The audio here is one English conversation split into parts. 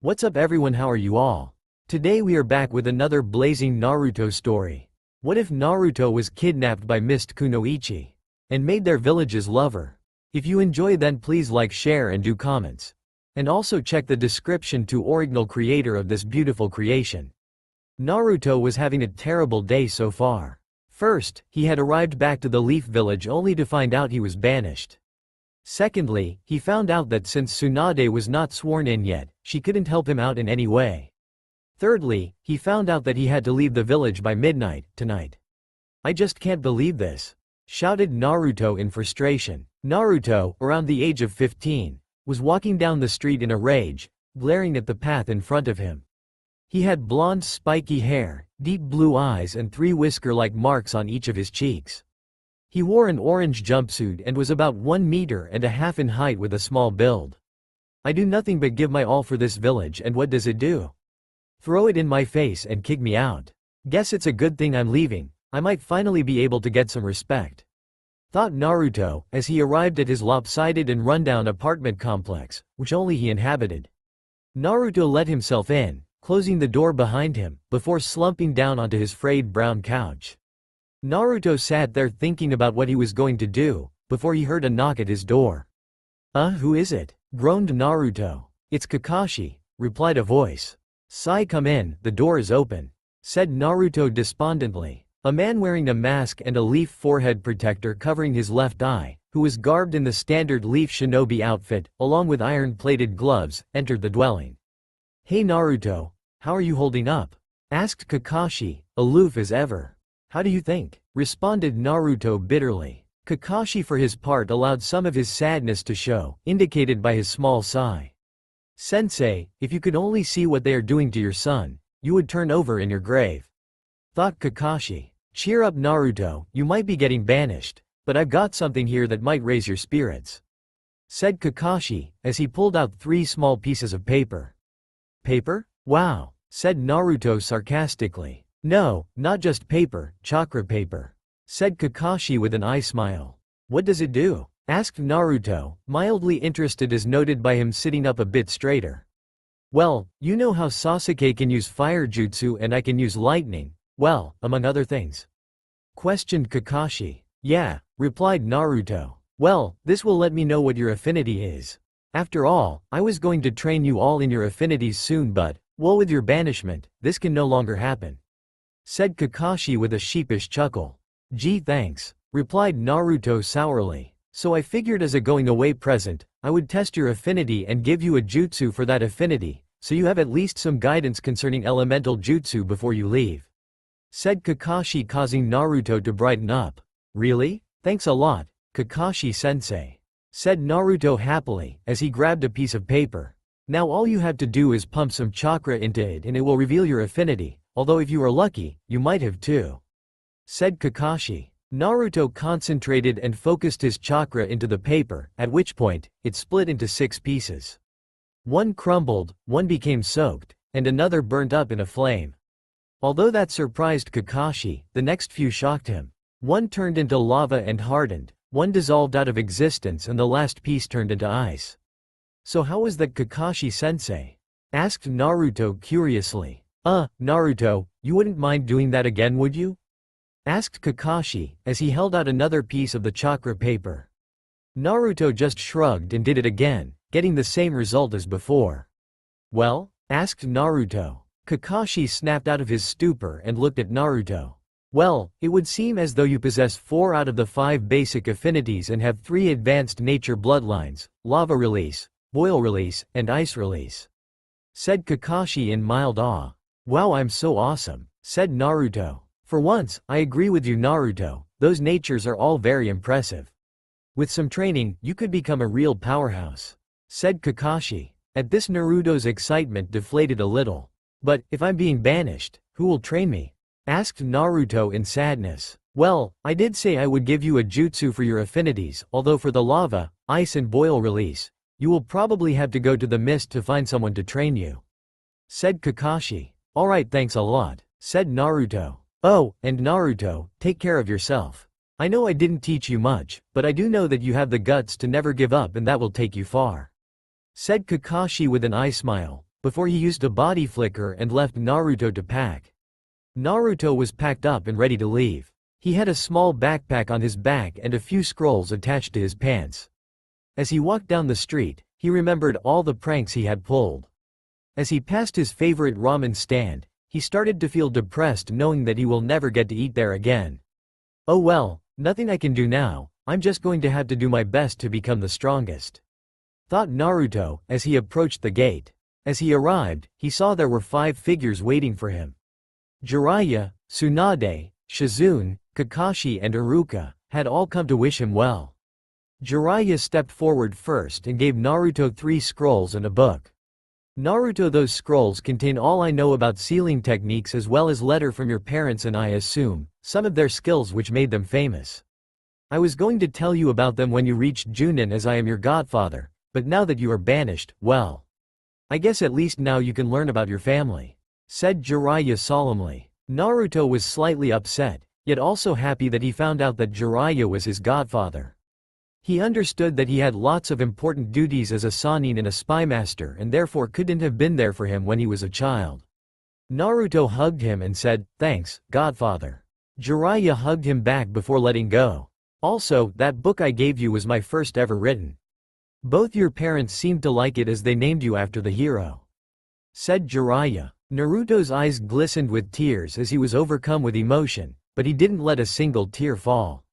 What's up everyone, how are you all? Today we are back with another blazing Naruto story. What if Naruto was kidnapped by Mist Kunoichi and made their village's lover? If you enjoy, then please like, share and do comments. And also check the description to original creator of this beautiful creation. Naruto was having a terrible day so far. First, he had arrived back to the Leaf Village only to find out he was banished. Secondly, he found out that since Tsunade was not sworn in yet, she couldn't help him out in any way. Thirdly, he found out that he had to leave the village by midnight, tonight. I just can't believe this, shouted Naruto in frustration. Naruto, around the age of 15, was walking down the street in a rage, glaring at the path in front of him. He had blonde spiky hair, deep blue eyes and 3 whisker-like marks on each of his cheeks. He wore an orange jumpsuit and was about 1.5 meters in height with a small build. I do nothing but give my all for this village, and what does it do? Throw it in my face and kick me out. Guess it's a good thing I'm leaving, I might finally be able to get some respect, thought Naruto, as he arrived at his lopsided and rundown apartment complex, which only he inhabited. Naruto let himself in, closing the door behind him, before slumping down onto his frayed brown couch. Naruto sat there thinking about what he was going to do, before he heard a knock at his door. Who is it?" groaned Naruto. "It's Kakashi," replied a voice. "Sai, come in, the door is open," said Naruto despondently. A man wearing a mask and a leaf forehead protector covering his left eye, who was garbed in the standard Leaf Shinobi outfit, along with iron-plated gloves, entered the dwelling. "Hey Naruto, how are you holding up?" asked Kakashi, aloof as ever. "How do you think?" responded Naruto bitterly. Kakashi for his part allowed some of his sadness to show, indicated by his small sigh. "Sensei, if you could only see what they are doing to your son, you would turn over in your grave," thought Kakashi. "Cheer up Naruto, you might be getting banished, but I've got something here that might raise your spirits," said Kakashi, as he pulled out 3 small pieces of paper. "Paper? Wow," said Naruto sarcastically. "No, not just paper, chakra paper," said Kakashi with an eye smile. "What does it do?" asked Naruto, mildly interested as noted by him sitting up a bit straighter. "Well, you know how Sasuke can use fire jutsu and I can use lightning, well, among other things," questioned Kakashi. "Yeah," replied Naruto. "Well, this will let me know what your affinity is. After all, I was going to train you all in your affinities soon, but, well, with your banishment, this can no longer happen," said Kakashi with a sheepish chuckle. "Gee, thanks," replied Naruto sourly. "So I figured as a going-away present, I would test your affinity and give you a jutsu for that affinity, so you have at least some guidance concerning elemental jutsu before you leave," said Kakashi, causing Naruto to brighten up. "Really? Thanks a lot, Kakashi-sensei," said Naruto happily, as he grabbed a piece of paper. "Now all you have to do is pump some chakra into it and it will reveal your affinity. Although if you are lucky, you might have too," said Kakashi. Naruto concentrated and focused his chakra into the paper, at which point, it split into 6 pieces. 1 crumbled, 1 became soaked, and another burnt up in a flame. Although that surprised Kakashi, the next few shocked him. 1 turned into lava and hardened, 1 dissolved out of existence, and the last piece turned into ice. "So how was that, Kakashi-sensei?" asked Naruto curiously. Naruto, you wouldn't mind doing that again, would you?" asked Kakashi, as he held out another piece of the chakra paper. Naruto just shrugged and did it again, getting the same result as before. "Well?" asked Naruto. Kakashi snapped out of his stupor and looked at Naruto. "Well, it would seem as though you possess 4 out of the 5 basic affinities and have 3 advanced nature bloodlines, lava release, boil release, and ice release," said Kakashi in mild awe. "Wow, I'm so awesome," said Naruto. "For once, I agree with you Naruto, those natures are all very impressive. With some training, you could become a real powerhouse," said Kakashi. At this Naruto's excitement deflated a little. "But, if I'm being banished, who will train me?" asked Naruto in sadness. "Well, I did say I would give you a jutsu for your affinities, although for the lava, ice and boil release, you will probably have to go to the mist to find someone to train you," said Kakashi. "Alright, thanks a lot," said Naruto. "Oh, and Naruto, take care of yourself. I know I didn't teach you much, but I do know that you have the guts to never give up and that will take you far," said Kakashi with an eye smile, before he used a body flicker and left Naruto to pack. Naruto was packed up and ready to leave. He had a small backpack on his back and a few scrolls attached to his pants. As he walked down the street, he remembered all the pranks he had pulled. As he passed his favorite ramen stand, he started to feel depressed knowing that he will never get to eat there again. Oh well, nothing I can do now, I'm just going to have to do my best to become the strongest, thought Naruto as he approached the gate. As he arrived, he saw there were 5 figures waiting for him. Jiraiya, Tsunade, Shizune, Kakashi and Iruka had all come to wish him well. Jiraiya stepped forward first and gave Naruto 3 scrolls and a book. Naruto, those scrolls contain all I know about sealing techniques as well as letter from your parents and I assume, some of their skills which made them famous. I was going to tell you about them when you reached Junin as I am your godfather, but now that you are banished, well, I guess at least now you can learn about your family, said Jiraiya solemnly. Naruto was slightly upset, yet also happy that he found out that Jiraiya was his godfather. He understood that he had lots of important duties as a Sannin and a spymaster and therefore couldn't have been there for him when he was a child. Naruto hugged him and said, "Thanks, godfather." Jiraiya hugged him back before letting go. Also, that book I gave you was my first ever written. Both your parents seemed to like it as they named you after the hero, said Jiraiya. Naruto's eyes glistened with tears as he was overcome with emotion, but he didn't let a single tear fall.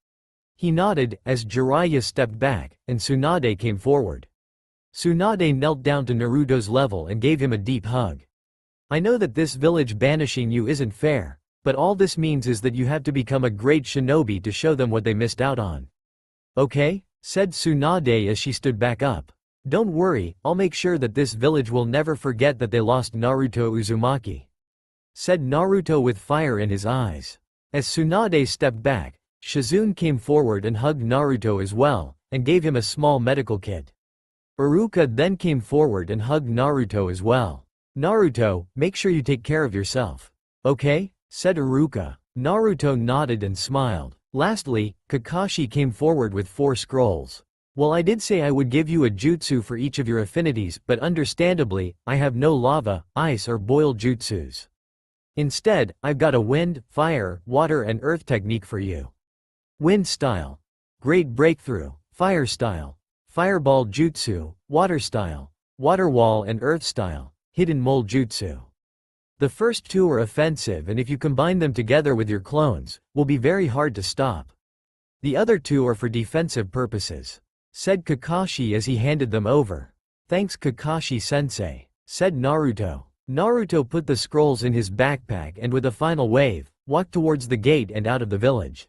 He nodded as Jiraiya stepped back, and Tsunade came forward. Tsunade knelt down to Naruto's level and gave him a deep hug. I know that this village banishing you isn't fair, but all this means is that you have to become a great shinobi to show them what they missed out on. Okay? Said Tsunade as she stood back up. Don't worry, I'll make sure that this village will never forget that they lost Naruto Uzumaki, said Naruto with fire in his eyes. As Tsunade stepped back, Shizune came forward and hugged Naruto as well, and gave him a small medical kit. Iruka then came forward and hugged Naruto as well. Naruto, make sure you take care of yourself. Okay? Said Iruka. Naruto nodded and smiled. Lastly, Kakashi came forward with 4 scrolls. Well, I did say I would give you a jutsu for each of your affinities, but understandably, I have no lava, ice or boil jutsus. Instead, I've got a wind, fire, water and earth technique for you. Wind style. Great breakthrough. Fire style. Fireball jutsu. Water style. Water wall and earth style. Hidden mole jutsu. The first 2 are offensive and if you combine them together with your clones, will be very hard to stop. The other 2 are for defensive purposes, said Kakashi as he handed them over. Thanks Kakashi-sensei, said Naruto. Naruto put the scrolls in his backpack and with a final wave, walked towards the gate and out of the village.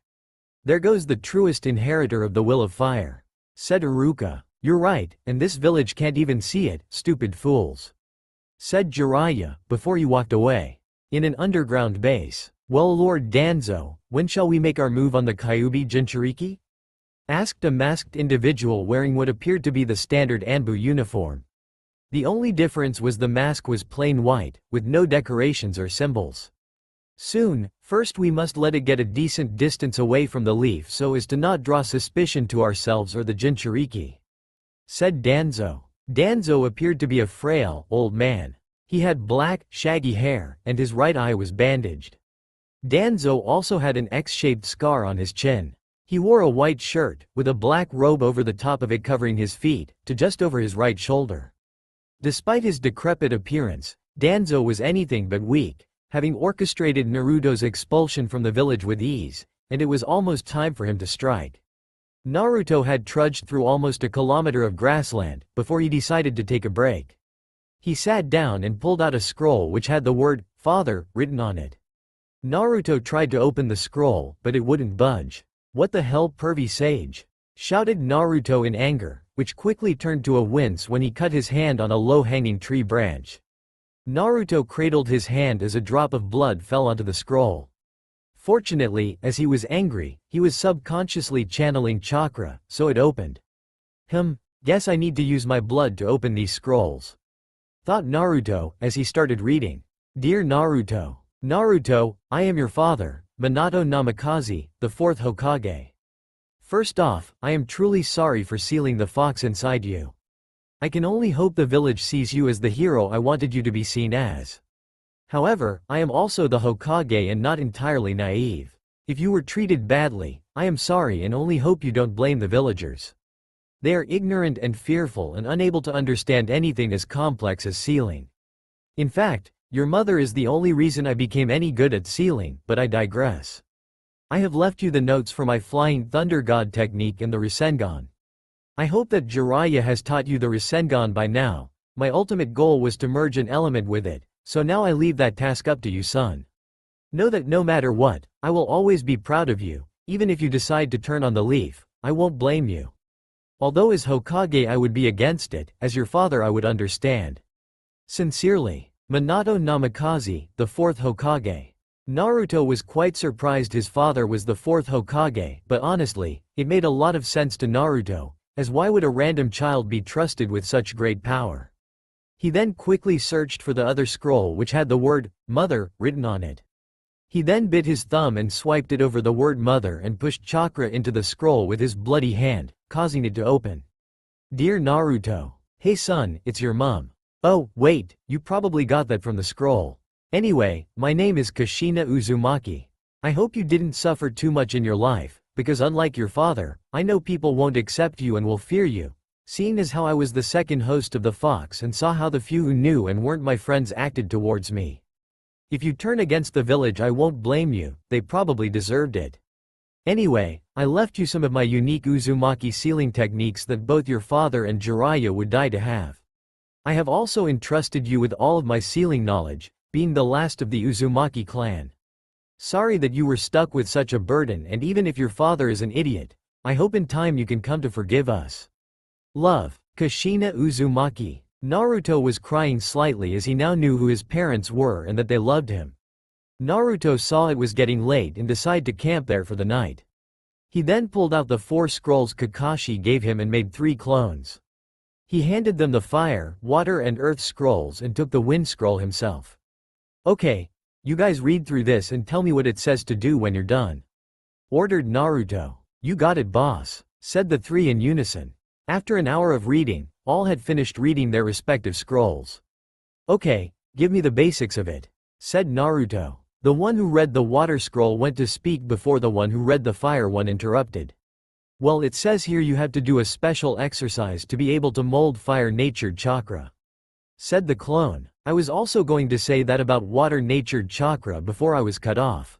There goes the truest inheritor of the will of fire, said Iruka. You're right, and this village can't even see it, stupid fools, said Jiraiya, before he walked away. In an underground base. Well, Lord Danzo, when shall we make our move on the Kyuubi Jinchuriki? Asked a masked individual wearing what appeared to be the standard Anbu uniform. The only difference was the mask was plain white, with no decorations or symbols. Soon, first we must let it get a decent distance away from the leaf so as to not draw suspicion to ourselves or the Jinchuriki, said Danzo. Danzo appeared to be a frail, old man. He had black, shaggy hair, and his right eye was bandaged. Danzo also had an X-shaped scar on his chin. He wore a white shirt, with a black robe over the top of it covering his feet, to just over his right shoulder. Despite his decrepit appearance, Danzo was anything but weak, having orchestrated Naruto's expulsion from the village with ease, and it was almost time for him to strike. Naruto had trudged through almost a kilometer of grassland, before he decided to take a break. He sat down and pulled out a scroll which had the word, "Father," written on it. Naruto tried to open the scroll, but it wouldn't budge. What the hell, pervy sage? Shouted Naruto in anger, which quickly turned to a wince when he cut his hand on a low-hanging tree branch. Naruto cradled his hand as a drop of blood fell onto the scroll. Fortunately, as he was angry, he was subconsciously channeling chakra, so it opened. Guess I need to use my blood to open these scrolls, thought Naruto, as he started reading. Dear Naruto. Naruto, I am your father, Minato Namikaze, the 4th Hokage. First off, I am truly sorry for sealing the fox inside you. I can only hope the village sees you as the hero I wanted you to be seen as. However, I am also the Hokage and not entirely naive. If you were treated badly, I am sorry and only hope you don't blame the villagers. They are ignorant and fearful and unable to understand anything as complex as sealing. In fact, your mother is the only reason I became any good at sealing, but I digress. I have left you the notes for my Flying Thunder God technique and the Rasengan. I hope that Jiraiya has taught you the Rasengan by now. My ultimate goal was to merge an element with it, so now I leave that task up to you, son. Know that no matter what, I will always be proud of you. Even if you decide to turn on the leaf, I won't blame you. Although as Hokage I would be against it, as your father I would understand. Sincerely, Minato Namikaze, the 4th Hokage. Naruto was quite surprised his father was the 4th Hokage, but honestly, it made a lot of sense to Naruto, as why would a random child be trusted with such great power? He then quickly searched for the other scroll which had the word, Mother, written on it. He then bit his thumb and swiped it over the word Mother and pushed chakra into the scroll with his bloody hand, causing it to open. Dear Naruto. Hey son, it's your mom. Oh, wait, you probably got that from the scroll. Anyway, my name is Kushina Uzumaki. I hope you didn't suffer too much in your life, because unlike your father, I know people won't accept you and will fear you. Seeing as how I was the second host of the Fox and saw how the few who knew and weren't my friends acted towards me. If you turn against the village I won't blame you, they probably deserved it. Anyway, I left you some of my unique Uzumaki sealing techniques that both your father and Jiraiya would die to have. I have also entrusted you with all of my sealing knowledge, being the last of the Uzumaki clan. Sorry that you were stuck with such a burden, and even if your father is an idiot, I hope in time you can come to forgive us. Love, Kushina Uzumaki. Naruto was crying slightly as he now knew who his parents were and that they loved him. Naruto saw it was getting late and decided to camp there for the night. He then pulled out the 4 scrolls Kakashi gave him and made 3 clones. He handed them the fire, water and earth scrolls and took the wind scroll himself. Okay, you guys read through this and tell me what it says to do when you're done. Ordered Naruto. You got it, boss, said the 3 in unison. After an hour of reading, all had finished reading their respective scrolls. Okay, give me the basics of it, said Naruto. The one who read the water scroll went to speak before the one who read the fire one interrupted. Well, it says here you have to do a special exercise to be able to mold fire-natured chakra, said the clone. I was also going to say that about water-natured chakra before I was cut off,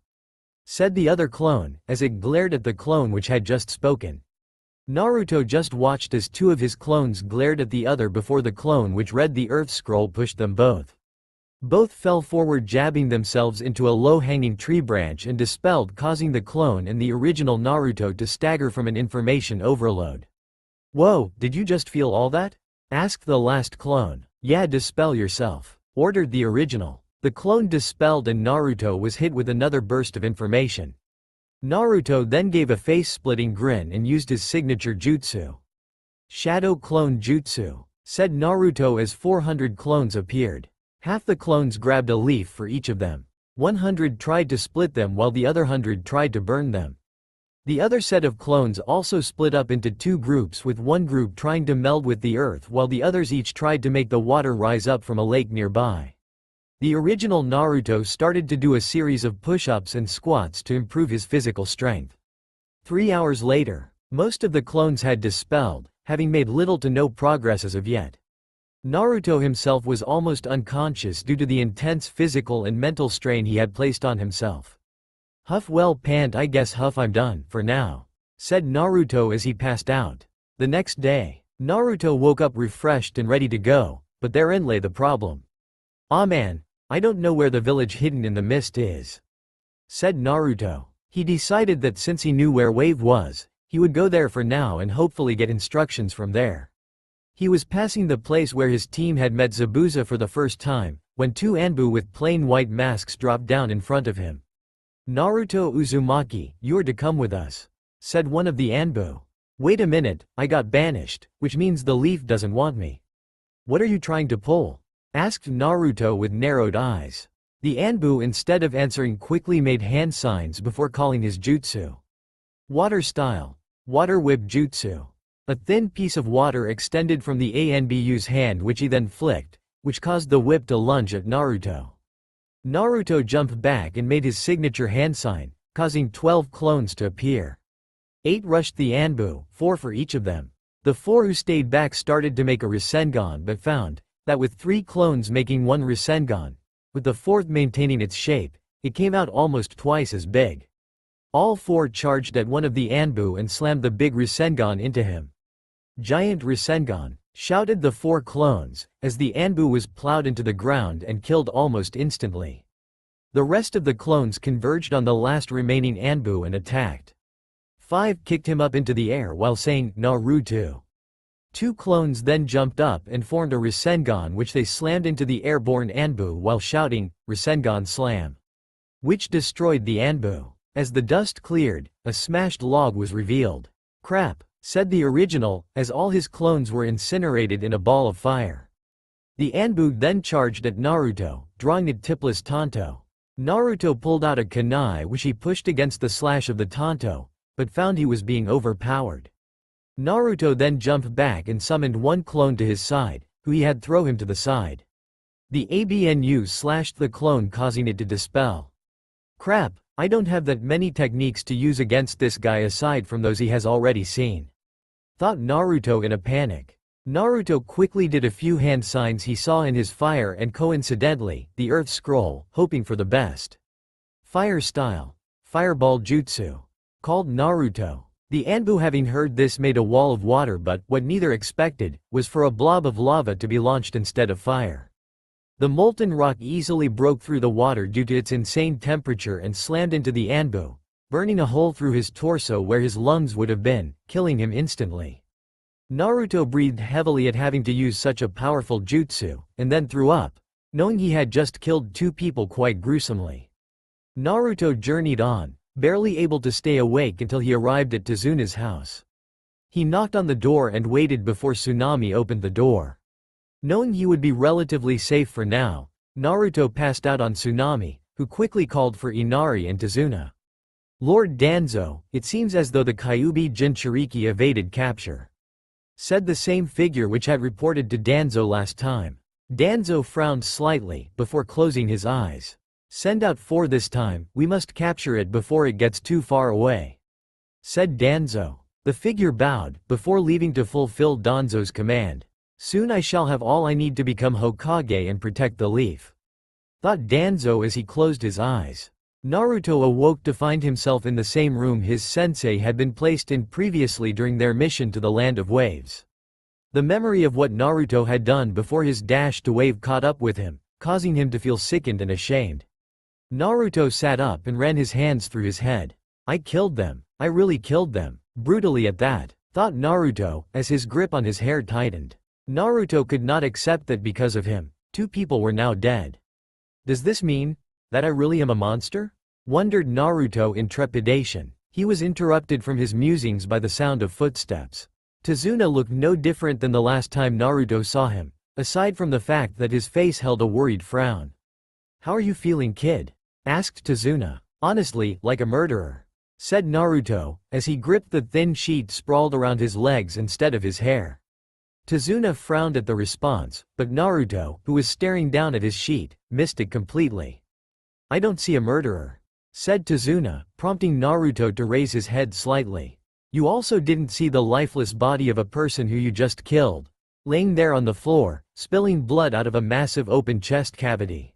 said the other clone, as it glared at the clone which had just spoken. Naruto just watched as 2 of his clones glared at the other before the clone which read the earth scroll pushed them both. Both fell forward, jabbing themselves into a low-hanging tree branch and dispelled, causing the clone and the original Naruto to stagger from an information overload. Whoa, did you just feel all that? Asked the last clone. Yeah, dispel yourself, ordered the original. The clone dispelled and Naruto was hit with another burst of information. Naruto then gave a face-splitting grin and used his signature jutsu. Shadow Clone Jutsu, said Naruto as 400 clones appeared. Half the clones grabbed a leaf for each of them. 100 tried to split them while the other 100 tried to burn them. The other set of clones also split up into 2 groups, with one group trying to meld with the earth while the others each tried to make the water rise up from a lake nearby. The original Naruto started to do a series of push-ups and squats to improve his physical strength. 3 hours later, most of the clones had dispelled, having made little to no progress as of yet. Naruto himself was almost unconscious due to the intense physical and mental strain he had placed on himself. Huff, well pant, I guess huff, I'm done, for now, said Naruto as he passed out. The next day, Naruto woke up refreshed and ready to go, but therein lay the problem. Aw man, I don't know where the village hidden in the mist is, said Naruto. He decided that since he knew where Wave was, he would go there for now and hopefully get instructions from there. He was passing the place where his team had met Zabuza for the first time, when 2 Anbu with plain white masks dropped down in front of him. Naruto Uzumaki, you're to come with us, said one of the Anbu. Wait a minute, I got banished, which means the leaf doesn't want me. What are you trying to pull? Asked Naruto with narrowed eyes. The Anbu, instead of answering, quickly made hand signs before calling his jutsu. Water style. Water whip jutsu. A thin piece of water extended from the Anbu's hand which he then flicked, which caused the whip to lunge at Naruto. Naruto jumped back and made his signature hand sign, causing 12 clones to appear. 8 rushed the Anbu, 4 for each of them. The 4 who stayed back started to make a Rasengan but found that with 3 clones making 1 Rasengan, with the 4th maintaining its shape, it came out almost twice as big. All 4 charged at one of the Anbu and slammed the big Rasengan into him. Giant Rasengan, shouted the 4 clones, as the Anbu was plowed into the ground and killed almost instantly. The rest of the clones converged on the last remaining Anbu and attacked. 5 kicked him up into the air while saying, Naruto. 2 clones then jumped up and formed a Rasengan which they slammed into the airborne Anbu while shouting, Rasengan Slam, which destroyed the Anbu. As the dust cleared, a smashed log was revealed. Crap, said the original, as all his clones were incinerated in a ball of fire. The Anbu then charged at Naruto, drawing it tipless Tonto. Naruto pulled out a kunai which he pushed against the slash of the Tonto, but found he was being overpowered. Naruto then jumped back and summoned 1 clone to his side, who he had throw him to the side. The ABNU slashed the clone causing it to dispel. Crap, I don't have that many techniques to use against this guy aside from those he has already seen, thought Naruto in a panic. Naruto quickly did a few hand signs he saw in his fire and coincidentally, the earth scroll, hoping for the best. Fire style. Fireball jutsu. Called Naruto. The Anbu having heard this made a wall of water but, what neither expected, was for a blob of lava to be launched instead of fire. The molten rock easily broke through the water due to its insane temperature and slammed into the Anbu, burning a hole through his torso where his lungs would have been, killing him instantly. Naruto breathed heavily at having to use such a powerful jutsu, and then threw up, knowing he had just killed 2 people quite gruesomely. Naruto journeyed on, barely able to stay awake until he arrived at Tezuna's house. He knocked on the door and waited before Tsunami opened the door. Knowing he would be relatively safe for now, Naruto passed out on Tsunami, who quickly called for Inari and Tezuna. Lord Danzo, it seems as though the Kyuubi Jinchuriki evaded capture, said the same figure which had reported to Danzo last time. Danzo frowned slightly, before closing his eyes. Send out 4 this time, we must capture it before it gets too far away, said Danzo. The figure bowed, before leaving to fulfill Danzo's command. Soon I shall have all I need to become Hokage and protect the leaf, thought Danzo as he closed his eyes. Naruto awoke to find himself in the same room his sensei had been placed in previously during their mission to the Land of Waves. The memory of what Naruto had done before his dash to wave caught up with him, causing him to feel sickened and ashamed. Naruto sat up and ran his hands through his head. I killed them. I really killed them. Brutally at that, thought Naruto, as his grip on his hair tightened. Naruto could not accept that because of him, 2 people were now dead. Does this mean that I really am a monster? Wondered Naruto in trepidation. He was interrupted from his musings by the sound of footsteps. Tezuna looked no different than the last time Naruto saw him, aside from the fact that his face held a worried frown. How are you feeling, kid? Asked Tezuna. Honestly, like a murderer, said Naruto, as he gripped the thin sheet sprawled around his legs instead of his hair. Tezuna frowned at the response, but Naruto, who was staring down at his sheet, missed it completely. I don't see a murderer, said Tezuna, prompting Naruto to raise his head slightly. You also didn't see the lifeless body of a person who you just killed, laying there on the floor, spilling blood out of a massive open chest cavity,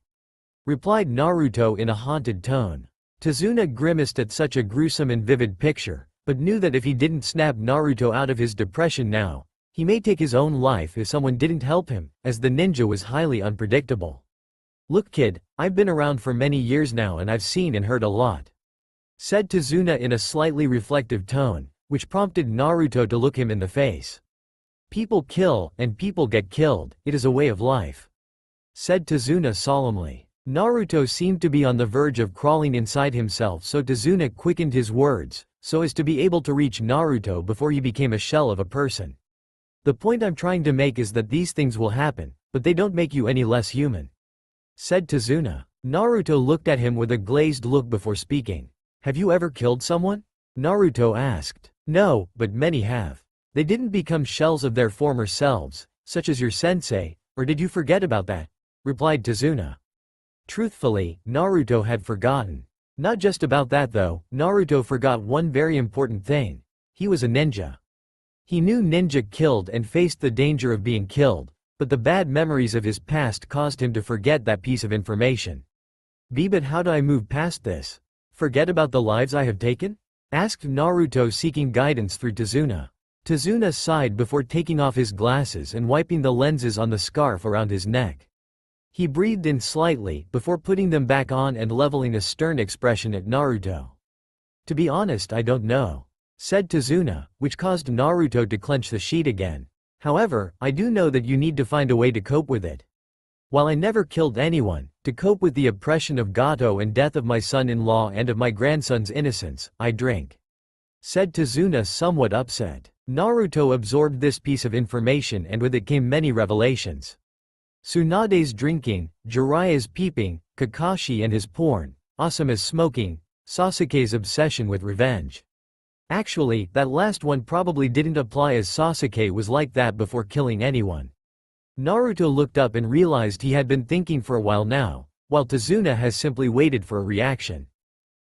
replied Naruto in a haunted tone. Tezuna grimaced at such a gruesome and vivid picture, but knew that if he didn't snap Naruto out of his depression now, he may take his own life if someone didn't help him, as the ninja was highly unpredictable. Look kid, I've been around for many years now and I've seen and heard a lot, said Tezuna in a slightly reflective tone, which prompted Naruto to look him in the face. People kill, and people get killed, it is a way of life, said Tezuna solemnly. Naruto seemed to be on the verge of crawling inside himself, so Tezuna quickened his words, so as to be able to reach Naruto before he became a shell of a person. The point I'm trying to make is that these things will happen, but they don't make you any less human, said Tezuna. Naruto looked at him with a glazed look before speaking. Have you ever killed someone? Naruto asked. No, but many have. They didn't become shells of their former selves, such as your sensei, or did you forget about that? Replied Tazuna. Truthfully, Naruto had forgotten. Not just about that though, Naruto forgot one very important thing. He was a ninja. He knew ninja killed and faced the danger of being killed, but the bad memories of his past caused him to forget that piece of information. But how do I move past this? Forget about the lives I have taken? Asked Naruto, seeking guidance through Tazuna. Tazuna sighed before taking off his glasses and wiping the lenses on the scarf around his neck. He breathed in slightly before putting them back on and leveling a stern expression at Naruto. To be honest, I don't know, said Tazuna, which caused Naruto to clench the sheet again. However, I do know that you need to find a way to cope with it. While I never killed anyone, to cope with the oppression of Gato and death of my son-in-law and of my grandson's innocence, I drink, said Tazuna, somewhat upset. Naruto absorbed this piece of information, and with it came many revelations. Tsunade's drinking, Jiraiya's peeping, Kakashi and his porn, Asuma's smoking, Sasuke's obsession with revenge. Actually, that last one probably didn't apply, as Sasuke was like that before killing anyone. Naruto looked up and realized he had been thinking for a while now, while Tazuna has simply waited for a reaction.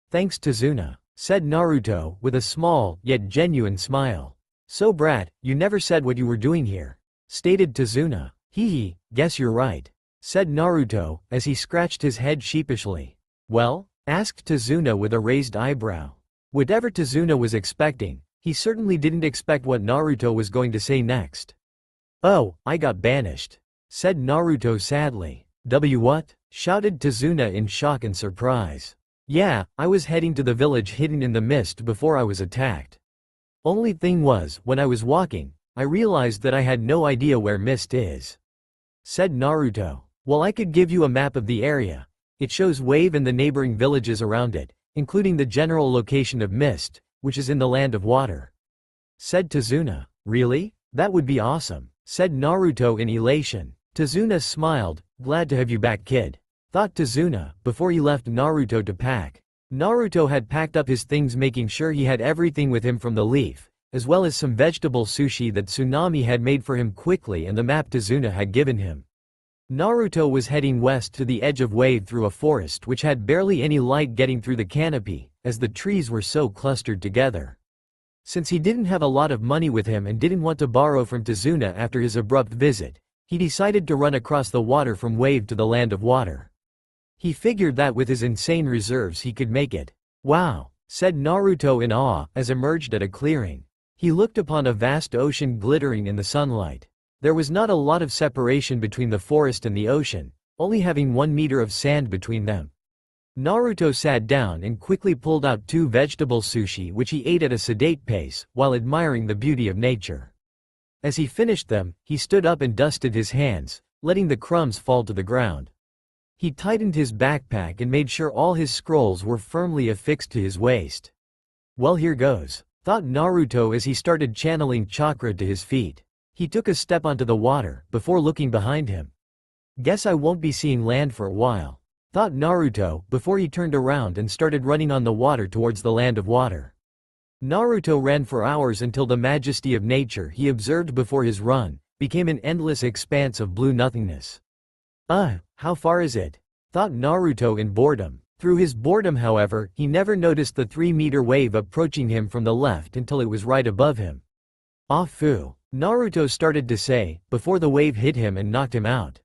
Thanks, Tazuna, said Naruto with a small, yet genuine smile. So brat, you never said what you were doing here, stated Tazuna. Hee, guess you're right, said Naruto, as he scratched his head sheepishly. Well? Asked Tazuna with a raised eyebrow. Whatever Tazuna was expecting, he certainly didn't expect what Naruto was going to say next. Oh, I got banished, said Naruto sadly. What? Shouted Tazuna in shock and surprise. Yeah, I was heading to the village hidden in the mist before I was attacked. Only thing was, when I was walking, I realized that I had no idea where mist is, said Naruto. Well, I could give you a map of the area. It shows Wave and the neighboring villages around it, including the general location of mist, which is in the land of water, said Tazuna. Really? That would be awesome, said Naruto in elation. Tazuna smiled. Glad to have you back, kid, thought Tazuna, before he left Naruto to pack. Naruto had packed up his things, making sure he had everything with him from the leaf, as well as some vegetable sushi that Tsunami had made for him quickly, and the map Tazuna had given him. Naruto was heading west to the edge of Wave through a forest which had barely any light getting through the canopy, as the trees were so clustered together. Since he didn't have a lot of money with him and didn't want to borrow from Tazuna after his abrupt visit, he decided to run across the water from Wave to the land of water. He figured that with his insane reserves he could make it. Wow, said Naruto in awe as emerged at a clearing. He looked upon a vast ocean glittering in the sunlight. There was not a lot of separation between the forest and the ocean, only having 1 meter of sand between them. Naruto sat down and quickly pulled out 2 vegetable sushi, which he ate at a sedate pace, while admiring the beauty of nature. As he finished them, he stood up and dusted his hands, letting the crumbs fall to the ground. He tightened his backpack and made sure all his scrolls were firmly affixed to his waist. Well, here goes, thought Naruto as he started channeling chakra to his feet. He took a step onto the water, before looking behind him. Guess I won't be seeing land for a while, thought Naruto, before he turned around and started running on the water towards the land of water. Naruto ran for hours until the majesty of nature he observed before his run became an endless expanse of blue nothingness. How far is it? Thought Naruto in boredom. Through his boredom, however, he never noticed the 3-meter wave approaching him from the left until it was right above him. Ah fu, Naruto started to say, before the wave hit him and knocked him out.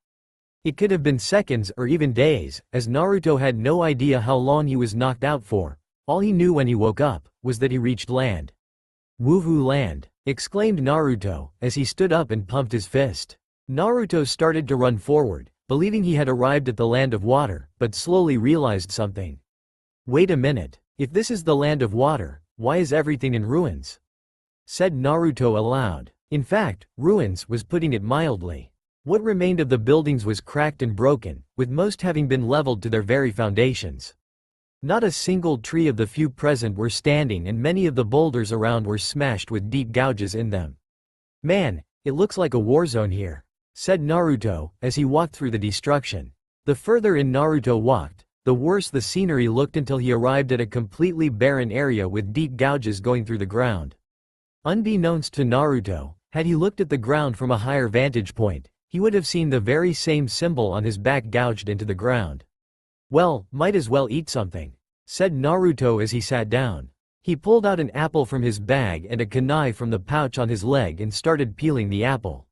It could have been seconds or even days, as Naruto had no idea how long he was knocked out for. All he knew when he woke up was that he reached land. Woohoo, land, exclaimed Naruto, as he stood up and pumped his fist. Naruto started to run forward, believing he had arrived at the land of water, but slowly realized something. Wait a minute, if this is the land of water, why is everything in ruins? Said Naruto aloud. In fact, ruins was putting it mildly. What remained of the buildings was cracked and broken, with most having been leveled to their very foundations. Not a single tree of the few present were standing, and many of the boulders around were smashed with deep gouges in them. Man, it looks like a war zone here, said Naruto, as he walked through the destruction. The further in Naruto walked, the worse the scenery looked until he arrived at a completely barren area with deep gouges going through the ground. Unbeknownst to Naruto, had he looked at the ground from a higher vantage point, he would have seen the very same symbol on his back gouged into the ground. "Well, might as well eat something," said Naruto as he sat down. He pulled out an apple from his bag and a kunai from the pouch on his leg and started peeling the apple.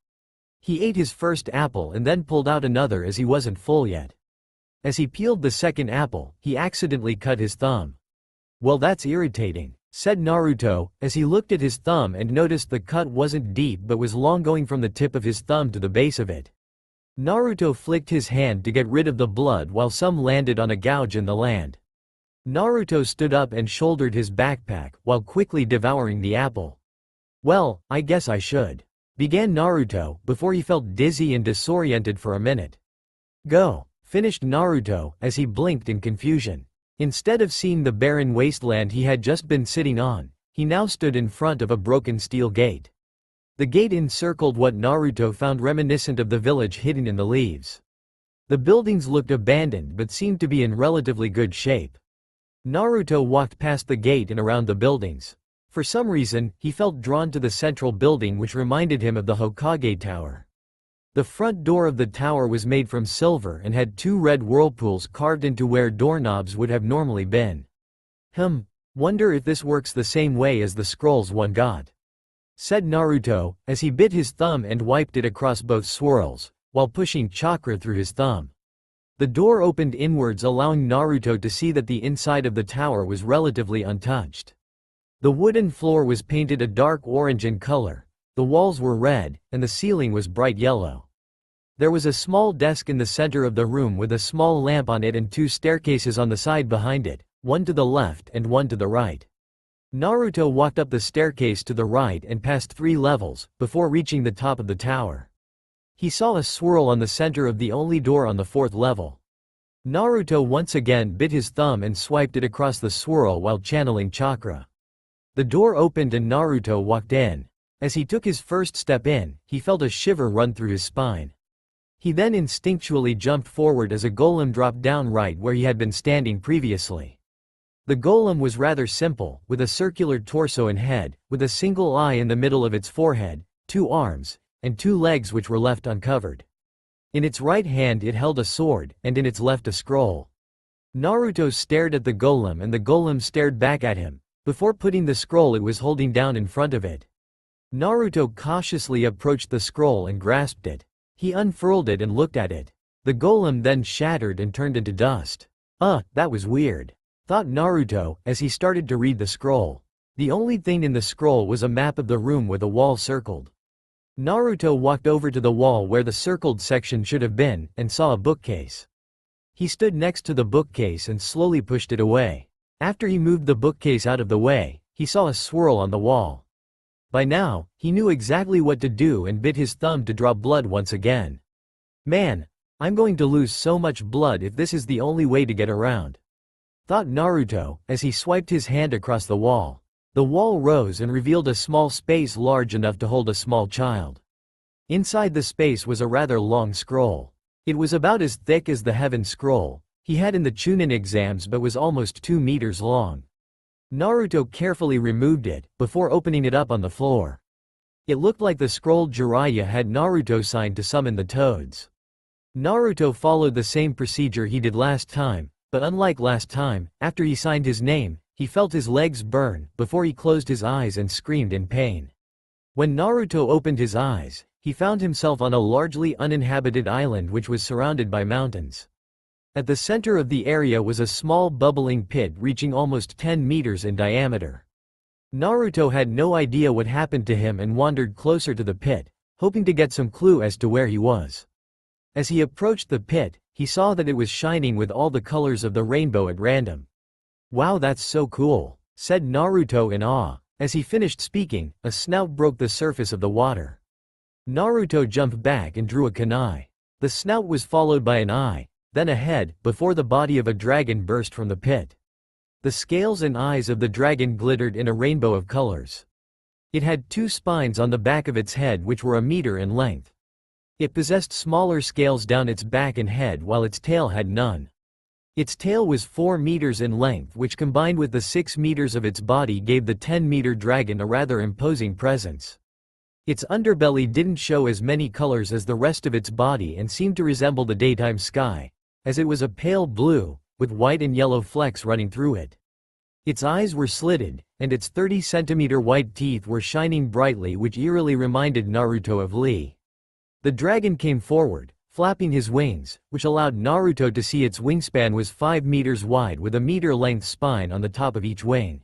He ate his first apple and then pulled out another as he wasn't full yet. As he peeled the second apple, he accidentally cut his thumb. "Well, that's irritating," said Naruto, as he looked at his thumb and noticed the cut wasn't deep but was long, going from the tip of his thumb to the base of it. Naruto flicked his hand to get rid of the blood while some landed on a gouge in the land. Naruto stood up and shouldered his backpack, while quickly devouring the apple. "Well, I guess I should," began Naruto, before he felt dizzy and disoriented for a minute. "Go," finished Naruto, as he blinked in confusion. Instead of seeing the barren wasteland he had just been sitting on, he now stood in front of a broken steel gate. The gate encircled what Naruto found reminiscent of the village hidden in the leaves. The buildings looked abandoned but seemed to be in relatively good shape. Naruto walked past the gate and around the buildings. For some reason, he felt drawn to the central building, which reminded him of the Hokage Tower. The front door of the tower was made from silver and had two red whirlpools carved into where doorknobs would have normally been. Wonder if this works the same way as the scrolls one got," said Naruto, as he bit his thumb and wiped it across both swirls, while pushing chakra through his thumb. The door opened inwards, allowing Naruto to see that the inside of the tower was relatively untouched. The wooden floor was painted a dark orange in color, the walls were red, and the ceiling was bright yellow. There was a small desk in the center of the room with a small lamp on it and two staircases on the side behind it, one to the left and one to the right. Naruto walked up the staircase to the right and passed 3 levels, before reaching the top of the tower. He saw a swirl on the center of the only door on the 4th level. Naruto once again bit his thumb and swiped it across the swirl while channeling chakra. The door opened and Naruto walked in. As he took his first step in, he felt a shiver run through his spine. He then instinctually jumped forward as a golem dropped down right where he had been standing previously. The golem was rather simple, with a circular torso and head, with a single eye in the middle of its forehead, 2 arms, and 2 legs which were left uncovered. In its right hand it held a sword, and in its left a scroll. Naruto stared at the golem and the golem stared back at him, before putting the scroll it was holding down in front of it. Naruto cautiously approached the scroll and grasped it. He unfurled it and looked at it. The golem then shattered and turned into dust. That was weird," thought Naruto, as he started to read the scroll. The only thing in the scroll was a map of the room with a wall circled. Naruto walked over to the wall where the circled section should have been, and saw a bookcase. He stood next to the bookcase and slowly pushed it away. After he moved the bookcase out of the way, he saw a swirl on the wall. By now, he knew exactly what to do and bit his thumb to draw blood once again. "Man, I'm going to lose so much blood if this is the only way to get around," thought Naruto, as he swiped his hand across the wall. The wall rose and revealed a small space large enough to hold a small child. Inside the space was a rather long scroll. It was about as thick as the Heaven Scroll he had in the Chunin exams but was almost 2 meters long. Naruto carefully removed it, before opening it up on the floor. It looked like the scroll Jiraiya had Naruto signed to summon the toads. Naruto followed the same procedure he did last time, but unlike last time, after he signed his name, he felt his legs burn, before he closed his eyes and screamed in pain. When Naruto opened his eyes, he found himself on a largely uninhabited island which was surrounded by mountains. At the center of the area was a small bubbling pit reaching almost 10 meters in diameter. Naruto had no idea what happened to him and wandered closer to the pit, hoping to get some clue as to where he was. As he approached the pit, he saw that it was shining with all the colors of the rainbow at random. "Wow, that's so cool," said Naruto in awe. As he finished speaking, a snout broke the surface of the water. Naruto jumped back and drew a kunai. The snout was followed by an eye, then a head, before the body of a dragon burst from the pit. The scales and eyes of the dragon glittered in a rainbow of colors. It had 2 spines on the back of its head which were a meter in length. It possessed smaller scales down its back and head while its tail had none. Its tail was 4 meters in length, which combined with the 6 meters of its body gave the 10-meter dragon a rather imposing presence. Its underbelly didn't show as many colors as the rest of its body and seemed to resemble the daytime sky, as it was a pale blue, with white and yellow flecks running through it. Its eyes were slitted, and its 30-centimeter white teeth were shining brightly, which eerily reminded Naruto of Lee. The dragon came forward, flapping his wings, which allowed Naruto to see its wingspan was 5 meters wide with a meter-length spine on the top of each wing.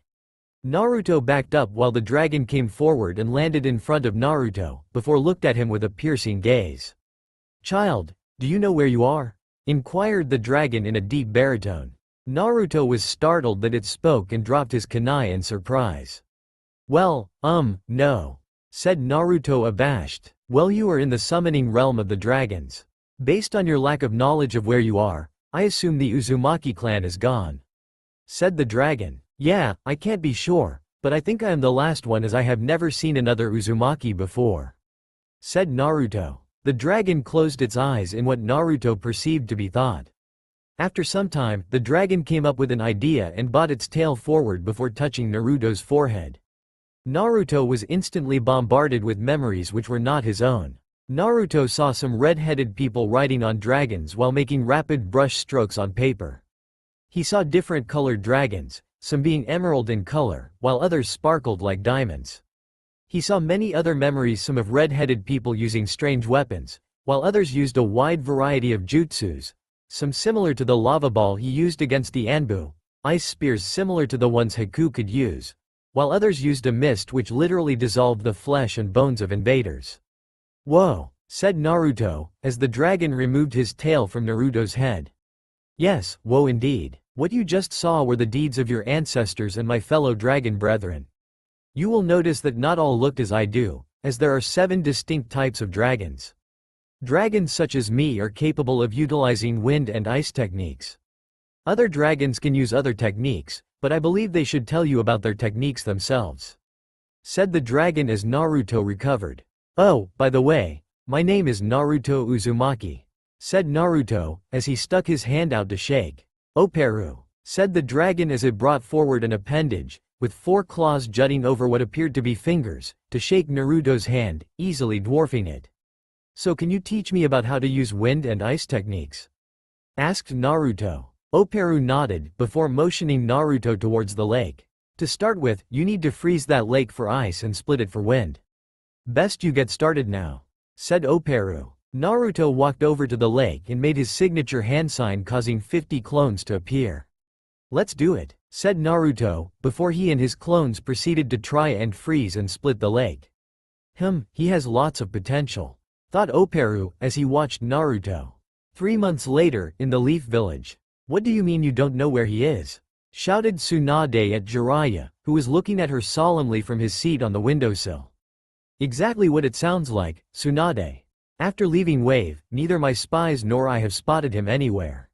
Naruto backed up while the dragon came forward and landed in front of Naruto, before looked at him with a piercing gaze. "Child, do you know where you are?" inquired the dragon in a deep baritone. Naruto was startled that it spoke and dropped his kunai in surprise. "Well, no," said Naruto abashed. "Well, you are in the summoning realm of the dragons. Based on your lack of knowledge of where you are, I assume the Uzumaki clan is gone," said the dragon. "Yeah, I can't be sure, but I think I am the last one as I have never seen another Uzumaki before," said Naruto. The dragon closed its eyes in what Naruto perceived to be thought. After some time, the dragon came up with an idea and brought its tail forward before touching Naruto's forehead. Naruto was instantly bombarded with memories which were not his own. Naruto saw some red-headed people riding on dragons while making rapid brush strokes on paper. He saw different colored dragons, some being emerald in color, while others sparkled like diamonds. He saw many other memories, some of red-headed people using strange weapons, while others used a wide variety of jutsus, some similar to the lava ball he used against the Anbu, ice spears similar to the ones Haku could use, while others used a mist which literally dissolved the flesh and bones of invaders. "Whoa," said Naruto, as the dragon removed his tail from Naruto's head. "Yes, whoa indeed. What you just saw were the deeds of your ancestors and my fellow dragon brethren. You will notice that not all looked as I do, as there are 7 distinct types of dragons. Dragons such as me are capable of utilizing wind and ice techniques. Other dragons can use other techniques, but I believe they should tell you about their techniques themselves," said the dragon as Naruto recovered. "Oh, by the way, my name is Naruto Uzumaki," said Naruto, as he stuck his hand out to shake. "Operu," said the dragon as it brought forward an appendage, with 4 claws jutting over what appeared to be fingers, to shake Naruto's hand, easily dwarfing it. "So can you teach me about how to use wind and ice techniques?" asked Naruto. Operu nodded, before motioning Naruto towards the lake. "To start with, you need to freeze that lake for ice and split it for wind. Best you get started now," said Operu. Naruto walked over to the lake and made his signature hand sign, causing 50 clones to appear. "Let's do it," said Naruto, before he and his clones proceeded to try and freeze and split the lake. He has lots of potential," thought Operu as he watched Naruto. 3 months later, in the Leaf Village. "What do you mean you don't know where he is?" shouted Tsunade at Jiraiya, who was looking at her solemnly from his seat on the windowsill. "Exactly what it sounds like, Tsunade. After leaving Wave, neither my spies nor I have spotted him anywhere.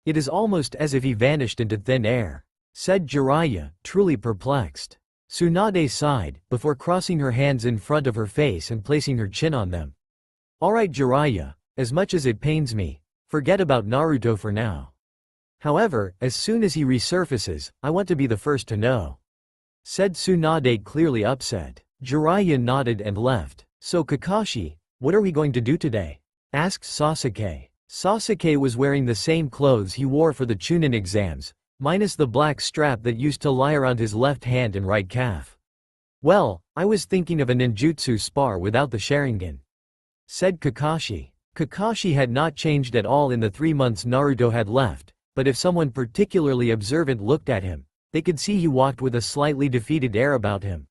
It is almost as if he vanished into thin air," said Jiraiya, truly perplexed. Tsunade sighed, before crossing her hands in front of her face and placing her chin on them. "Alright Jiraiya, as much as it pains me, forget about Naruto for now. However, as soon as he resurfaces, I want to be the first to know," said Tsunade, clearly upset. Jiraiya nodded and left. "So Kakashi, what are we going to do today?" asked Sasuke. Sasuke was wearing the same clothes he wore for the Chunin exams, minus the black strap that used to lie around his left hand and right calf. "Well, I was thinking of a ninjutsu spar without the Sharingan," said Kakashi. Kakashi had not changed at all in the 3 months Naruto had left, but if someone particularly observant looked at him, they could see he walked with a slightly defeated air about him.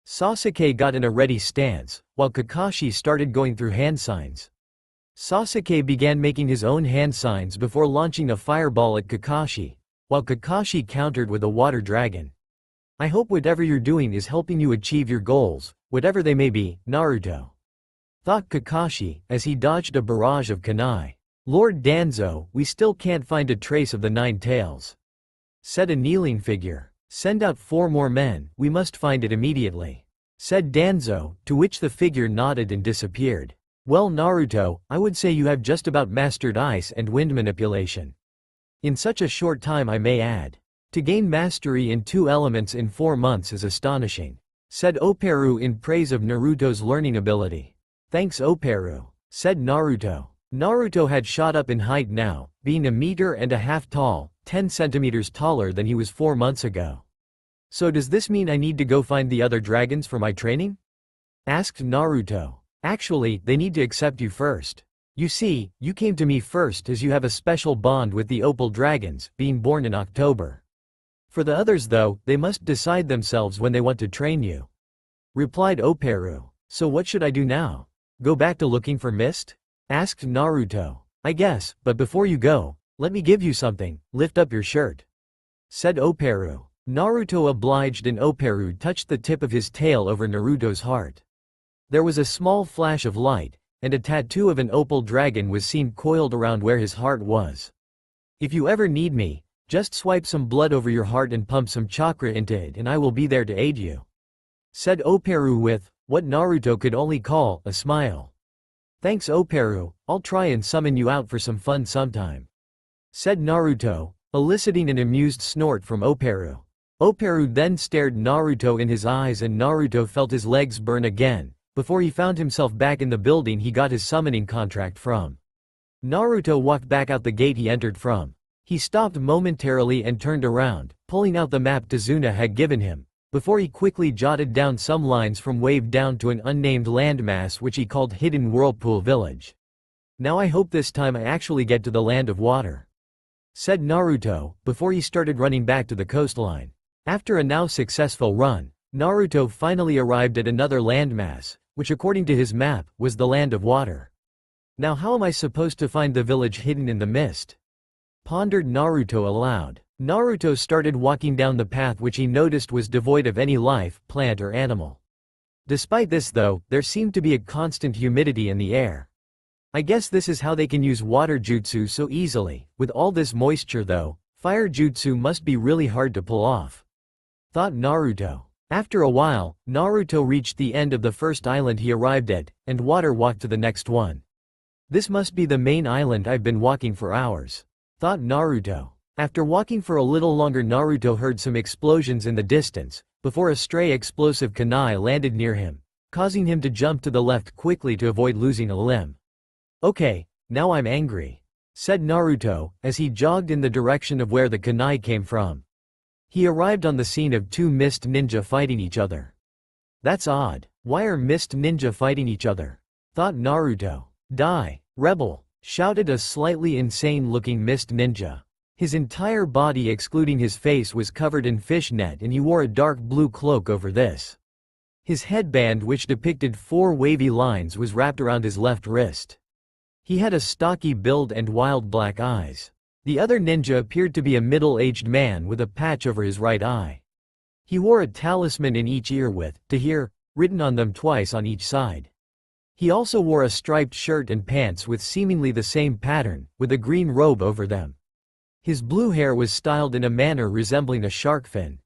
Sasuke got in a ready stance, while Kakashi started going through hand signs. Sasuke began making his own hand signs before launching a fireball at Kakashi, while Kakashi countered with a water dragon. "I hope whatever you're doing is helping you achieve your goals, whatever they may be, Naruto," thought Kakashi, as he dodged a barrage of kunai. "Lord Danzo, we still can't find a trace of the 9 tails," said a kneeling figure. "Send out 4 more men, we must find it immediately," said Danzo, to which the figure nodded and disappeared. "Well Naruto, I would say you have just about mastered ice and wind manipulation. In such a short time, I may add. To gain mastery in 2 elements in 4 months is astonishing, said Operu in praise of Naruto's learning ability. Thanks Operu, said Naruto. Naruto had shot up in height now, being 1.5 meters tall, 10 centimeters taller than he was 4 months ago. So does this mean I need to go find the other dragons for my training? Asked Naruto. Actually, they need to accept you first. You see, you came to me first as you have a special bond with the Opal Dragons, being born in October. For the others though, they must decide themselves when they want to train you. Replied Operu. So what should I do now? Go back to looking for Mist? Asked Naruto. I guess, but before you go, let me give you something, lift up your shirt. Said Operu. Naruto obliged and Operu touched the tip of his tail over Naruto's heart. There was a small flash of light, and a tattoo of an opal dragon was seen coiled around where his heart was. If you ever need me, just swipe some blood over your heart and pump some chakra into it and I will be there to aid you. Said Operu with, what Naruto could only call, a smile. Thanks Operu, I'll try and summon you out for some fun sometime. Said Naruto, eliciting an amused snort from Operu. Operu then stared Naruto in his eyes and Naruto felt his legs burn again, before he found himself back in the building he got his summoning contract from. Naruto walked back out the gate he entered from. He stopped momentarily and turned around, pulling out the map Tazuna had given him, before he quickly jotted down some lines from Wave down to an unnamed landmass which he called Hidden Whirlpool Village. Now I hope this time I actually get to the land of water. Said Naruto, before he started running back to the coastline. After a now successful run, Naruto finally arrived at another landmass, which according to his map, was the land of water. Now how am I supposed to find the village hidden in the mist? Pondered Naruto aloud. Naruto started walking down the path which he noticed was devoid of any life, plant or animal. Despite this though, there seemed to be a constant humidity in the air. I guess this is how they can use water jutsu so easily. With all this moisture though, fire jutsu must be really hard to pull off. Thought Naruto. After a while, Naruto reached the end of the first island he arrived at, and water walked to the next one. This must be the main island I've been walking for hours. Thought Naruto. After walking for a little longer Naruto heard some explosions in the distance, before a stray explosive kunai landed near him, causing him to jump to the left quickly to avoid losing a limb. Okay, now I'm angry, said Naruto, as he jogged in the direction of where the kunai came from. He arrived on the scene of 2 mist ninja fighting each other. That's odd, why are mist ninja fighting each other? Thought Naruto. Die, rebel, shouted a slightly insane-looking mist ninja. His entire body excluding his face was covered in fishnet and he wore a dark blue cloak over this. His headband which depicted 4 wavy lines was wrapped around his left wrist. He had a stocky build and wild black eyes. The other ninja appeared to be a middle-aged man with a patch over his right eye. He wore a talisman in each ear with, "To hear," written on them twice on each side. He also wore a striped shirt and pants with seemingly the same pattern, with a green robe over them. His blue hair was styled in a manner resembling a shark fin.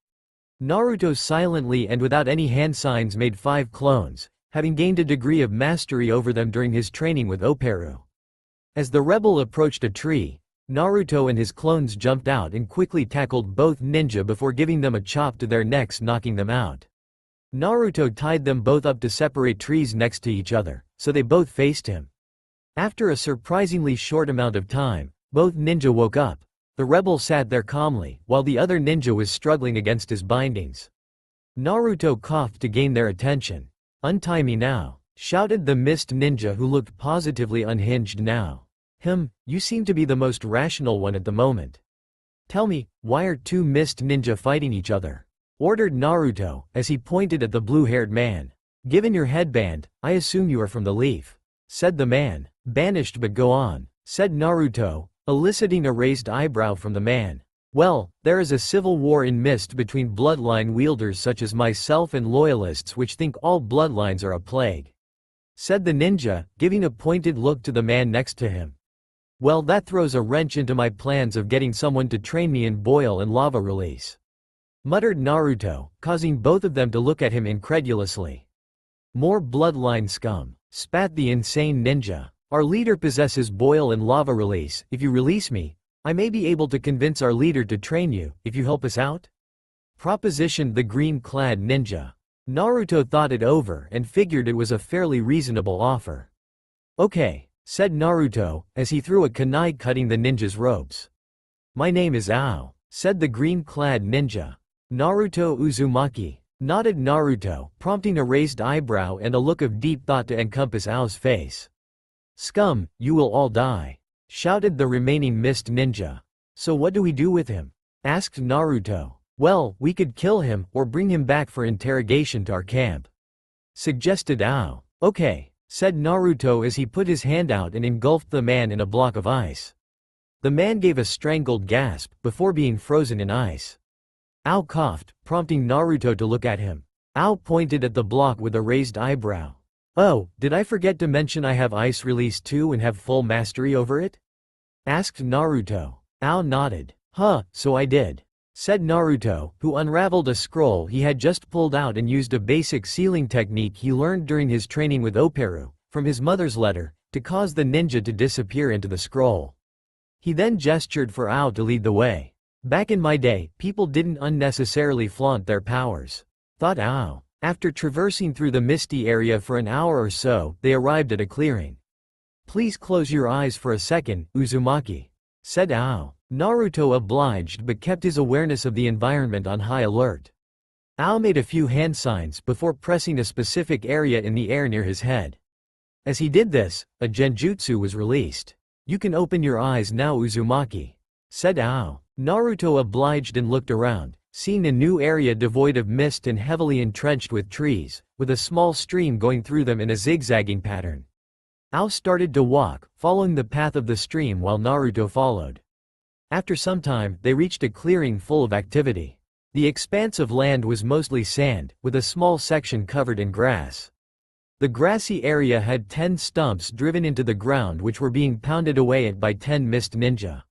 Naruto silently and without any hand signs made 5 clones, having gained a degree of mastery over them during his training with Operu. As the rebel approached a tree, Naruto and his clones jumped out and quickly tackled both ninja before giving them a chop to their necks, knocking them out. Naruto tied them both up to separate trees next to each other, so they both faced him. After a surprisingly short amount of time, both ninja woke up. The rebel sat there calmly, while the other ninja was struggling against his bindings. Naruto coughed to gain their attention. "Untie me now," shouted the mist ninja who looked positively unhinged now. You seem to be the most rational one at the moment. Tell me, why are 2 mist ninja fighting each other? Ordered Naruto, as he pointed at the blue-haired man. "Given your headband, I assume you are from the Leaf," said the man. "Banished, but go on," said Naruto, eliciting a raised eyebrow from the man. "Well, there is a civil war in Mist between bloodline wielders such as myself and loyalists which think all bloodlines are a plague," said the ninja, giving a pointed look to the man next to him. "Well, that throws a wrench into my plans of getting someone to train me in boil and lava release," muttered Naruto, causing both of them to look at him incredulously. "More bloodline scum," spat the insane ninja. "Our leader possesses boil and lava release. If you release me, I may be able to convince our leader to train you, if you help us out? Propositioned the green-clad ninja. Naruto thought it over and figured it was a fairly reasonable offer. Okay, said Naruto, as he threw a kunai cutting the ninja's ropes. My name is Ao, said the green-clad ninja. Naruto Uzumaki, nodded Naruto, prompting a raised eyebrow and a look of deep thought to encompass Ao's face. Scum, you will all die, shouted the remaining mist ninja. So what do we do with him? Asked Naruto. Well, we could kill him, or bring him back for interrogation to our camp, suggested Ao. Okay, said Naruto as he put his hand out and engulfed the man in a block of ice. The man gave a strangled gasp, before being frozen in ice. Ao coughed, prompting Naruto to look at him. Ao pointed at the block with a raised eyebrow. Oh, did I forget to mention I have ice release too and have full mastery over it? Asked Naruto. Ao nodded. Huh, so I did, said Naruto, who unraveled a scroll he had just pulled out and used a basic sealing technique he learned during his training with Operu, from his mother's letter, to cause the ninja to disappear into the scroll. He then gestured for Ao to lead the way. Back in my day, people didn't unnecessarily flaunt their powers, thought Ao. After traversing through the misty area for an hour or so, they arrived at a clearing. Please close your eyes for a second, Uzumaki, said Ao. Naruto obliged but kept his awareness of the environment on high alert. Ao made a few hand signs before pressing a specific area in the air near his head. As he did this, a genjutsu was released. You can open your eyes now, Uzumaki, said Ao. Naruto obliged and looked around, seeing a new area devoid of mist and heavily entrenched with trees, with a small stream going through them in a zigzagging pattern. Ao started to walk, following the path of the stream while Naruto followed. After some time, they reached a clearing full of activity. The expanse of land was mostly sand, with a small section covered in grass. The grassy area had 10 stumps driven into the ground which were being pounded away at by 10 mist ninja.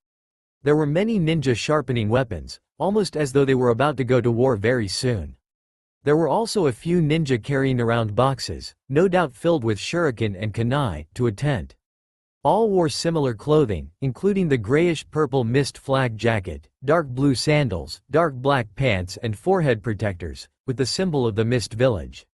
There were many ninja sharpening weapons, almost as though they were about to go to war very soon. There were also a few ninja carrying around boxes, no doubt filled with shuriken and kunai, to a tent. All wore similar clothing, including the grayish-purple mist flag jacket, dark blue sandals, dark black pants and forehead protectors, with the symbol of the mist village.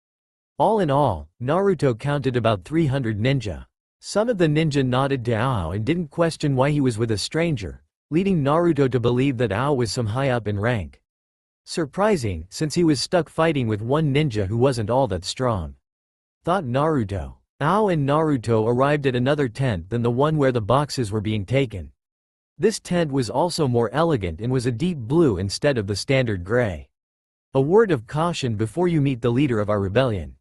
All in all, Naruto counted about 300 ninja. Some of the ninja nodded to Ao and didn't question why he was with a stranger, leading Naruto to believe that Ao was some high up in rank. Surprising, since he was stuck fighting with one ninja who wasn't all that strong, thought Naruto. Ao and Naruto arrived at another tent than the one where the boxes were being taken. This tent was also more elegant and was a deep blue instead of the standard gray. A word of caution before you meet the leader of our rebellion.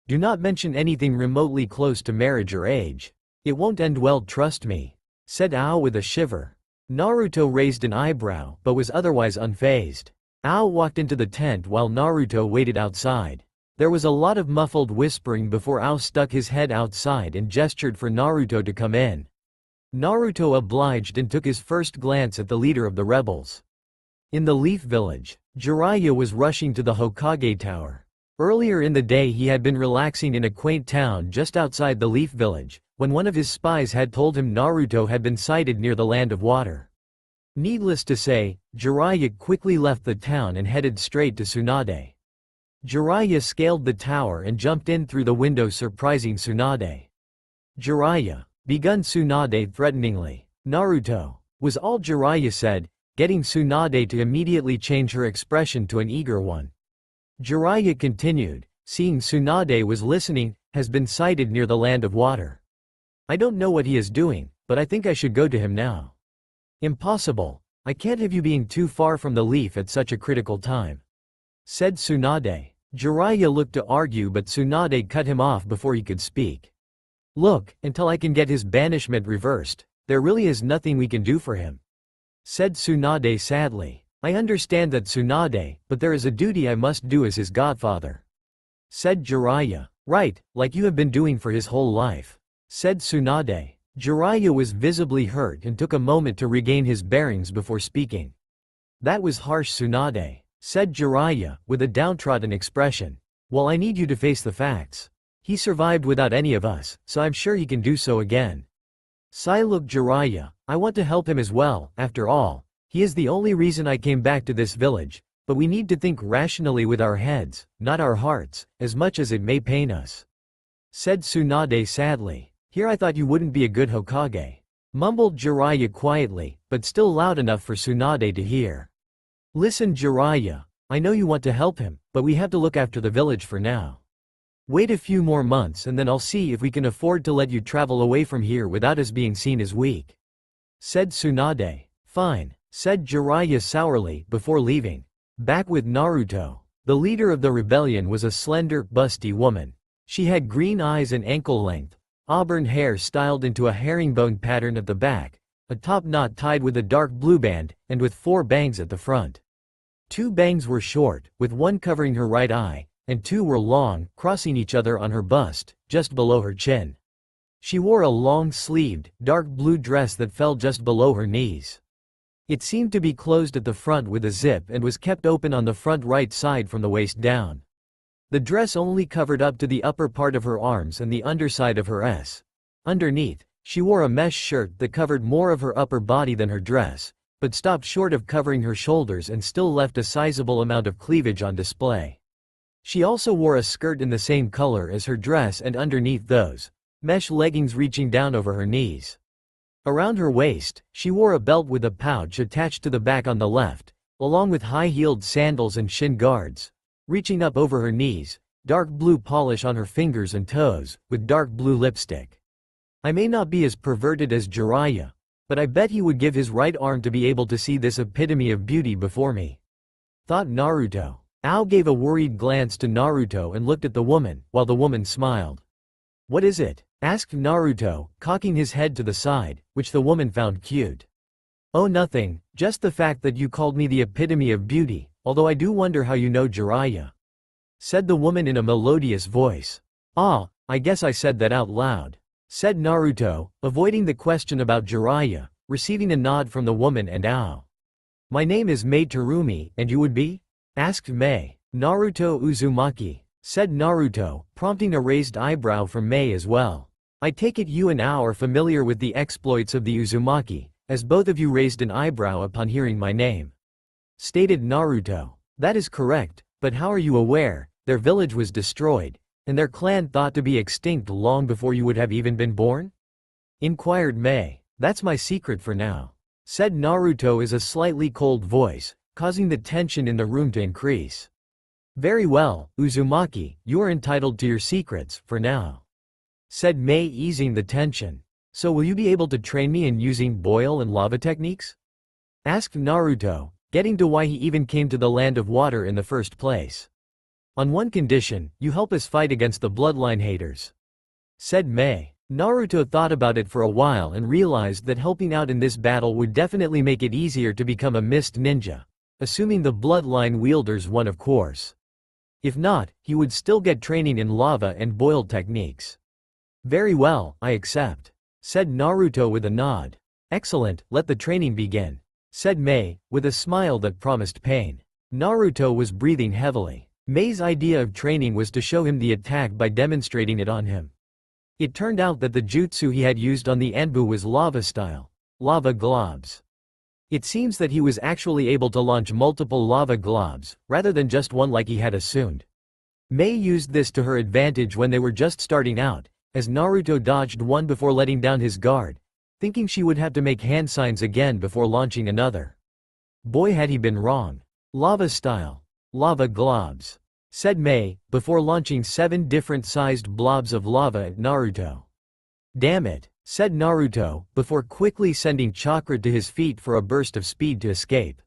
Do not mention anything remotely close to marriage or age. It won't end well, trust me, said Ao with a shiver. Naruto raised an eyebrow but was otherwise unfazed. Ao walked into the tent while Naruto waited outside. There was a lot of muffled whispering before Ao stuck his head outside and gestured for Naruto to come in. Naruto obliged and took his first glance at the leader of the rebels. In the Leaf Village, Jiraiya was rushing to the Hokage Tower. Earlier in the day he had been relaxing in a quaint town just outside the Leaf Village, when one of his spies had told him Naruto had been sighted near the Land of Water. Needless to say, Jiraiya quickly left the town and headed straight to Tsunade. Jiraiya scaled the tower and jumped in through the window, surprising Tsunade. Jiraiya, begun Tsunade threateningly. Naruto, was all Jiraiya said, getting Tsunade to immediately change her expression to an eager one. Jiraiya continued, seeing Tsunade was listening, has been sighted near the Land of Water. I don't know what he is doing, but I think I should go to him now. Impossible, I can't have you being too far from the leaf at such a critical time, said Tsunade. Jiraiya looked to argue but Tsunade cut him off before he could speak. Look, until I can get his banishment reversed, there really is nothing we can do for him, said Tsunade sadly. I understand that, Tsunade, but there is a duty I must do as his godfather, said Jiraiya. Right, like you have been doing for his whole life, said Tsunade. Jiraiya was visibly hurt and took a moment to regain his bearings before speaking. That was harsh, Tsunade, said Jiraiya, with a downtrodden expression. Well, I need you to face the facts. He survived without any of us, so I'm sure he can do so again. Sai looked Jiraiya, I want to help him as well, after all. He is the only reason I came back to this village, but we need to think rationally with our heads, not our hearts, as much as it may pain us," said Tsunade sadly. "Here I thought you wouldn't be a good Hokage," mumbled Jiraiya quietly, but still loud enough for Tsunade to hear. "Listen Jiraiya, I know you want to help him, but we have to look after the village for now. Wait a few more months and then I'll see if we can afford to let you travel away from here without us being seen as weak," said Tsunade. "Fine," said Jiraiya sourly before leaving. Back with Naruto. The leader of the rebellion was a slender, busty woman. She had green eyes and ankle-length, auburn hair styled into a herringbone pattern at the back, a top knot tied with a dark blue band, and with 4 bangs at the front. 2 bangs were short, with one covering her right eye, and 2 were long, crossing each other on her bust, just below her chin. She wore a long-sleeved, dark blue dress that fell just below her knees. It seemed to be closed at the front with a zip and was kept open on the front right side from the waist down. The dress only covered up to the upper part of her arms and the underside of her s. Underneath, she wore a mesh shirt that covered more of her upper body than her dress, but stopped short of covering her shoulders and still left a sizable amount of cleavage on display. She also wore a skirt in the same color as her dress and underneath those, mesh leggings reaching down over her knees. Around her waist, she wore a belt with a pouch attached to the back on the left, along with high-heeled sandals and shin guards. Reaching up over her knees, dark blue polish on her fingers and toes, with dark blue lipstick. I may not be as perverted as Jiraiya, but I bet he would give his right arm to be able to see this epitome of beauty before me," thought Naruto. Ao gave a worried glance to Naruto and looked at the woman, while the woman smiled. "What is it?" asked Naruto, cocking his head to the side, which the woman found cute. "Oh nothing, just the fact that you called me the epitome of beauty, although I do wonder how you know Jiraiya," said the woman in a melodious voice. "Ah, I guess I said that out loud," said Naruto, avoiding the question about Jiraiya, receiving a nod from the woman and Ao. "My name is Mei Terumi, and you would be?" asked Mei. "Naruto Uzumaki," said Naruto, prompting a raised eyebrow from Mei as well. "I take it you and Ao are familiar with the exploits of the Uzumaki, as both of you raised an eyebrow upon hearing my name," stated Naruto. "That is correct, but how are you aware? Their village was destroyed, and their clan thought to be extinct long before you would have even been born?" inquired Mei. "That's my secret for now," said Naruto in a slightly cold voice, causing the tension in the room to increase. "Very well, Uzumaki, you are entitled to your secrets, for now," said Mei, easing the tension. "So will you be able to train me in using boil and lava techniques?" asked Naruto, getting to why he even came to the land of water in the first place. "On one condition, you help us fight against the bloodline haters," said Mei. Naruto thought about it for a while and realized that helping out in this battle would definitely make it easier to become a mist ninja, assuming the bloodline wielders won, of course. If not, he would still get training in lava and boiled techniques. "Very well, I accept," said Naruto with a nod. "Excellent, let the training begin," said Mei, with a smile that promised pain. Naruto was breathing heavily. Mei's idea of training was to show him the attack by demonstrating it on him. It turned out that the jutsu he had used on the Anbu was lava style, lava globs. It seems that he was actually able to launch multiple lava globs, rather than just one like he had assumed. Mei used this to her advantage when they were just starting out, as Naruto dodged one before letting down his guard, thinking she would have to make hand signs again before launching another. Boy had he been wrong. "Lava style. Lava globs," said Mei, before launching 7 different sized blobs of lava at Naruto. "Damn it," said Naruto, before quickly sending chakra to his feet for a burst of speed to escape.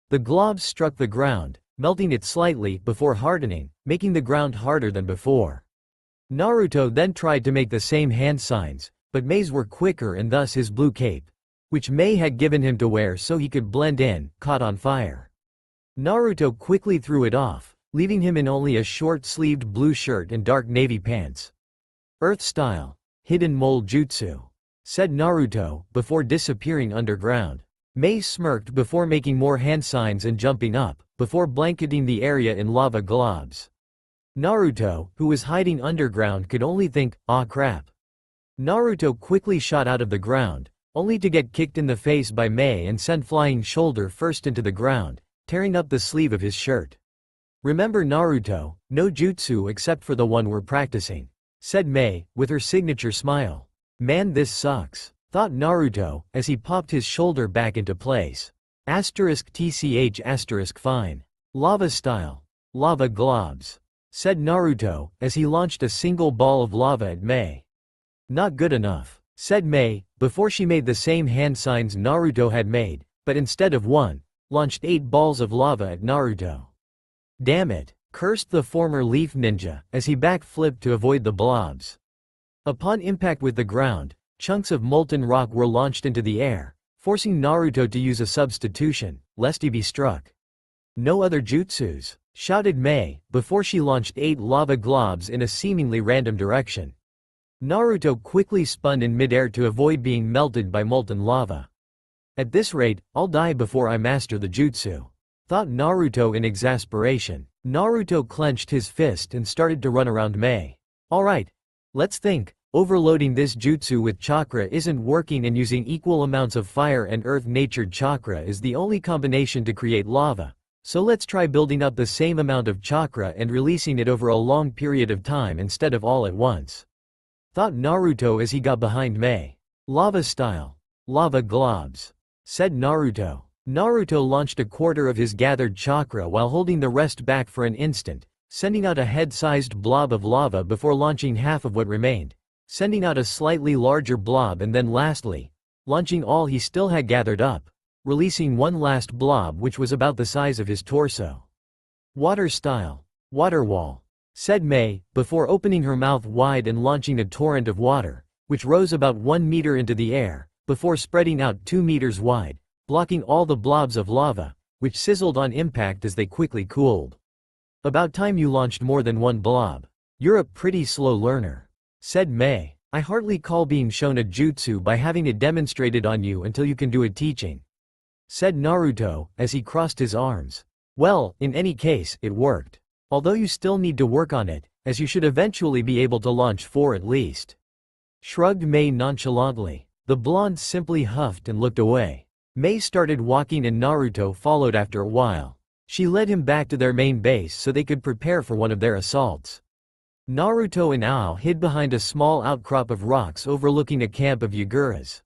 The globs struck the ground, melting it slightly before hardening, making the ground harder than before. Naruto then tried to make the same hand signs, but Mei's were quicker and thus his blue cape, which Mei had given him to wear so he could blend in, caught on fire. Naruto quickly threw it off, leaving him in only a short-sleeved blue shirt and dark navy pants. "Earth style. Hidden mole jutsu," said Naruto, before disappearing underground. Mei smirked before making more hand signs and jumping up, before blanketing the area in lava globs. Naruto, who was hiding underground, could only think, "Ah crap." Naruto quickly shot out of the ground, only to get kicked in the face by Mei and sent flying shoulder first into the ground, tearing up the sleeve of his shirt. "Remember Naruto, no jutsu except for the one we're practicing," said Mei, with her signature smile. "Man, this sucks," thought Naruto, as he popped his shoulder back into place. *TCH**, fine. Lava style. Lava globs, said Naruto, as he launched a single ball of lava at Mei. "Not good enough," said Mei, before she made the same hand signs Naruto had made, but instead of one, launched 8 balls of lava at Naruto. "Damn it," cursed the former Leaf Ninja, as he backflipped to avoid the blobs. Upon impact with the ground, chunks of molten rock were launched into the air, forcing Naruto to use a substitution, lest he be struck. "No other jutsus," shouted Mei, before she launched 8 lava globs in a seemingly random direction. Naruto quickly spun in midair to avoid being melted by molten lava. "At this rate, I'll die before I master the jutsu," thought Naruto in exasperation. Naruto clenched his fist and started to run around Mei. "Alright, let's think. Overloading this jutsu with chakra isn't working, and using equal amounts of fire and earth-natured chakra is the only combination to create lava. So let's try building up the same amount of chakra and releasing it over a long period of time instead of all at once," thought Naruto as he got behind Mei. "Lava style. Lava globs," said Naruto. Naruto launched a quarter of his gathered chakra while holding the rest back for an instant, sending out a head-sized blob of lava before launching half of what remained, sending out a slightly larger blob, and then lastly, launching all he still had gathered up, releasing one last blob which was about the size of his torso. "Water style. Water wall," said Mei, before opening her mouth wide and launching a torrent of water, which rose about 1 meter into the air, before spreading out 2 meters wide, blocking all the blobs of lava, which sizzled on impact as they quickly cooled. "About time you launched more than one blob. You're a pretty slow learner," said Mei. "I hardly call being shown a jutsu by having it demonstrated on you until you can do it teaching," said Naruto, as he crossed his arms. "Well, in any case, it worked. Although you still need to work on it, as you should eventually be able to launch 4 at least," shrugged Mei nonchalantly. The blonde simply huffed and looked away. Mei started walking and Naruto followed after a while. She led him back to their main base so they could prepare for one of their assaults. Naruto and Ao hid behind a small outcrop of rocks overlooking a camp of Yaguras.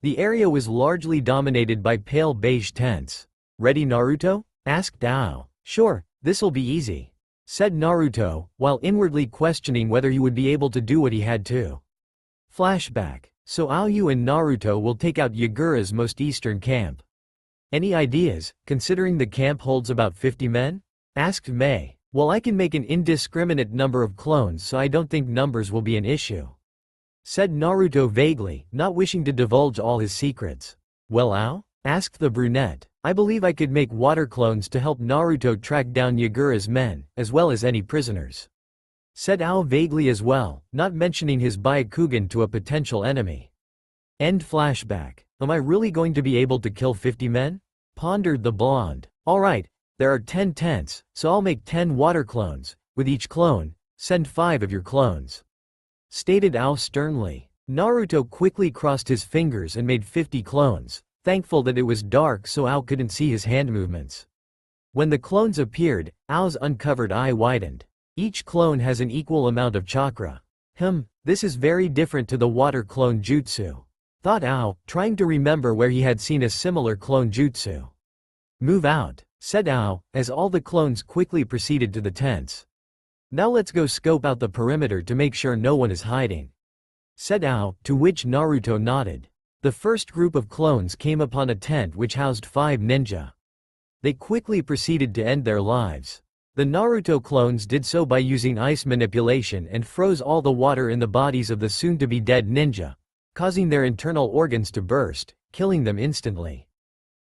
The area was largely dominated by pale beige tents. "Ready, Naruto?" asked Ao. "Sure, this'll be easy," said Naruto, while inwardly questioning whether he would be able to do what he had to. Flashback. So Aoyu and Naruto will take out Yagura's most eastern camp. "Any ideas, considering the camp holds about 50 men? Asked Mei. "Well, I can make an indiscriminate number of clones, so I don't think numbers will be an issue," said Naruto vaguely, not wishing to divulge all his secrets. "Well, Ao?" asked the brunette. "I believe I could make water clones to help Naruto track down Yagura's men, as well as any prisoners," said Ao vaguely as well, not mentioning his Byakugan to a potential enemy. End flashback. "Am I really going to be able to kill 50 men? Pondered the blonde. "Alright, there are 10 tents, so I'll make 10 water clones. With each clone, send 5 of your clones," stated Ao sternly. Naruto quickly crossed his fingers and made 50 clones, thankful that it was dark so Ao couldn't see his hand movements. When the clones appeared, Ao's uncovered eye widened. Each clone has an equal amount of chakra. This is very different to the water clone jutsu, thought Ao, trying to remember where he had seen a similar clone jutsu. "Move out," said Ao, as all the clones quickly proceeded to the tents. "Now let's go scope out the perimeter to make sure no one is hiding," said Ao, to which Naruto nodded. The first group of clones came upon a tent which housed 5 ninja. They quickly proceeded to end their lives. The Naruto clones did so by using ice manipulation and froze all the water in the bodies of the soon-to-be dead ninja, causing their internal organs to burst, killing them instantly.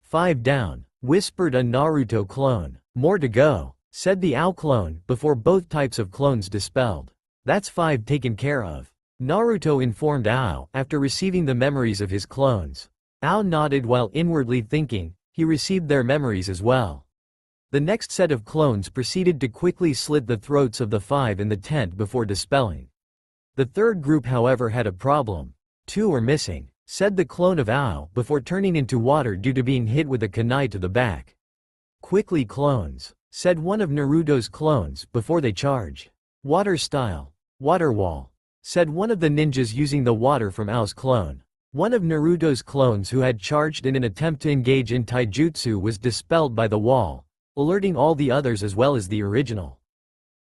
"5 down," whispered a Naruto clone. "More to go," said the Ao clone, before both types of clones dispelled. "That's 5 taken care of," Naruto informed Ao, after receiving the memories of his clones. Ao nodded while inwardly thinking, he received their memories as well. The next set of clones proceeded to quickly slit the throats of the 5 in the tent before dispelling. The third group however had a problem. 2 were missing. said the clone of Ao before turning into water due to being hit with a kunai to the back. Quickly clones, said one of Naruto's clones before they charge. Water style. Water wall, said one of the ninjas using the water from Ao's clone. One of Naruto's clones who had charged in an attempt to engage in taijutsu was dispelled by the wall, alerting all the others as well as the original.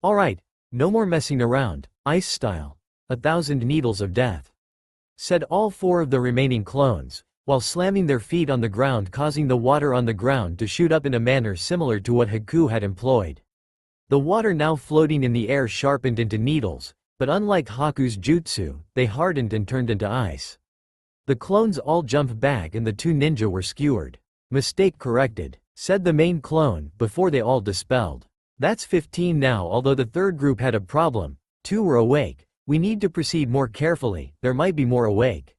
Alright, no more messing around, ice style. 1,000 needles of death, said all 4 of the remaining clones, while slamming their feet on the ground, causing the water on the ground to shoot up in a manner similar to what Haku had employed. The water now floating in the air sharpened into needles, but unlike Haku's jutsu, they hardened and turned into ice. The clones all jumped back and the 2 ninja were skewered. Mistake corrected, said the main clone before they all dispelled. That's 15 now. Although the third group had a problem, 2 were awake. We need to proceed more carefully, there might be more awake,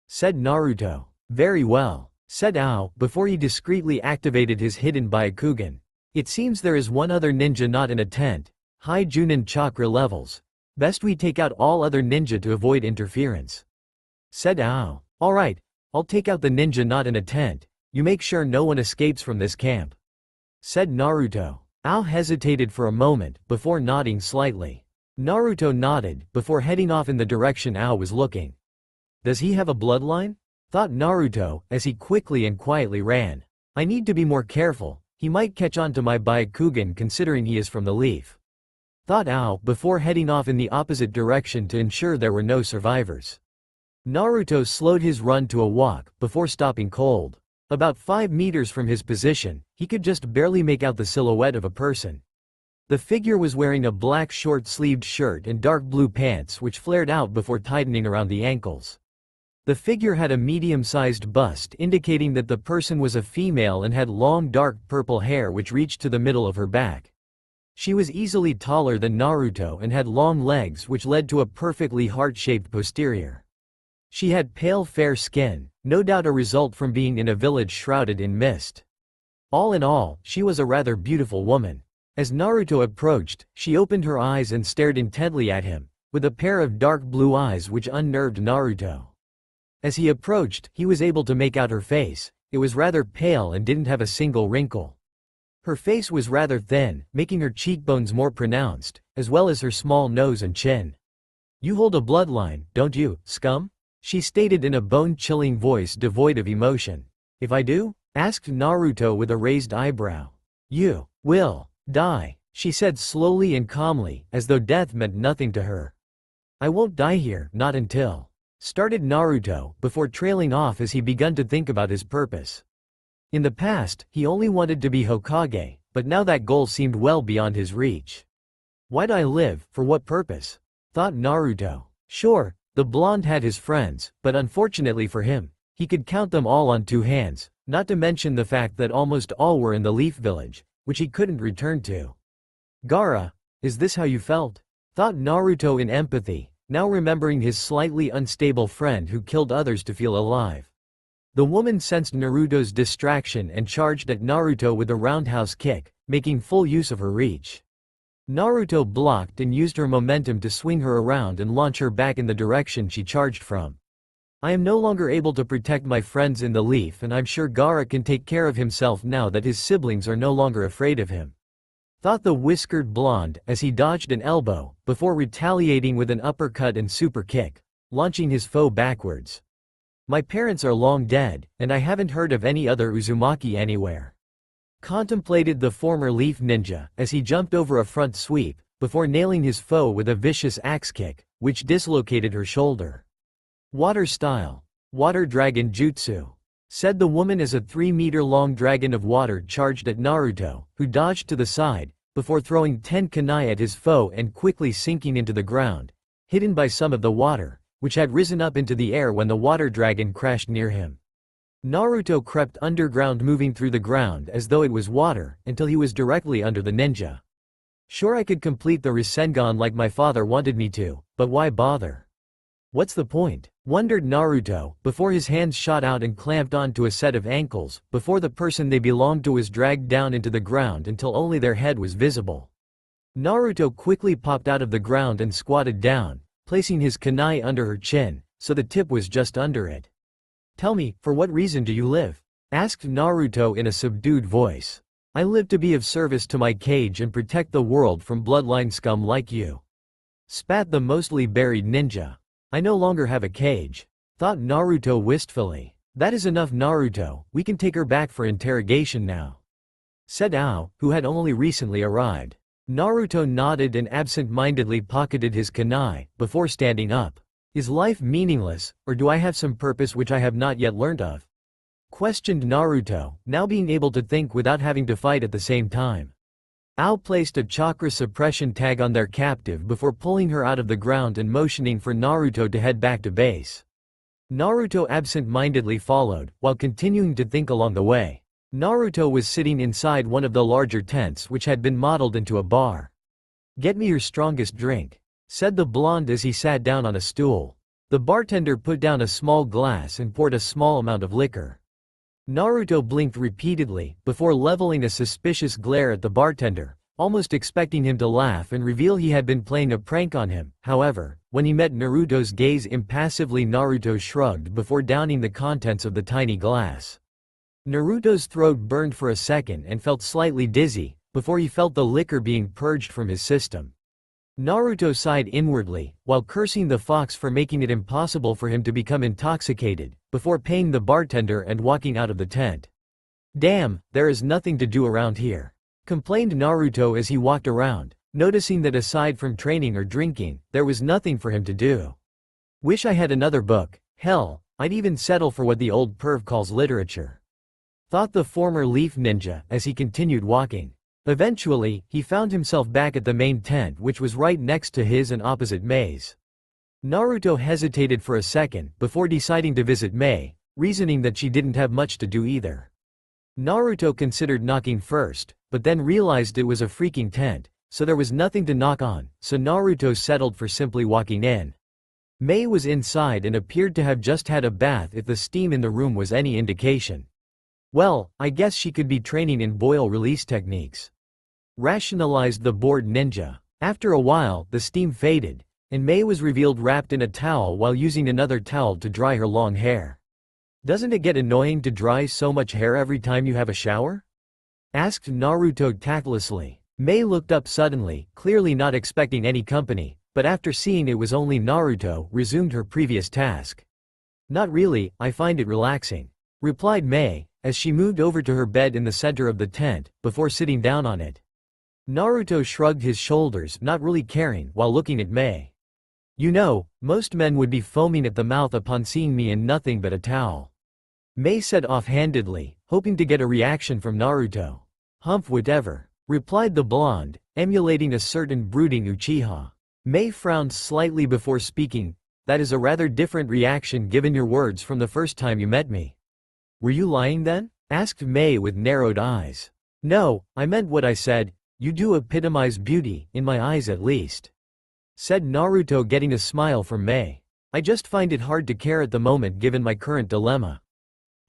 said Naruto. Very well, said Ao before he discreetly activated his hidden Byakugan. It seems there is one other ninja not in a tent. High Junin chakra levels. Best we take out all other ninja to avoid interference, said Ao. Alright, I'll take out the ninja not in a tent. You make sure no one escapes from this camp, said Naruto. Ao hesitated for a moment before nodding slightly. Naruto nodded before heading off in the direction Ao was looking. Does he have a bloodline? Thought Naruto as he quickly and quietly ran. I need to be more careful, he might catch on to my Byakugan considering he is from the leaf, thought Ao before heading off in the opposite direction to ensure there were no survivors. Naruto slowed his run to a walk before stopping cold. About 5 meters from his position, he could just barely make out the silhouette of a person. The figure was wearing a black short-sleeved shirt and dark blue pants which flared out before tightening around the ankles. The figure had a medium-sized bust indicating that the person was a female and had long dark purple hair which reached to the middle of her back. She was easily taller than Naruto and had long legs which led to a perfectly heart-shaped posterior. She had pale fair skin, no doubt a result from being in a village shrouded in mist. All in all, she was a rather beautiful woman. As Naruto approached, she opened her eyes and stared intently at him, with a pair of dark blue eyes which unnerved Naruto. As he approached, he was able to make out her face. It was rather pale and didn't have a single wrinkle. Her face was rather thin, making her cheekbones more pronounced, as well as her small nose and chin. You hold a bloodline, don't you, scum? She stated in a bone-chilling voice devoid of emotion. If I do? Asked Naruto with a raised eyebrow. You will die, she said slowly and calmly, as though death meant nothing to her. I won't die here, not until, started Naruto, before trailing off as he begun to think about his purpose. In the past, he only wanted to be Hokage, but now that goal seemed well beyond his reach. Why'd I live, for what purpose? Thought Naruto. Sure, the blonde had his friends, but unfortunately for him, he could count them all on 2 hands, not to mention the fact that almost all were in the Leaf Village, which he couldn't return to. Gaara, is this how you felt? Thought Naruto in empathy, now remembering his slightly unstable friend who killed others to feel alive. The woman sensed Naruto's distraction and charged at Naruto with a roundhouse kick, making full use of her reach. Naruto blocked and used her momentum to swing her around and launch her back in the direction she charged from. I am no longer able to protect my friends in the leaf, and I'm sure Gaara can take care of himself now that his siblings are no longer afraid of him, thought the whiskered blonde as he dodged an elbow, before retaliating with an uppercut and super kick, launching his foe backwards. My parents are long dead, and I haven't heard of any other Uzumaki anywhere, contemplated the former leaf ninja as he jumped over a front sweep, before nailing his foe with a vicious axe kick, which dislocated her shoulder. Water style. Water dragon jutsu, said the woman as a 3-meter-long dragon of water charged at Naruto, who dodged to the side, before throwing 10 kunai at his foe and quickly sinking into the ground, hidden by some of the water, which had risen up into the air when the water dragon crashed near him. Naruto crept underground, moving through the ground as though it was water, until he was directly under the ninja. Sure, I could complete the Rasengan like my father wanted me to, but why bother? What's the point? Wondered Naruto, before his hands shot out and clamped onto a set of ankles, before the person they belonged to was dragged down into the ground until only their head was visible. Naruto quickly popped out of the ground and squatted down, placing his kunai under her chin, so the tip was just under it. Tell me, for what reason do you live? Asked Naruto in a subdued voice. I live to be of service to my cage and protect the world from bloodline scum like you. Spat the mostly buried ninja. I no longer have a cage. Thought Naruto wistfully. That is enough, Naruto, we can take her back for interrogation now. Said Ao, who had only recently arrived. Naruto nodded and absent-mindedly pocketed his kunai, before standing up. Is life meaningless, or do I have some purpose which I have not yet learned of? Questioned Naruto, now being able to think without having to fight at the same time. Ao placed a chakra suppression tag on their captive before pulling her out of the ground and motioning for Naruto to head back to base. Naruto absent-mindedly followed, while continuing to think along the way. Naruto was sitting inside one of the larger tents which had been modeled into a bar. Get me your strongest drink, said the blonde as he sat down on a stool. The bartender put down a small glass and poured a small amount of liquor. Naruto blinked repeatedly, before leveling a suspicious glare at the bartender, almost expecting him to laugh and reveal he had been playing a prank on him. However, when he met Naruto's gaze impassively, Naruto shrugged before downing the contents of the tiny glass. Naruto's throat burned for a second and felt slightly dizzy, before he felt the liquor being purged from his system. Naruto sighed inwardly, while cursing the fox for making it impossible for him to become intoxicated, before paying the bartender and walking out of the tent. Damn, there is nothing to do around here, complained Naruto as he walked around, noticing that aside from training or drinking, there was nothing for him to do. Wish I had another book, hell, I'd even settle for what the old perv calls literature. Thought the former leaf ninja as he continued walking. Eventually, he found himself back at the main tent, which was right next to his and opposite Mei's. Naruto hesitated for a second before deciding to visit Mei, reasoning that she didn't have much to do either. Naruto considered knocking first, but then realized it was a freaking tent, so there was nothing to knock on, so Naruto settled for simply walking in. Mei was inside and appeared to have just had a bath if the steam in the room was any indication. Well, I guess she could be training in boil-release techniques. Rationalized the bored ninja. After a while, the steam faded, and Mei was revealed wrapped in a towel while using another towel to dry her long hair. Doesn't it get annoying to dry so much hair every time you have a shower? Asked Naruto tactlessly. Mei looked up suddenly, clearly not expecting any company, but after seeing it was only Naruto, resumed her previous task. Not really, I find it relaxing, replied Mei, as she moved over to her bed in the center of the tent, before sitting down on it. Naruto shrugged his shoulders, not really caring, while looking at Mei. You know, most men would be foaming at the mouth upon seeing me in nothing but a towel. Mei said offhandedly, hoping to get a reaction from Naruto. Humph, whatever, replied the blonde, emulating a certain brooding Uchiha. Mei frowned slightly before speaking. That is a rather different reaction given your words from the first time you met me. Were you lying then? Asked Mei with narrowed eyes. No, I meant what I said. You do epitomize beauty, in my eyes at least. Said Naruto, getting a smile from Mei. I just find it hard to care at the moment given my current dilemma.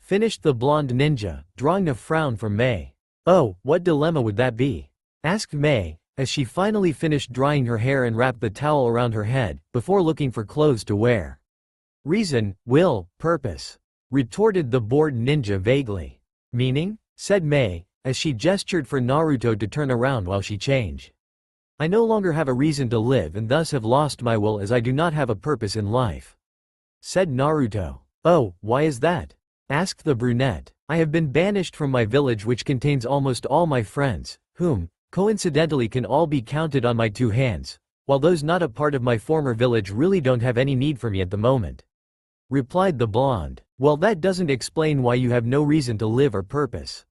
Finished the blonde ninja, drawing a frown from Mei. Oh, what dilemma would that be? Asked Mei, as she finally finished drying her hair and wrapped the towel around her head, before looking for clothes to wear. Reason, will, purpose, retorted the bored ninja vaguely. Meaning? Said Mei, as she gestured for Naruto to turn around while she changed. I no longer have a reason to live and thus have lost my will as I do not have a purpose in life. Said Naruto. Oh, why is that? Asked the brunette. I have been banished from my village, which contains almost all my friends, whom, coincidentally, can all be counted on my two hands, while those not a part of my former village really don't have any need for me at the moment. Replied the blonde. Well, that doesn't explain why you have no reason to live or purpose.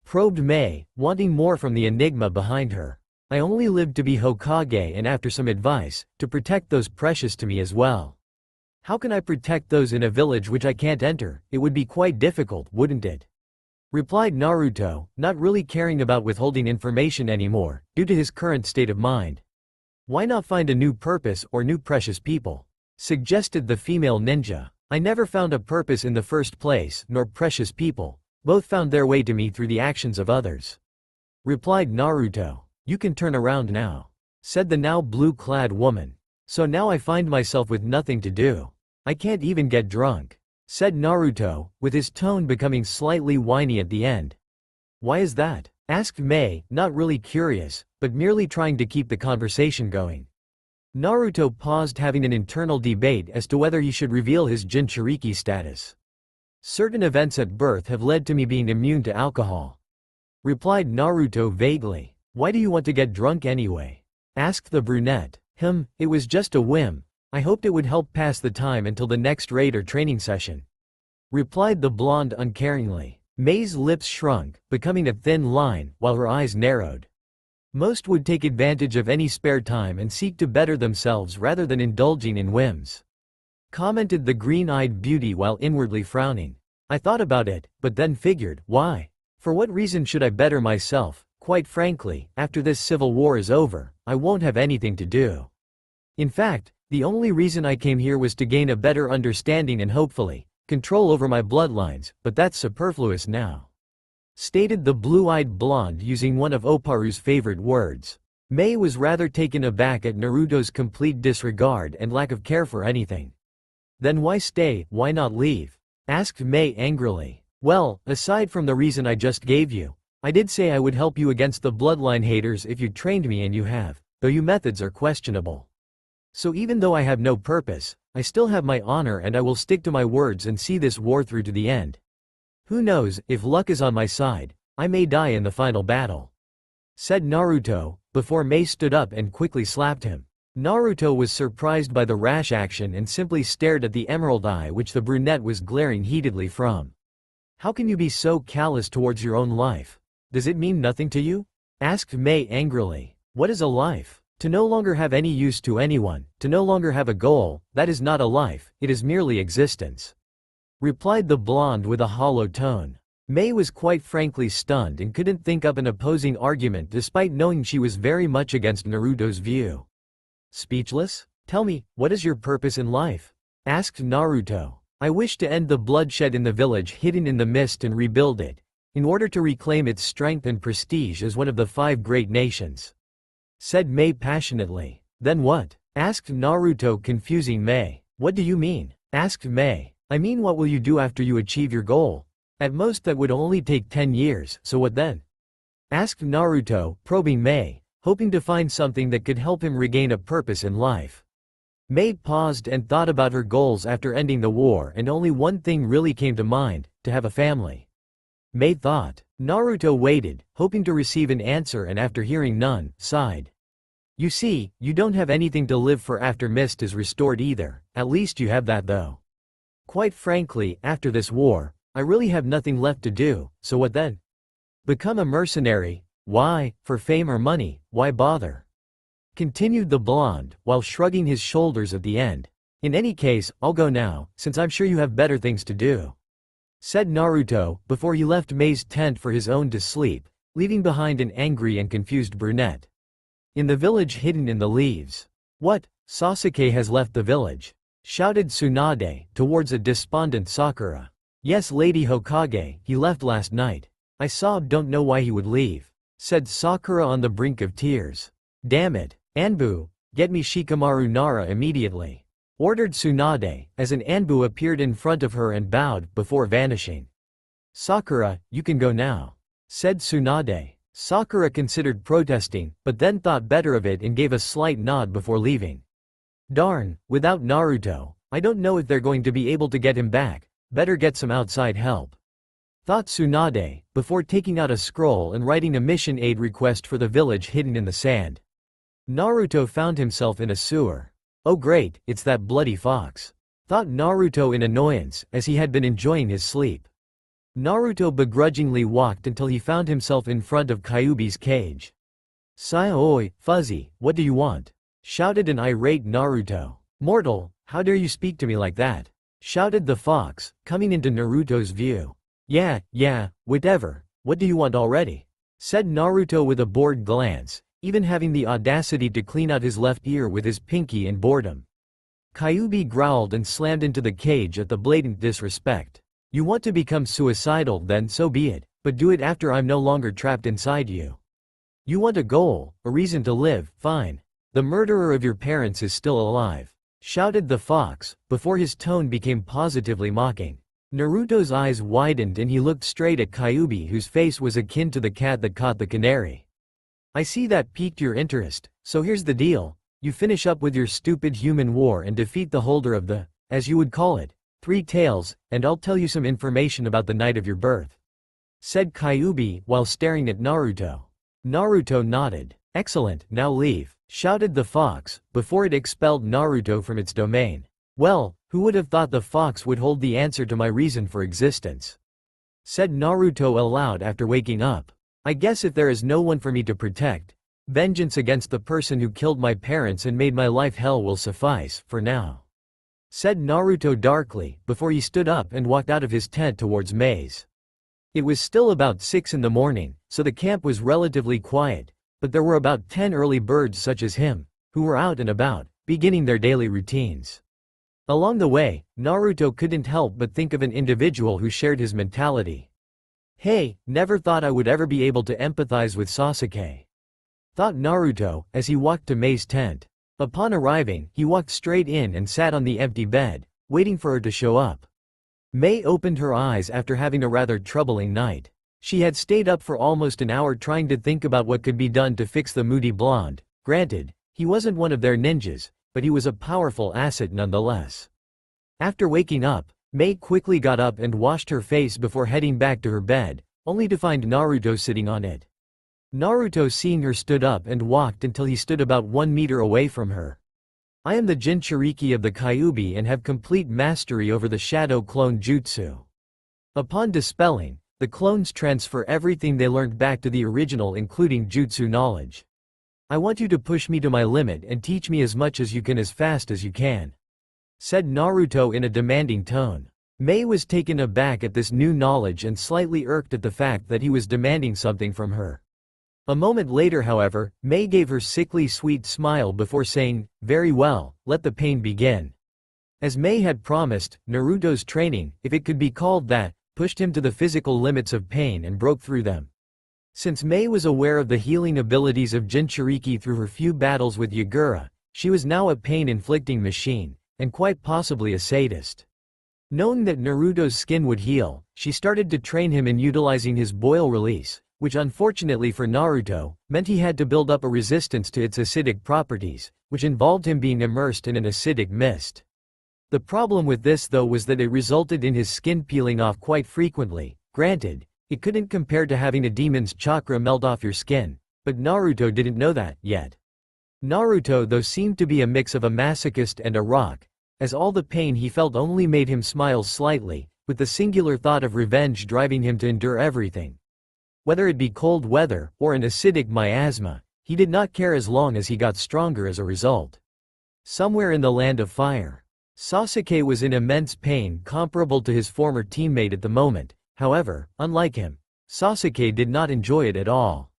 Probed Mei, wanting more from the enigma behind her. I only lived to be Hokage and after some advice, to protect those precious to me as well. How can I protect those in a village which I can't enter? It would be quite difficult, wouldn't it? Replied Naruto, not really caring about withholding information anymore, due to his current state of mind. Why not find a new purpose or new precious people? Suggested the female ninja. I never found a purpose in the first place, nor precious people. Both found their way to me through the actions of others. Replied Naruto. You can turn around now. Said the now blue-clad woman. So now I find myself with nothing to do. I can't even get drunk. said Naruto, with his tone becoming slightly whiny at the end. Why is that? Asked Mei, not really curious, but merely trying to keep the conversation going. Naruto paused, having an internal debate as to whether he should reveal his Jinchuriki status. Certain events at birth have led to me being immune to alcohol, replied Naruto vaguely. Why do you want to get drunk anyway? Asked the brunette. It was just a whim. I hoped it would help pass the time until the next raid or training session, replied the blonde uncaringly. Mei's lips shrunk, becoming a thin line, while her eyes narrowed. Most would take advantage of any spare time and seek to better themselves rather than indulging in whims, commented the green-eyed beauty while inwardly frowning. I thought about it, but then figured, why? For what reason should I better myself? Quite frankly, after this civil war is over, I won't have anything to do. In fact, the only reason I came here was to gain a better understanding and hopefully, control over my bloodlines, but that's superfluous now, stated the blue-eyed blonde using one of Oparu's favorite words. Mei was rather taken aback at Naruto's complete disregard and lack of care for anything. Then why stay, why not leave? Asked Mei angrily. Well, aside from the reason I just gave you, I did say I would help you against the bloodline haters if you trained me, and you have, though your methods are questionable. So even though I have no purpose, I still have my honor and I will stick to my words and see this war through to the end. Who knows, if luck is on my side, I may die in the final battle, said Naruto, before Mei stood up and quickly slapped him. Naruto was surprised by the rash action and simply stared at the emerald eye which the brunette was glaring heatedly from. How can you be so callous towards your own life? Does it mean nothing to you? Asked Mei angrily. What is a life? To no longer have any use to anyone, to no longer have a goal, that is not a life, it is merely existence, replied the blonde with a hollow tone. Mei was quite frankly stunned and couldn't think up an opposing argument despite knowing she was very much against Naruto's view. Speechless? Tell me, what is your purpose in life? Asked Naruto. I wish to end the bloodshed in the village hidden in the mist and rebuild it, in order to reclaim its strength and prestige as one of the 5 great nations, said Mei passionately. Then what? Asked Naruto, confusing Mei. What do you mean? Asked Mei. I mean, what will you do after you achieve your goal? At most that would only take 10 years, so what then? Asked Naruto, probing Mei, hoping to find something that could help him regain a purpose in life. Mei paused and thought about her goals after ending the war, and only one thing really came to mind: to have a family. Mei thought. Naruto waited, hoping to receive an answer, and after hearing none, sighed. You see, you don't have anything to live for after mist is restored either. At least you have that though. Quite frankly, after this war, I really have nothing left to do, so what then? Become a mercenary? Why? For fame or money, why bother? Continued the blonde, while shrugging his shoulders at the end. In any case, I'll go now, since I'm sure you have better things to do, said Naruto, before he left Mei's tent for his own to sleep, leaving behind an angry and confused brunette. In the village hidden in the leaves. What? Sasuke has left the village? Shouted Tsunade, towards a despondent Sakura. Yes, Lady Hokage, he left last night. I saw, don't know why he would leave, said Sakura on the brink of tears. Damn it, Anbu, get me Shikamaru Nara immediately, ordered Tsunade, as an Anbu appeared in front of her and bowed, before vanishing. Sakura, you can go now, said Tsunade. Sakura considered protesting, but then thought better of it and gave a slight nod before leaving. Darn, without Naruto, I don't know if they're going to be able to get him back, better get some outside help, thought Tsunade, before taking out a scroll and writing a mission aid request for the village hidden in the sand. Naruto found himself in a sewer. Oh great, it's that bloody fox, thought Naruto in annoyance, as he had been enjoying his sleep. Naruto begrudgingly walked until he found himself in front of Kyuubi's cage. Oi, Fuzzy, what do you want? Shouted an irate Naruto. Mortal, how dare you speak to me like that? Shouted the fox, coming into Naruto's view. Yeah, whatever, what do you want already? Said Naruto with a bored glance, even having the audacity to clean out his left ear with his pinky in boredom. Kyuubi growled and slammed into the cage at the blatant disrespect. You want to become suicidal, then so be it, but do it after I'm no longer trapped inside you. You want a goal, a reason to live, fine. The murderer of your parents is still alive. shouted the fox, before his tone became positively mocking. Naruto's eyes widened and he looked straight at Kyuubi, whose face was akin to the cat that caught the canary. I see that piqued your interest, so here's the deal. You finish up with your stupid human war and defeat the holder of the, as you would call it, 3 tails, and I'll tell you some information about the night of your birth," said Kyuubi while staring at Naruto. Naruto nodded. "Excellent, now leave," shouted the fox, before it expelled Naruto from its domain. "Well, who would have thought the fox would hold the answer to my reason for existence?" said Naruto aloud after waking up. "I guess if there is no one for me to protect, vengeance against the person who killed my parents and made my life hell will suffice, for now," said Naruto darkly, before he stood up and walked out of his tent towards Mei's. It was still about 6 in the morning, so the camp was relatively quiet, but there were about 10 early birds such as him, who were out and about, beginning their daily routines. Along the way, Naruto couldn't help but think of an individual who shared his mentality. "Hey, never thought I would ever be able to empathize with Sasuke," thought Naruto, as he walked to Mei's tent. Upon arriving, he walked straight in and sat on the empty bed, waiting for her to show up. Mei opened her eyes after having a rather troubling night. She had stayed up for almost an hour trying to think about what could be done to fix the moody blonde. Granted, he wasn't one of their ninjas, but he was a powerful asset nonetheless. After waking up, Mei quickly got up and washed her face before heading back to her bed, only to find Naruto sitting on it. Naruto, seeing her, stood up and walked until he stood about 1 meter away from her. "I am the Jinchuriki of the Kyuubi and have complete mastery over the Shadow Clone Jutsu. Upon dispelling, the clones transfer everything they learned back to the original, including jutsu knowledge. I want you to push me to my limit and teach me as much as you can as fast as you can," said Naruto in a demanding tone. Mei was taken aback at this new knowledge and slightly irked at the fact that he was demanding something from her. A moment later, however, Mei gave her sickly sweet smile before saying, "Very well, let the pain begin." As Mei had promised, Naruto's training, if it could be called that, pushed him to the physical limits of pain and broke through them. Since Mei was aware of the healing abilities of Jinchuriki through her few battles with Yagura, she was now a pain-inflicting machine, and quite possibly a sadist. Knowing that Naruto's skin would heal, she started to train him in utilizing his boil release, which unfortunately for Naruto, meant he had to build up a resistance to its acidic properties, which involved him being immersed in an acidic mist. The problem with this though was that it resulted in his skin peeling off quite frequently. Granted, it couldn't compare to having a demon's chakra melt off your skin, but Naruto didn't know that yet. Naruto though seemed to be a mix of a masochist and a rock, as all the pain he felt only made him smile slightly, with the singular thought of revenge driving him to endure everything. Whether it be cold weather, or an acidic miasma, he did not care as long as he got stronger as a result. Somewhere in the land of fire, Sasuke was in immense pain comparable to his former teammate at the moment. However, unlike him, Sasuke did not enjoy it at all.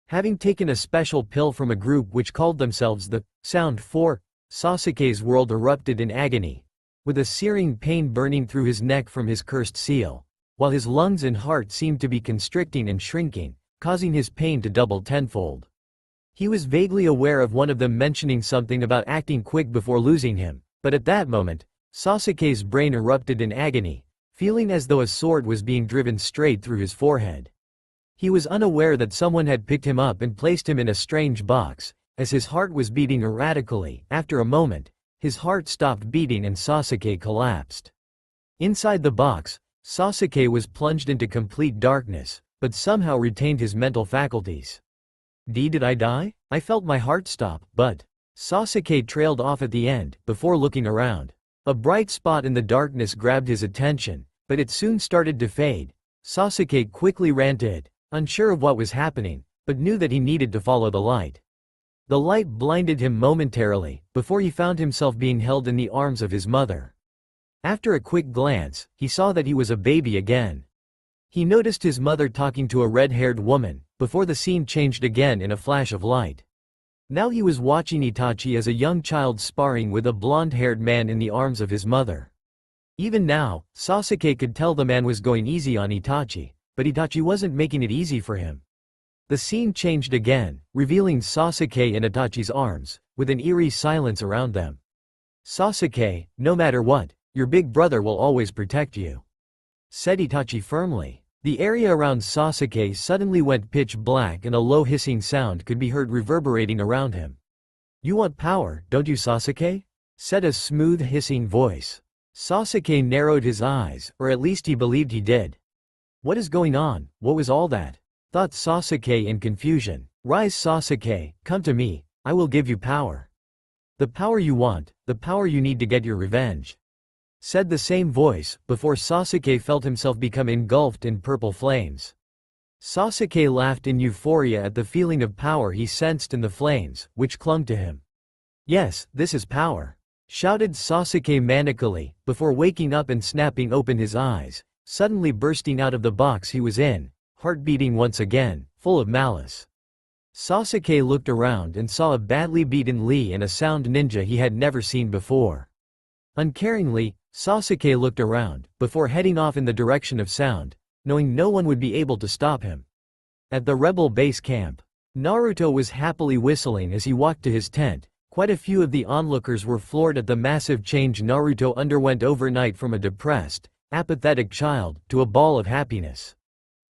Having taken a special pill from a group which called themselves the Sound 4, Sasuke's world erupted in agony, with a searing pain burning through his neck from his cursed seal, while his lungs and heart seemed to be constricting and shrinking, causing his pain to double tenfold. He was vaguely aware of one of them mentioning something about acting quick before losing him, but at that moment, Sasuke's brain erupted in agony, feeling as though a sword was being driven straight through his forehead. He was unaware that someone had picked him up and placed him in a strange box, as his heart was beating erratically. After a moment, his heart stopped beating and Sasuke collapsed. Inside the box, Sasuke was plunged into complete darkness, but somehow retained his mental faculties. Did I die? I felt my heart stop, but Sasuke trailed off at the end, before looking around. A bright spot in the darkness grabbed his attention, but it soon started to fade. Sasuke quickly ran to it, unsure of what was happening, but knew that he needed to follow the light. The light blinded him momentarily, before he found himself being held in the arms of his mother. After a quick glance, he saw that he was a baby again. He noticed his mother talking to a red-haired woman, before the scene changed again in a flash of light. Now he was watching Itachi as a young child sparring with a blonde-haired man in the arms of his mother. Even now, Sasuke could tell the man was going easy on Itachi, but Itachi wasn't making it easy for him. The scene changed again, revealing Sasuke in Itachi's arms, with an eerie silence around them. Sasuke, no matter what, your big brother will always protect you, said Itachi firmly. The area around Sasuke suddenly went pitch black and a low hissing sound could be heard reverberating around him. You want power, don't you, Sasuke? Said a smooth hissing voice. Sasuke narrowed his eyes, or at least he believed he did. What is going on? What was all that? Thought Sasuke in confusion. Rise, Sasuke, come to me, I will give you power. The power you want, the power you need to get your revenge, said the same voice, before Sasuke felt himself become engulfed in purple flames. Sasuke laughed in euphoria at the feeling of power he sensed in the flames, which clung to him. Yes, this is power, shouted Sasuke manically, before waking up and snapping open his eyes, suddenly bursting out of the box he was in, heart beating once again, full of malice. Sasuke looked around and saw a badly beaten Lee and a sound ninja he had never seen before. Uncaringly, Sasuke looked around, before heading off in the direction of sound, knowing no one would be able to stop him. At the rebel base camp, Naruto was happily whistling as he walked to his tent. Quite a few of the onlookers were floored at the massive change Naruto underwent overnight from a depressed, apathetic child to a ball of happiness.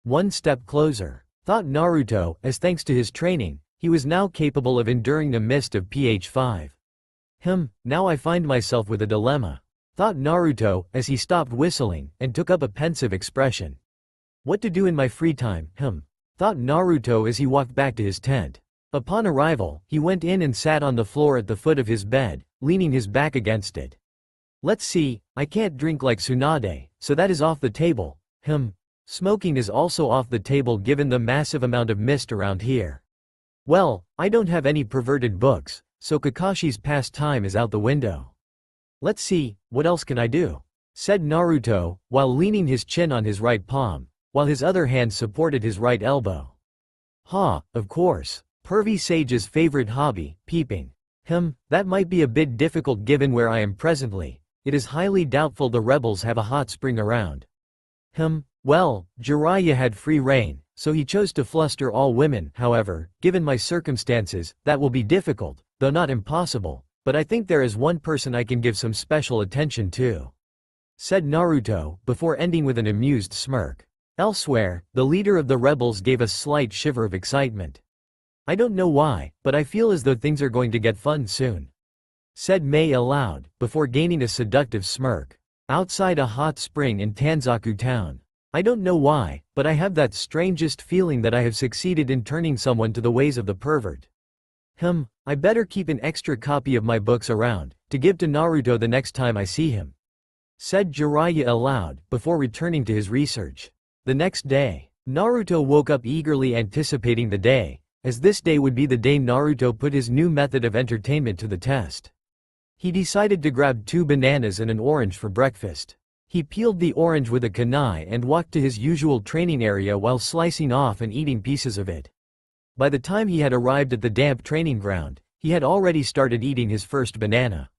One step closer, thought Naruto, as thanks to his training, he was now capable of enduring the mist of pH5. Now I find myself with a dilemma, thought Naruto, as he stopped whistling and took up a pensive expression. What to do in my free time, thought Naruto as he walked back to his tent. Upon arrival, he went in and sat on the floor at the foot of his bed, leaning his back against it. Let's see, I can't drink like Tsunade, so that is off the table. Smoking is also off the table given the massive amount of mist around here. Well, I don't have any perverted books, so Kakashi's pastime is out the window. Let's see, what else can I do? Said Naruto, while leaning his chin on his right palm, while his other hand supported his right elbow. Of course. Pervy Sage's favorite hobby, peeping. That might be a bit difficult given where I am presently. It is highly doubtful the rebels have a hot spring around. Well, Jiraiya had free reign, so he chose to fluster all women. However, given my circumstances, that will be difficult, though not impossible, but I think there is one person I can give some special attention to, said Naruto, before ending with an amused smirk. Elsewhere, the leader of the rebels gave a slight shiver of excitement. I don't know why, but I feel as though things are going to get fun soon, said Mei aloud, before gaining a seductive smirk. Outside a hot spring in Tanzaku town. I don't know why, but I have that strangest feeling that I have succeeded in turning someone to the ways of the pervert. I better keep an extra copy of my books around, to give to Naruto the next time I see him, said Jiraiya aloud, before returning to his research. The next day, Naruto woke up eagerly anticipating the day, as this day would be the day Naruto put his new method of entertainment to the test. He decided to grab 2 bananas and an orange for breakfast. He peeled the orange with a kunai and walked to his usual training area while slicing off and eating pieces of it. By the time he had arrived at the damp training ground, he had already started eating his first banana.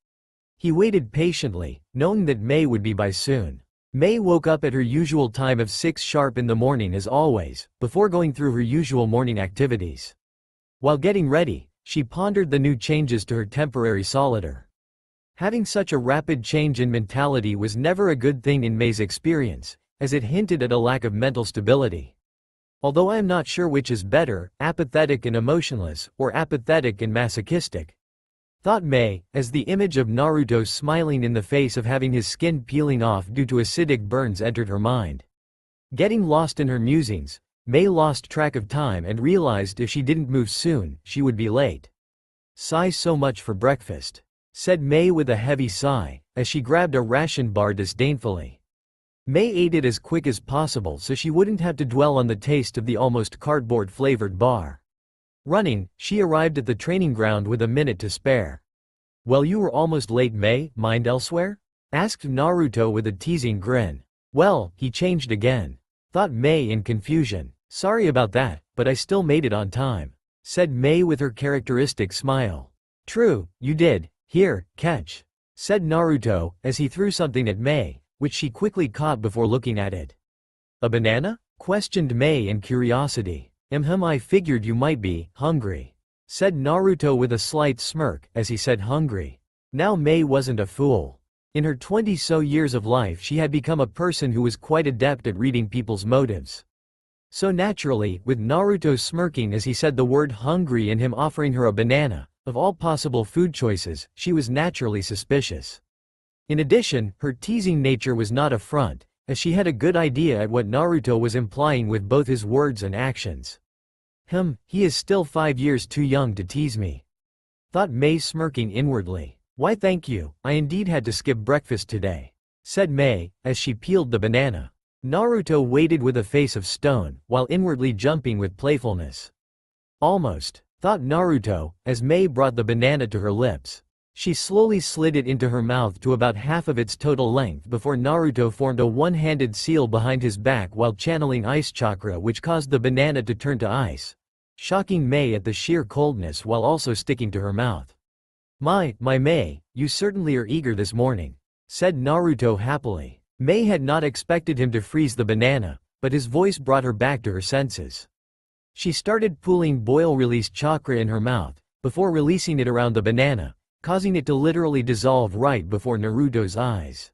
He waited patiently, knowing that Mei would be by soon. Mei woke up at her usual time of 6 sharp in the morning as always, before going through her usual morning activities. While getting ready, she pondered the new changes to her temporary solitaire. Having such a rapid change in mentality was never a good thing in Mei's experience, as it hinted at a lack of mental stability. Although I am not sure which is better, apathetic and emotionless, or apathetic and masochistic, thought Mei, as the image of Naruto smiling in the face of having his skin peeling off due to acidic burns entered her mind. Getting lost in her musings, Mei lost track of time and realized if she didn't move soon, she would be late. Sigh, so much for breakfast, said Mei with a heavy sigh, as she grabbed a ration bar disdainfully. Mei ate it as quick as possible so she wouldn't have to dwell on the taste of the almost cardboard-flavored bar. Running, she arrived at the training ground with a minute to spare. Well, you were almost late, Mei, mind elsewhere? Asked Naruto with a teasing grin. Well, he changed again, thought Mei in confusion. Sorry about that, but I still made it on time, said Mei with her characteristic smile. True, you did. Here, catch, said Naruto, as he threw something at Mei, which she quickly caught before looking at it. A banana? Questioned Mei in curiosity. I figured you might be hungry, said Naruto with a slight smirk, as he said hungry. Now Mei wasn't a fool. In her 20-so years of life she had become a person who was quite adept at reading people's motives. So naturally, with Naruto smirking as he said the word hungry and him offering her a banana, of all possible food choices, she was naturally suspicious. In addition, her teasing nature was not a front, as she had a good idea at what Naruto was implying with both his words and actions. He is still 5 years too young to tease me, thought Mei, smirking inwardly. Why thank you, I indeed had to skip breakfast today, said Mei, as she peeled the banana. Naruto waited with a face of stone, while inwardly jumping with playfulness. Almost, thought Naruto, as Mei brought the banana to her lips. She slowly slid it into her mouth to about half of its total length before Naruto formed a one-handed seal behind his back while channeling ice chakra, which caused the banana to turn to ice, shocking Mei at the sheer coldness while also sticking to her mouth. My Mei, you certainly are eager this morning, said Naruto happily. Mei had not expected him to freeze the banana, but his voice brought her back to her senses. She started pulling boil-release chakra in her mouth, before releasing it around the banana, causing it to literally dissolve right before Naruto's eyes.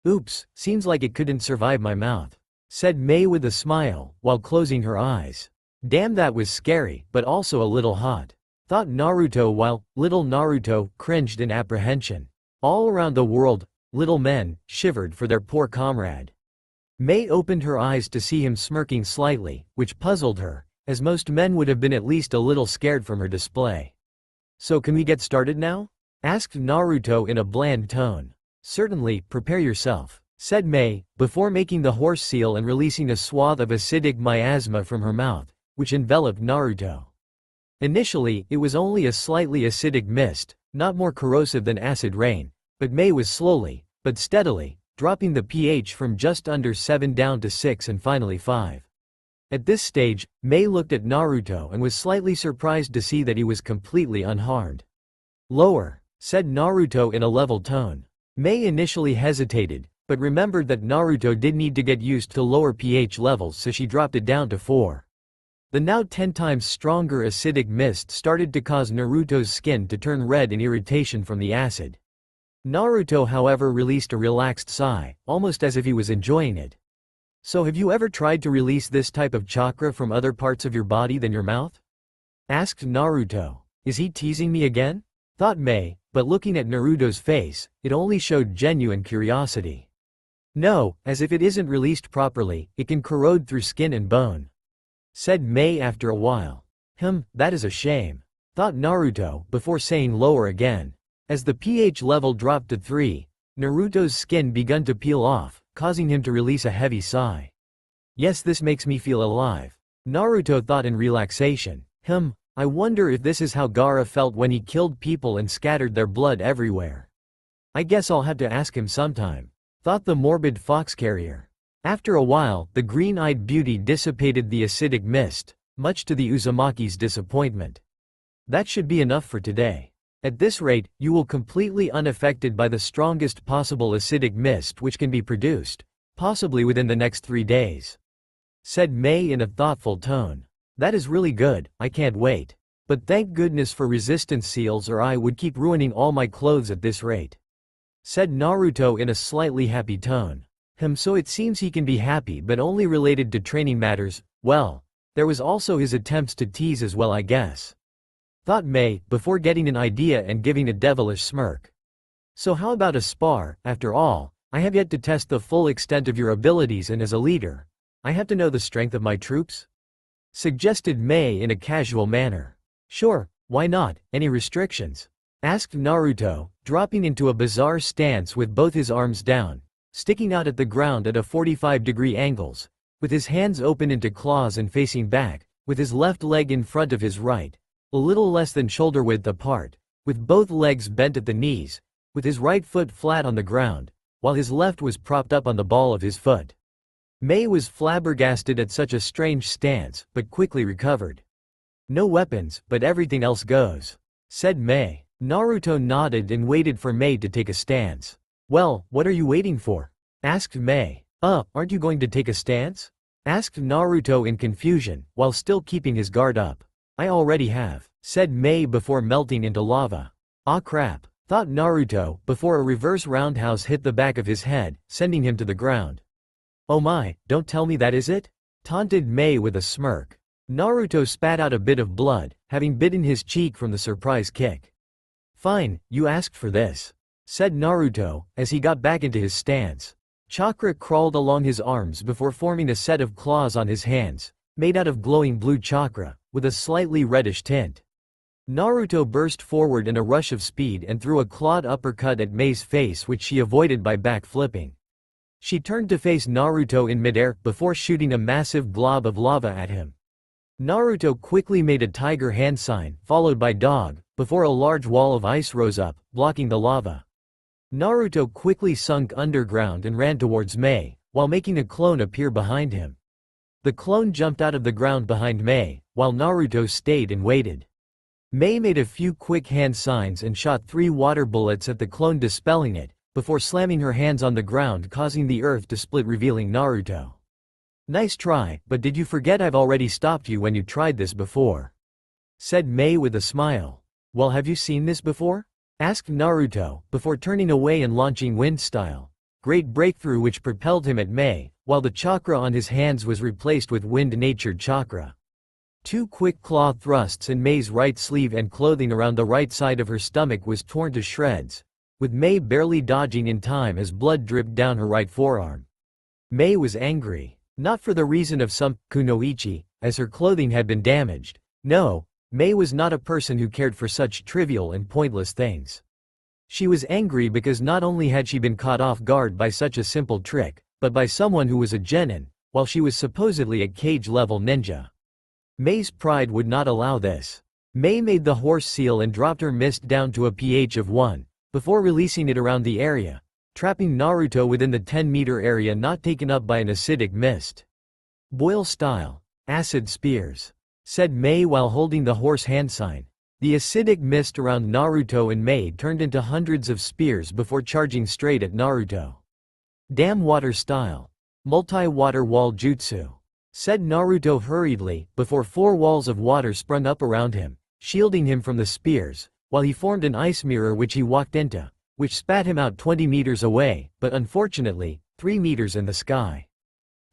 Oops, seems like it couldn't survive my mouth, said Mei with a smile, while closing her eyes. Damn, that was scary, but also a little hot, thought Naruto while little Naruto cringed in apprehension. All around the world, little men shivered for their poor comrade. Mei opened her eyes to see him smirking slightly, which puzzled her, as most men would have been at least a little scared from her display. So can we get started now? Asked Naruto in a bland tone. Certainly, prepare yourself, said Mei, before making the horse seal and releasing a swath of acidic miasma from her mouth, which enveloped Naruto. Initially, it was only a slightly acidic mist, not more corrosive than acid rain, but Mei was slowly, but steadily, dropping the pH from just under 7 down to 6 and finally 5. At this stage, Mei looked at Naruto and was slightly surprised to see that he was completely unharmed. Lower, said Naruto in a level tone. Mei initially hesitated, but remembered that Naruto did need to get used to lower pH levels, so she dropped it down to 4. The now 10 times stronger acidic mist started to cause Naruto's skin to turn red in irritation from the acid. Naruto, however, released a relaxed sigh, almost as if he was enjoying it. So have you ever tried to release this type of chakra from other parts of your body than your mouth? Asked Naruto. Is he teasing me again? Thought Mei, but looking at Naruto's face, it only showed genuine curiosity. No, as if it isn't released properly, it can corrode through skin and bone, said Mei after a while. That is a shame, thought Naruto, before saying lower again. As the pH level dropped to 3, Naruto's skin began to peel off, causing him to release a heavy sigh. Yes, this makes me feel alive, Naruto thought in relaxation. I wonder if this is how Gaara felt when he killed people and scattered their blood everywhere. I guess I'll have to ask him sometime, thought the morbid fox carrier. After a while, the green-eyed beauty dissipated the acidic mist, much to the Uzumaki's disappointment. That should be enough for today. At this rate, you will completely unaffected by the strongest possible acidic mist which can be produced, possibly within the next 3 days, said Mei in a thoughtful tone. That is really good, I can't wait. But thank goodness for resistance seals, or I would keep ruining all my clothes at this rate, said Naruto in a slightly happy tone. So it seems he can be happy, but only related to training matters. Well, there was also his attempts to tease as well, I guess, thought Mei, before getting an idea and giving a devilish smirk. So how about a spar? After all, I have yet to test the full extent of your abilities, and as a leader, I have to know the strength of my troops, suggested Mei in a casual manner. Sure, why not? Any restrictions? Asked Naruto, dropping into a bizarre stance with both his arms down, sticking out at the ground at a 45-degree angles, with his hands open into claws and facing back, with his left leg in front of his right, a little less than shoulder width apart, with both legs bent at the knees, with his right foot flat on the ground, while his left was propped up on the ball of his foot. Mei was flabbergasted at such a strange stance, but quickly recovered. No weapons, but everything else goes, said Mei. Naruto nodded and waited for Mei to take a stance. Well, what are you waiting for? Asked Mei. Aren't you going to take a stance? Asked Naruto in confusion, while still keeping his guard up. I already have, said Mei before melting into lava. Ah crap, thought Naruto, before a reverse roundhouse hit the back of his head, sending him to the ground. Oh my, don't tell me that is it? Taunted Mei with a smirk. Naruto spat out a bit of blood, having bitten his cheek from the surprise kick. Fine, you asked for this, said Naruto, as he got back into his stance. Chakra crawled along his arms before forming a set of claws on his hands, made out of glowing blue chakra, with a slightly reddish tint. Naruto burst forward in a rush of speed and threw a clawed uppercut at Mei's face, which she avoided by back-flipping. She turned to face Naruto in midair, before shooting a massive glob of lava at him. Naruto quickly made a tiger hand sign, followed by dog, before a large wall of ice rose up, blocking the lava. Naruto quickly sunk underground and ran towards Mei, while making a clone appear behind him. The clone jumped out of the ground behind Mei, while Naruto stayed and waited. Mei made a few quick hand signs and shot 3 water bullets at the clone, dispelling it, before slamming her hands on the ground, causing the earth to split, revealing Naruto. Nice try, but did you forget I've already stopped you when you tried this before? Said Mei with a smile. Well, have you seen this before? Asked Naruto, before turning away and launching wind style. Great breakthrough, which propelled him at Mei, while the chakra on his hands was replaced with wind-natured chakra. 2 quick claw thrusts in Mei's right sleeve, and clothing around the right side of her stomach was torn to shreds, with Mei barely dodging in time as blood dripped down her right forearm. Mei was angry, not for the reason of some Kunoichi, as her clothing had been damaged. No, Mei was not a person who cared for such trivial and pointless things. She was angry because not only had she been caught off guard by such a simple trick, but by someone who was a genin, while she was supposedly a cage-level ninja. Mei's pride would not allow this. Mei made the horse seal and dropped her mist down to a pH of 1, before releasing it around the area, trapping Naruto within the 10-meter area not taken up by an acidic mist. Boil style. Acid spears, said Mei while holding the horse hand sign. The acidic mist around Naruto and Mei turned into hundreds of spears before charging straight at Naruto. Dam water style. Multi-water wall jutsu, said Naruto hurriedly, before 4 walls of water sprung up around him, shielding him from the spears, while he formed an ice mirror which he walked into, which spat him out 20 meters away, but unfortunately, 3 meters in the sky.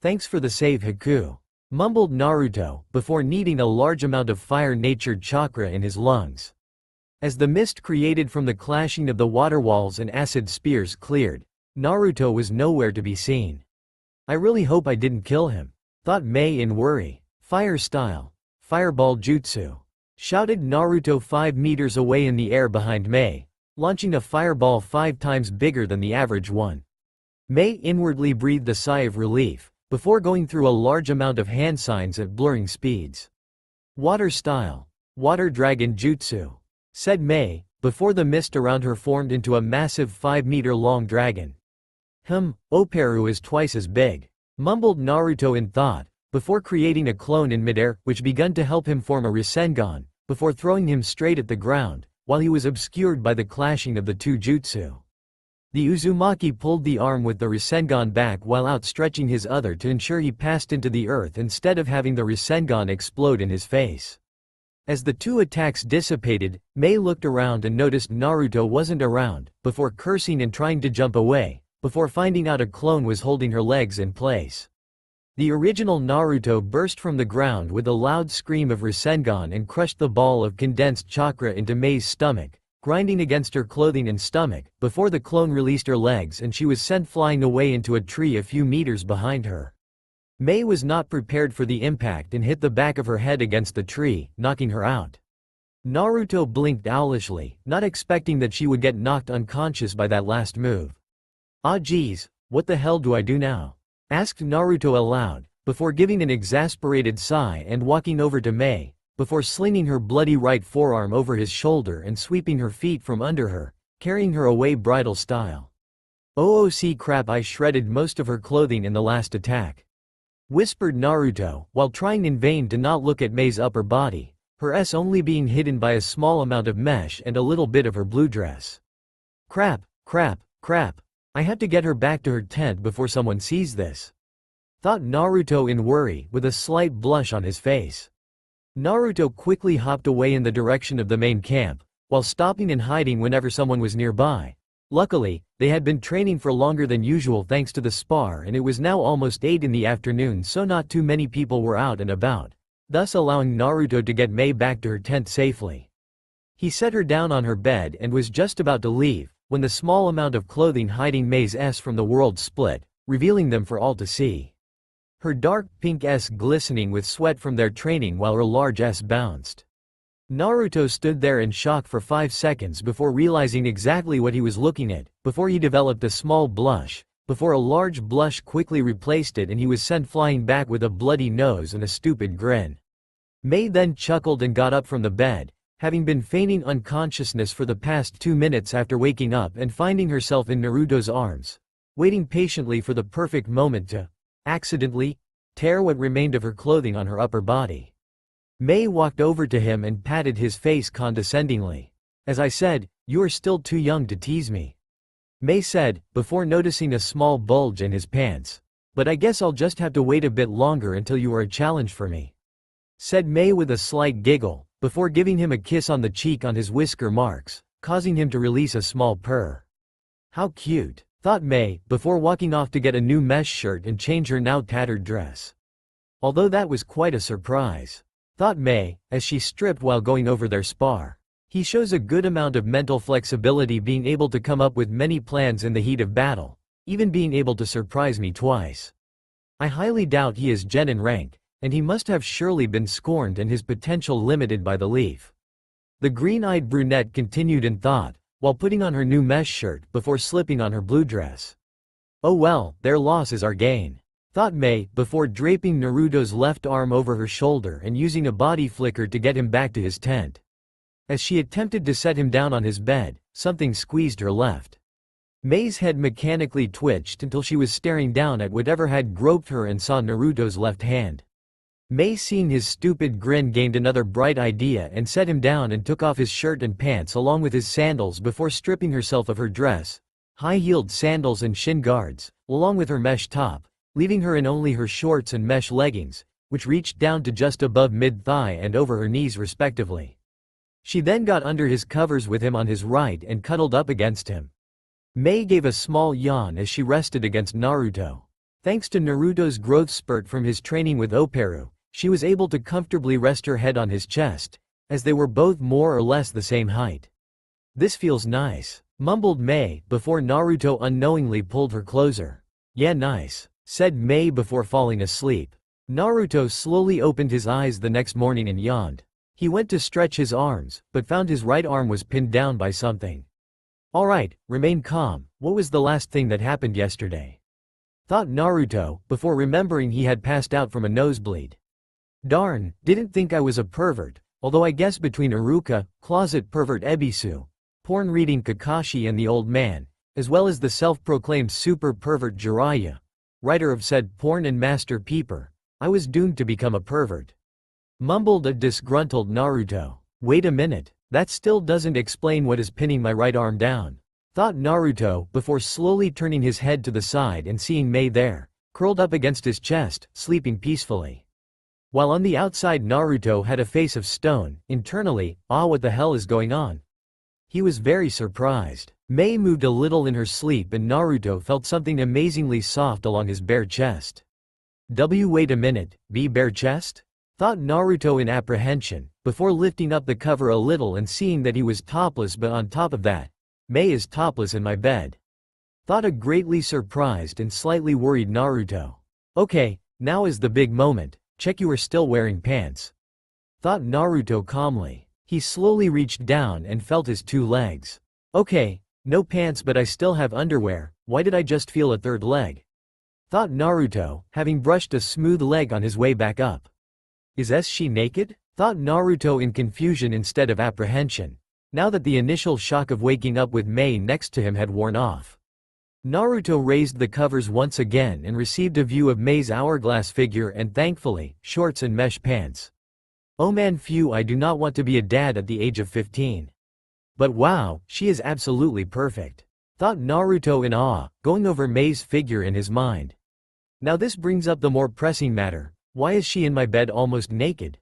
Thanks for the save, Haku, mumbled Naruto, before needing a large amount of fire-natured chakra in his lungs. As the mist created from the clashing of the water walls and acid spears cleared, Naruto was nowhere to be seen. I really hope I didn't kill him, thought Mei in worry. Fire style. Fireball jutsu, shouted Naruto 5 meters away in the air behind Mei, launching a fireball 5 times bigger than the average one. Mei inwardly breathed a sigh of relief, before going through a large amount of hand signs at blurring speeds. Water style. Water dragon jutsu, said Mei, before the mist around her formed into a massive 5-meter-long dragon. Operu is twice as big, mumbled Naruto in thought, before creating a clone in midair, which began to help him form a Rasengan, before throwing him straight at the ground, while he was obscured by the clashing of the 2 jutsu. The Uzumaki pulled the arm with the Rasengan back while outstretching his other to ensure he passed into the earth instead of having the Rasengan explode in his face. As the 2 attacks dissipated, Mei looked around and noticed Naruto wasn't around, before cursing and trying to jump away, before finding out a clone was holding her legs in place. The original Naruto burst from the ground with a loud scream of Rasengan and crushed the ball of condensed chakra into Mei's stomach, grinding against her clothing and stomach, before the clone released her legs and she was sent flying away into a tree a few meters behind her. Mei was not prepared for the impact and hit the back of her head against the tree, knocking her out. Naruto blinked owlishly, not expecting that she would get knocked unconscious by that last move. Ah geez, what the hell do I do now? Asked Naruto aloud, before giving an exasperated sigh and walking over to Mei, before slinging her bloody right forearm over his shoulder and sweeping her feet from under her, carrying her away bridal style. OOC crap, I shredded most of her clothing in the last attack, whispered Naruto, while trying in vain to not look at Mei's upper body, her S only being hidden by a small amount of mesh and a little bit of her blue dress. Crap, crap, crap. I have to get her back to her tent before someone sees this, thought Naruto in worry, with a slight blush on his face. Naruto quickly hopped away in the direction of the main camp, while stopping and hiding whenever someone was nearby. Luckily, they had been training for longer than usual thanks to the spar, and it was now almost 8 in the afternoon, so not too many people were out and about, thus allowing Naruto to get Mei back to her tent safely. He set her down on her bed and was just about to leave, when the small amount of clothing hiding Mei's S from the world split, revealing them for all to see. Her dark pink S glistening with sweat from their training while her large S bounced. Naruto stood there in shock for 5 seconds before realizing exactly what he was looking at, before he developed a small blush, before a large blush quickly replaced it and he was sent flying back with a bloody nose and a stupid grin. Mei then chuckled and got up from the bed, having been feigning unconsciousness for the past 2 minutes after waking up and finding herself in Naruto's arms, waiting patiently for the perfect moment to, accidentally, tear what remained of her clothing on her upper body. Mei walked over to him and patted his face condescendingly. "As I said, you are still too young to tease me," Mei said, before noticing a small bulge in his pants. "But I guess I'll just have to wait a bit longer until you are a challenge for me," said Mei with a slight giggle, before giving him a kiss on the cheek on his whisker marks, causing him to release a small purr. "How cute," thought Mei, before walking off to get a new mesh shirt and change her now tattered dress. Although that was quite a surprise, thought Mei, as she stripped while going over their spar. He shows a good amount of mental flexibility, being able to come up with many plans in the heat of battle, even being able to surprise me twice. I highly doubt he is genin rank, and he must have surely been scorned and his potential limited by the leaf. The green-eyed brunette continued in thought, while putting on her new mesh shirt before slipping on her blue dress. "Oh well, their loss is our gain," thought Mei, before draping Naruto's left arm over her shoulder and using a body flicker to get him back to his tent. As she attempted to set him down on his bed, something squeezed her left. Mei's head mechanically twitched until she was staring down at whatever had groped her and saw Naruto's left hand. Mei, seeing his stupid grin, gained another bright idea and set him down and took off his shirt and pants along with his sandals before stripping herself of her dress, high-heeled sandals and shin guards, along with her mesh top, leaving her in only her shorts and mesh leggings, which reached down to just above mid-thigh and over her knees respectively. She then got under his covers with him on his right and cuddled up against him. Mei gave a small yawn as she rested against Naruto. Thanks to Naruto's growth spurt from his training with Operu, she was able to comfortably rest her head on his chest, as they were both more or less the same height. "This feels nice," mumbled Mei, before Naruto unknowingly pulled her closer. "Yeah, nice," said Mei before falling asleep. Naruto slowly opened his eyes the next morning and yawned. He went to stretch his arms, but found his right arm was pinned down by something. "Alright, remain calm, what was the last thing that happened yesterday?" thought Naruto, before remembering he had passed out from a nosebleed. "Darn, didn't think I was a pervert, although I guess between Iruka, closet pervert Ebisu, porn-reading Kakashi and the old man, as well as the self-proclaimed super pervert Jiraiya, writer of said porn and master peeper, I was doomed to become a pervert," mumbled a disgruntled Naruto. "Wait a minute, that still doesn't explain what is pinning my right arm down," thought Naruto, before slowly turning his head to the side and seeing Mei there, curled up against his chest, sleeping peacefully. While on the outside Naruto had a face of stone, internally, what the hell is going on? He was very surprised. Mei moved a little in her sleep and Naruto felt something amazingly soft along his bare chest. Wait a minute, bare chest? Thought Naruto in apprehension, before lifting up the cover a little and seeing that he was topless, but on top of that, Mei is topless in my bed. Thought a greatly surprised and slightly worried Naruto. Okay, now is the big moment. Check you are still wearing pants, thought Naruto calmly. He slowly reached down and felt his 2 legs. Okay, no pants, but I still have underwear. Why did I just feel a third leg? Thought Naruto, having brushed a smooth leg on his way back up. Is she naked? Thought Naruto in confusion instead of apprehension, now that the initial shock of waking up with Mei next to him had worn off. Naruto raised the covers once again and received a view of Mei's hourglass figure and thankfully, shorts and mesh pants. Oh man, phew, I do not want to be a dad at the age of 15. But wow, she is absolutely perfect, thought Naruto in awe, going over Mei's figure in his mind. Now this brings up the more pressing matter, why is she in my bed almost naked?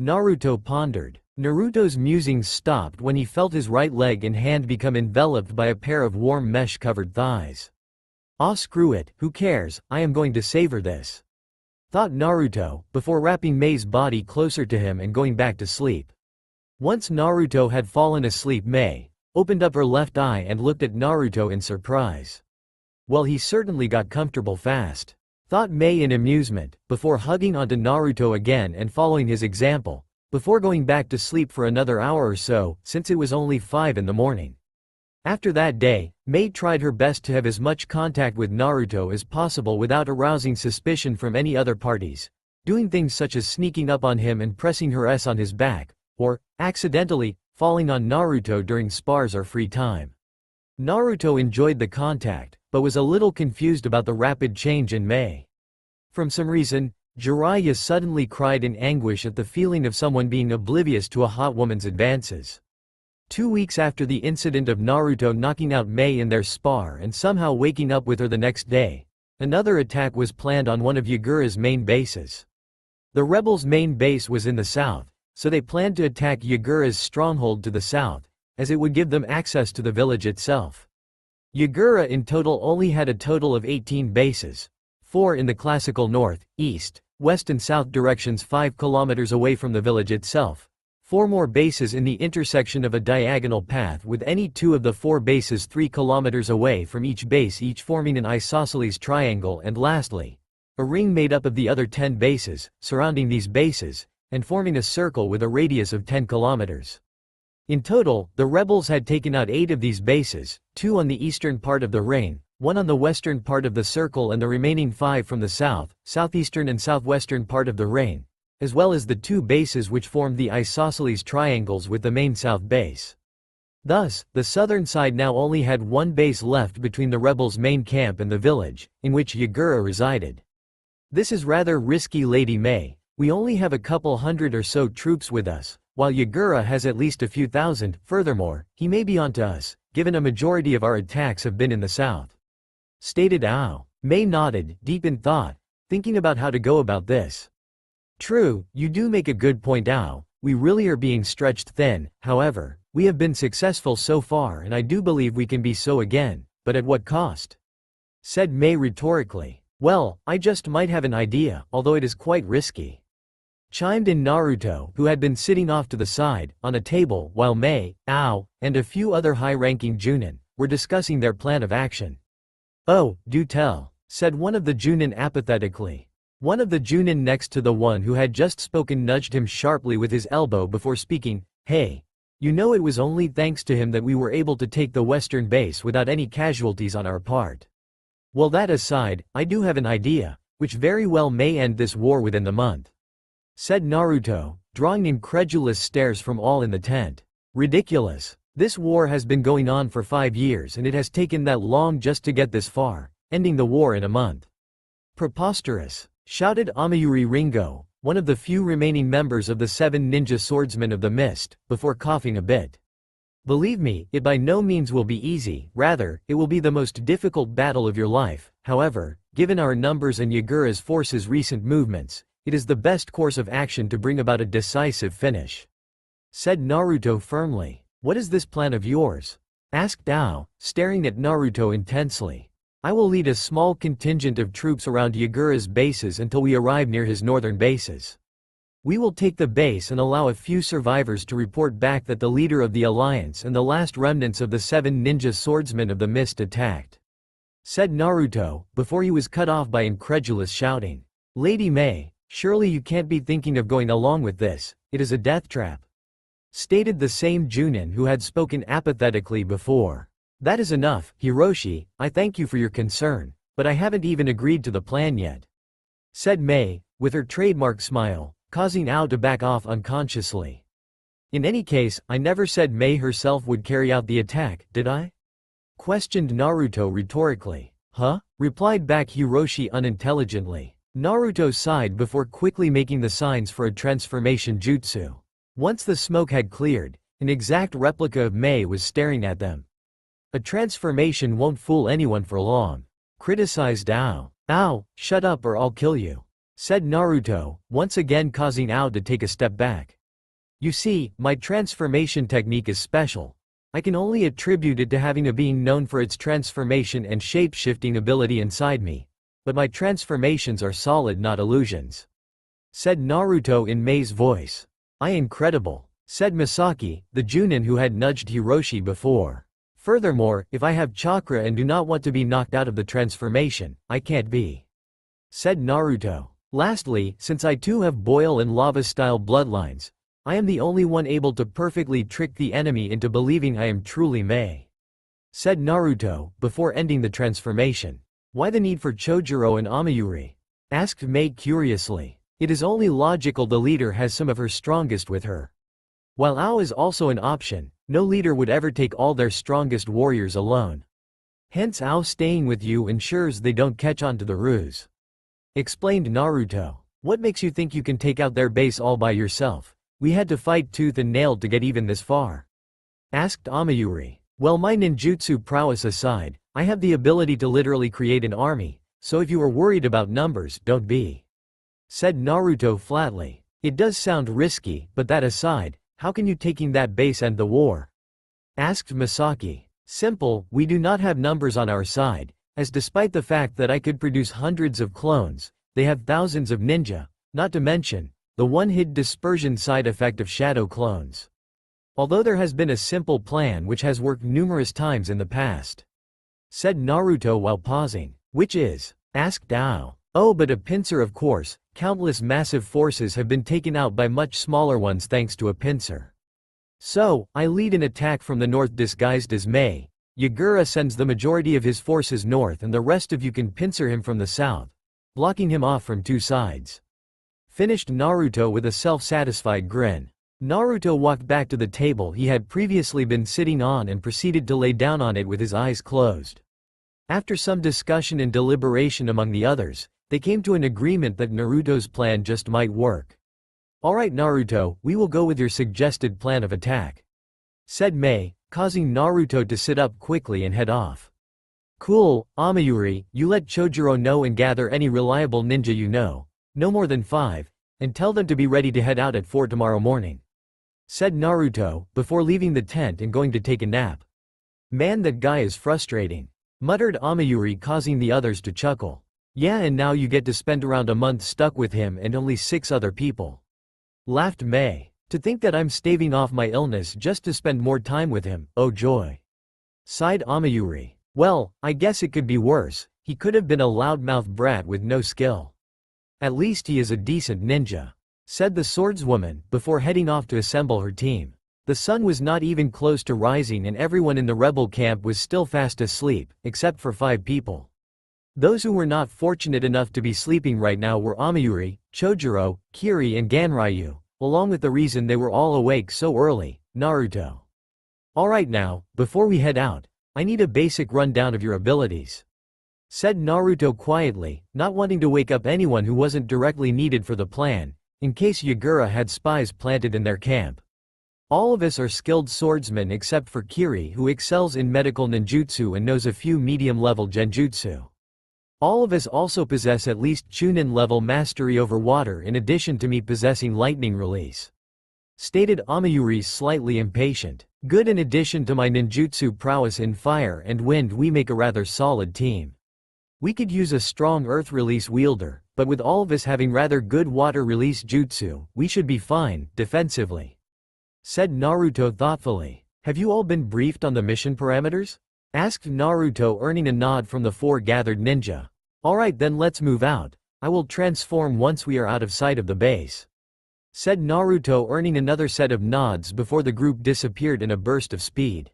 Naruto pondered. Naruto's musings stopped when he felt his right leg and hand become enveloped by a pair of warm mesh-covered thighs. "Ah, screw it, who cares, I am going to savor this," thought Naruto, before wrapping Mei's body closer to him and going back to sleep. Once Naruto had fallen asleep, Mei opened up her left eye and looked at Naruto in surprise. "Well, he certainly got comfortable fast," thought Mei in amusement, before hugging onto Naruto again and following his example, before going back to sleep for another hour or so, since it was only 5 in the morning. After that day, Mei tried her best to have as much contact with Naruto as possible without arousing suspicion from any other parties, doing things such as sneaking up on him and pressing her on his back, or, accidentally, falling on Naruto during spars or free time. Naruto enjoyed the contact, but was a little confused about the rapid change in Mei. From some reason, Jiraiya suddenly cried in anguish at the feeling of someone being oblivious to a hot woman's advances. 2 weeks after the incident of Naruto knocking out Mei in their spar and somehow waking up with her the next day, another attack was planned on one of Yagura's main bases. The rebels' main base was in the south, so they planned to attack Yagura's stronghold to the south, as it would give them access to the village itself. Yagura in total only had a total of 18 bases, 4 in the classical north, east, west and south directions 5 kilometers away from the village itself, 4 more bases in the intersection of a diagonal path with any 2 of the 4 bases 3 kilometers away from each base, each forming an isosceles triangle, and lastly, a ring made up of the other 10 bases, surrounding these bases, and forming a circle with a radius of 10 kilometers. In total, the rebels had taken out 8 of these bases, 2 on the eastern part of the ring, 1 on the western part of the circle, and the remaining 5 from the south, southeastern and southwestern part of the ring, as well as the 2 bases which formed the isosceles triangles with the main south base. Thus, the southern side now only had 1 base left between the rebels' main camp and the village, in which Yagura resided. "This is rather risky, Lady Mei. We only have a couple hundred or so troops with us, while Yagura has at least a few thousand. Furthermore, he may be onto us, given a majority of our attacks have been in the south," stated Ao. Mei nodded, deep in thought, thinking about how to go about this. "True, you do make a good point, Ao. We really are being stretched thin. However, we have been successful so far and I do believe we can be so again, but at what cost?" said Mei rhetorically. "Well, I just might have an idea, although it is quite risky," chimed in Naruto, who had been sitting off to the side, on a table, while Mei, Ao, and a few other high-ranking Junin were discussing their plan of action. "Oh, do tell," said one of the Junin apathetically. One of the Junin next to the one who had just spoken nudged him sharply with his elbow before speaking. "Hey, you know it was only thanks to him that we were able to take the western base without any casualties on our part. Well, that aside, I do have an idea, which very well may end this war within the month," said Naruto, drawing incredulous stares from all in the tent. "Ridiculous. This war has been going on for 5 years and it has taken that long just to get this far, ending the war in a month. Preposterous," shouted Amayuri Ringo, one of the few remaining members of the 7 ninja swordsmen of the mist, before coughing a bit. "Believe me, it by no means will be easy, rather, it will be the most difficult battle of your life. However, given our numbers and Yagura's forces' recent movements, it is the best course of action to bring about a decisive finish," said Naruto firmly. "What is this plan of yours?" asked Ao, staring at Naruto intensely. "I will lead a small contingent of troops around Yagura's bases until we arrive near his northern bases. We will take the base and allow a few survivors to report back that the leader of the alliance and the last remnants of the 7 ninja swordsmen of the mist attacked," said Naruto, before he was cut off by incredulous shouting. "Lady Mei, surely you can't be thinking of going along with this, it is a death trap," stated the same Junin who had spoken apathetically before. "That is enough, Hiroshi, I thank you for your concern, but I haven't even agreed to the plan yet," said Mei, with her trademark smile, causing Ao to back off unconsciously. "In any case, I never said Mei herself would carry out the attack, did I?" questioned Naruto rhetorically. "Huh?" replied back Hiroshi unintelligently. Naruto sighed before quickly making the signs for a transformation jutsu. Once the smoke had cleared, an exact replica of Mei was staring at them. "A transformation won't fool anyone for long," criticized Ao. "Ao, shut up or I'll kill you," said Naruto, once again causing Ao to take a step back. You see, my transformation technique is special. I can only attribute it to having a being known for its transformation and shape-shifting ability inside me. But my transformations are solid, not illusions," said Naruto in Mei's voice. Incredible," said Misaki, the Junin who had nudged Hiroshi before. "Furthermore, if I have chakra and do not want to be knocked out of the transformation, I can't be," said Naruto. "Lastly, since I too have boil and lava-style bloodlines, I am the only one able to perfectly trick the enemy into believing I am truly Mei," said Naruto, before ending the transformation. "Why the need for Chojuro and Amayuri?" asked Mei curiously. "It is only logical the leader has some of her strongest with her. While Ao is also an option, no leader would ever take all their strongest warriors alone. Hence Ao staying with you ensures they don't catch on to the ruse," explained Naruto. "What makes you think you can take out their base all by yourself? We had to fight tooth and nail to get even this far," asked Amayuri. "Well, my ninjutsu prowess aside, I have the ability to literally create an army, so if you are worried about numbers, don't be," said Naruto flatly. "It does sound risky, but that aside, how can you taking that base end the war?" asked Misaki. "Simple, we do not have numbers on our side, as despite the fact that I could produce hundreds of clones, they have thousands of ninja, not to mention the one-hit dispersion side effect of shadow clones. Although there has been a simple plan which has worked numerous times in the past," said Naruto while pausing. "Which is?" asked Ao. "Oh, but a pincer, of course. Countless massive forces have been taken out by much smaller ones thanks to a pincer. So, I lead an attack from the north disguised as Mei. Yagura sends the majority of his forces north and the rest of you can pincer him from the south, blocking him off from two sides," finished Naruto with a self-satisfied grin. Naruto walked back to the table he had previously been sitting on and proceeded to lay down on it with his eyes closed. After some discussion and deliberation among the others, they came to an agreement that Naruto's plan just might work. "Alright Naruto, we will go with your suggested plan of attack," said Mei, causing Naruto to sit up quickly and head off. "Cool, Amayuri, you let Chojuro know and gather any reliable ninja you know, no more than 5, and tell them to be ready to head out at 4 tomorrow morning," said Naruto, before leaving the tent and going to take a nap. "Man, that guy is frustrating," muttered Amayuri, causing the others to chuckle. "Yeah, and now you get to spend around a month stuck with him and only 6 other people," laughed Mei. "To think that I'm staving off my illness just to spend more time with him, oh joy," sighed Amayuri. "Well, I guess it could be worse, he could have been a loudmouth brat with no skill. At least he is a decent ninja," said the swordswoman, before heading off to assemble her team. The sun was not even close to rising and everyone in the rebel camp was still fast asleep, except for 5 people. Those who were not fortunate enough to be sleeping right now were Amayuri, Chojuro, Kiri and Ganryu, along with the reason they were all awake so early, Naruto. "Alright now, before we head out, I need a basic rundown of your abilities," said Naruto quietly, not wanting to wake up anyone who wasn't directly needed for the plan, in case Yagura had spies planted in their camp. "All of us are skilled swordsmen except for Kiri, who excels in medical ninjutsu and knows a few medium-level genjutsu. All of us also possess at least Chunin-level mastery over water in addition to me possessing lightning release," stated Amayuri, slightly impatient. "Good, in addition to my ninjutsu prowess in fire and wind, we make a rather solid team. We could use a strong earth release wielder, but with all of us having rather good water release jutsu, we should be fine, defensively," said Naruto thoughtfully. "Have you all been briefed on the mission parameters?" asked Naruto, earning a nod from the 4 gathered ninja. "Alright then, let's move out. I will transform once we are out of sight of the base," said Naruto, earning another set of nods before the group disappeared in a burst of speed.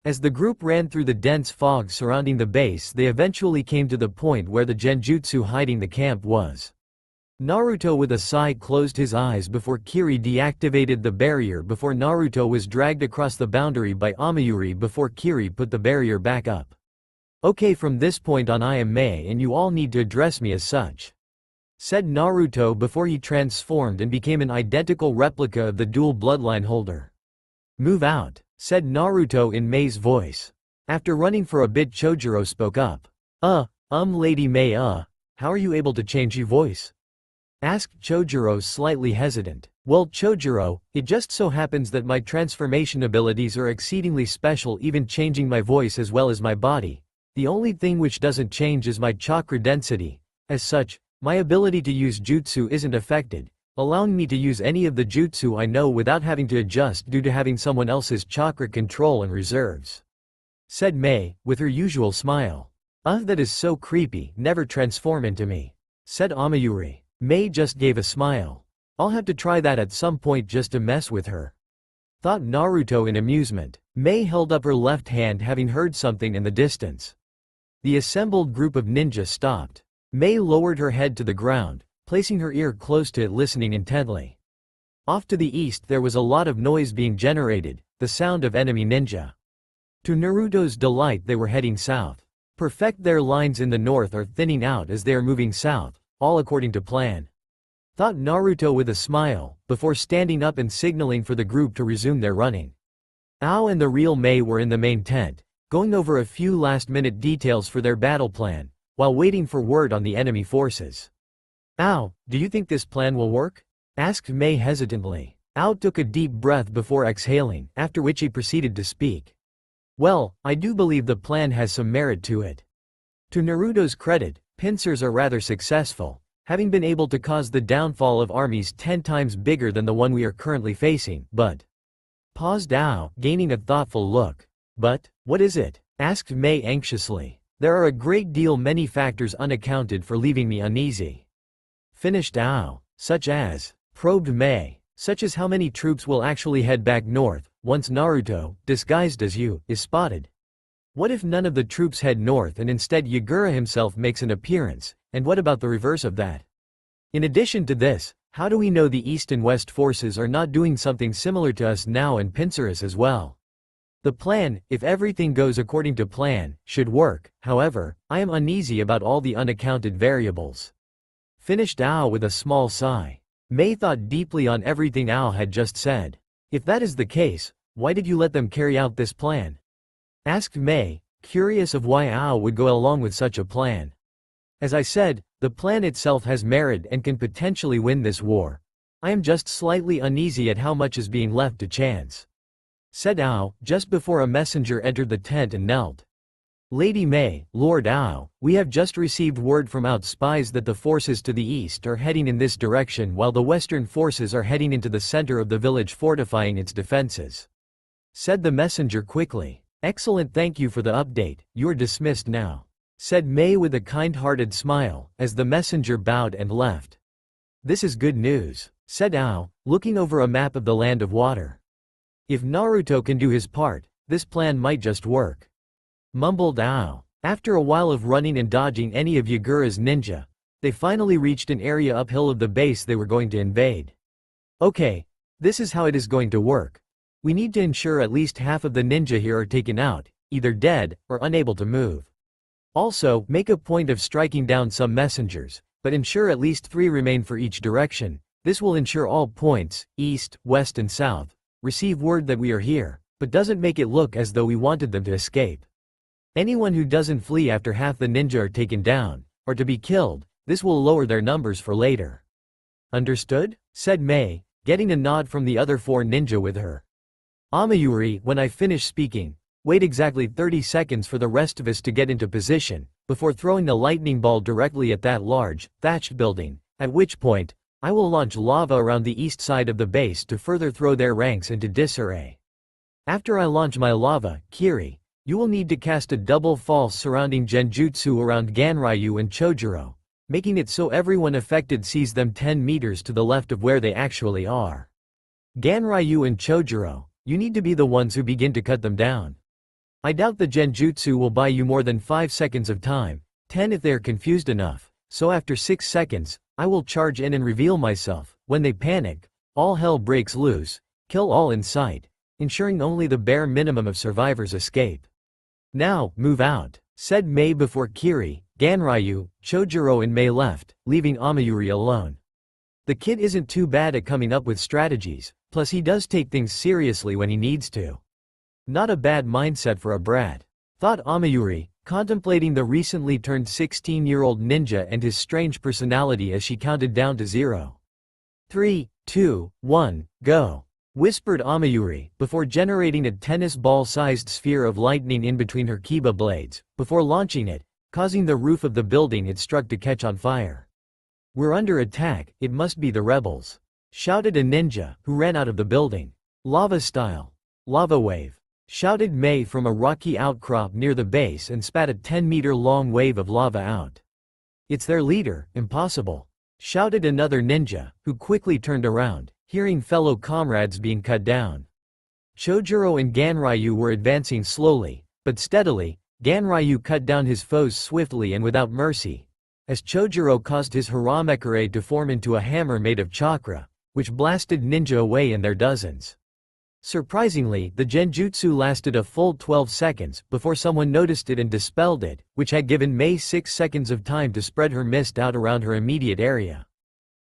As the group ran through the dense fog surrounding the base, they eventually came to the point where the genjutsu hiding the camp was. Naruto with a sigh closed his eyes before Kiri deactivated the barrier before Naruto was dragged across the boundary by Amayuri before Kiri put the barrier back up. "Okay, from this point on I am Mei and you all need to address me as such," said Naruto before he transformed and became an identical replica of the dual bloodline holder. "Move out," said Naruto in Mei's voice. After running for a bit, Chojuro spoke up. Lady Mei, how are you able to change your voice?" asked Chojuro, slightly hesitant. Well, Chojuro, it just so happens that my transformation abilities are exceedingly special, even changing my voice as well as my body. The only thing which doesn't change is my chakra density. As such, my ability to use jutsu isn't affected, allowing me to use any of the jutsu I know without having to adjust due to having someone else's chakra control and reserves," said Mei, with her usual smile. That is so creepy, never transform into me," said Amayuri. Mei just gave a smile. "I'll have to try that at some point just to mess with her," thought Naruto in amusement. Mei held up her left hand, having heard something in the distance. The assembled group of ninja stopped. Mei lowered her head to the ground, placing her ear close to it, listening intently. Off to the east there was a lot of noise being generated, the sound of enemy ninja. To Naruto's delight, they were heading south. Perfect, their lines in the north are thinning out as they are moving south, all according to plan, thought Naruto with a smile, before standing up and signaling for the group to resume their running. Ao and the real Mei were in the main tent, going over a few last-minute details for their battle plan, while waiting for word on the enemy forces. "Ao, do you think this plan will work?" asked Mei hesitantly. Ao took a deep breath before exhaling, after which he proceeded to speak. "Well, I do believe the plan has some merit to it. To Naruto's credit, pincers are rather successful, having been able to cause the downfall of armies 10 times bigger than the one we are currently facing, but—" paused Ao, gaining a thoughtful look. "But, what is it?" asked Mei anxiously. "There are a great deal many factors unaccounted for, leaving me uneasy," finished Ao. "Such as?" probed Mei. "Such as how many troops will actually head back north, once Naruto, disguised as you, is spotted? What if none of the troops head north and instead Yagura himself makes an appearance, and what about the reverse of that? In addition to this, how do we know the east and west forces are not doing something similar to us now and pincer us as well? The plan, if everything goes according to plan, should work. However, I am uneasy about all the unaccounted variables," finished Ao with a small sigh. Mei thought deeply on everything Ao had just said. "If that is the case, why did you let them carry out this plan?" asked Mei, curious of why Ao would go along with such a plan. "As I said, the plan itself has merit and can potentially win this war. I am just slightly uneasy at how much is being left to chance," said Ao, just before a messenger entered the tent and knelt. "Lady Mei, Lord Ao, we have just received word from out spies that the forces to the east are heading in this direction while the western forces are heading into the center of the village, fortifying its defenses," said the messenger quickly. "Excellent, thank you for the update, you are dismissed now," said Mei with a kind-hearted smile, as the messenger bowed and left. "This is good news," said Ao, looking over a map of the land of water. "If Naruto can do his part, this plan might just work," mumbled Ao. After a while of running and dodging any of Yagura's ninja, they finally reached an area uphill of the base they were going to invade. "Okay, this is how it is going to work. We need to ensure at least half of the ninja here are taken out, either dead, or unable to move. Also, make a point of striking down some messengers, but ensure at least 3 remain for each direction. This will ensure all points, east, west and south, receive word that we are here, but doesn't make it look as though we wanted them to escape. Anyone who doesn't flee after half the ninja are taken down, or to be killed, this will lower their numbers for later." "Understood?" said Mei, getting a nod from the other 4 ninja with her. "Amayuri, when I finish speaking, wait exactly 30 seconds for the rest of us to get into position, before throwing the lightning ball directly at that large, thatched building, at which point, I will launch lava around the east side of the base to further throw their ranks into disarray. After I launch my lava, Kiri, you will need to cast a double false surrounding genjutsu around Ganryu and Chojuro, making it so everyone affected sees them 10 meters to the left of where they actually are. Ganryu and Chojuro, you need to be the ones who begin to cut them down. I doubt the genjutsu will buy you more than 5 seconds of time, 10 if they are confused enough, so after 6 seconds, I will charge in and reveal myself. When they panic, all hell breaks loose, kill all in sight, ensuring only the bare minimum of survivors escape. Now, move out," said Mei before Kiri, Ganryu, Chojuro and Mei left, leaving Amayuri alone. The kid isn't too bad at coming up with strategies, plus he does take things seriously when he needs to. Not a bad mindset for a brat, thought Amayuri, contemplating the recently turned 16-year-old ninja and his strange personality as she counted down to 0. 3, 2, 1, go. Whispered Amayuri, before generating a tennis ball-sized sphere of lightning in between her kiba blades, before launching it, causing the roof of the building it struck to catch on fire. We're under attack, it must be the rebels. Shouted a ninja, who ran out of the building. Lava style. Lava wave. Shouted Mei from a rocky outcrop near the base and spat a 10-meter-long wave of lava out. It's their leader, impossible. Shouted another ninja, who quickly turned around, hearing fellow comrades being cut down. Chojuro and Ganryu were advancing slowly, but steadily. Ganryu cut down his foes swiftly and without mercy, as Chojuro caused his Haramekure to form into a hammer made of chakra, which blasted ninja away in their dozens. Surprisingly, the genjutsu lasted a full 12 seconds before someone noticed it and dispelled it, which had given Mei 6 seconds of time to spread her mist out around her immediate area.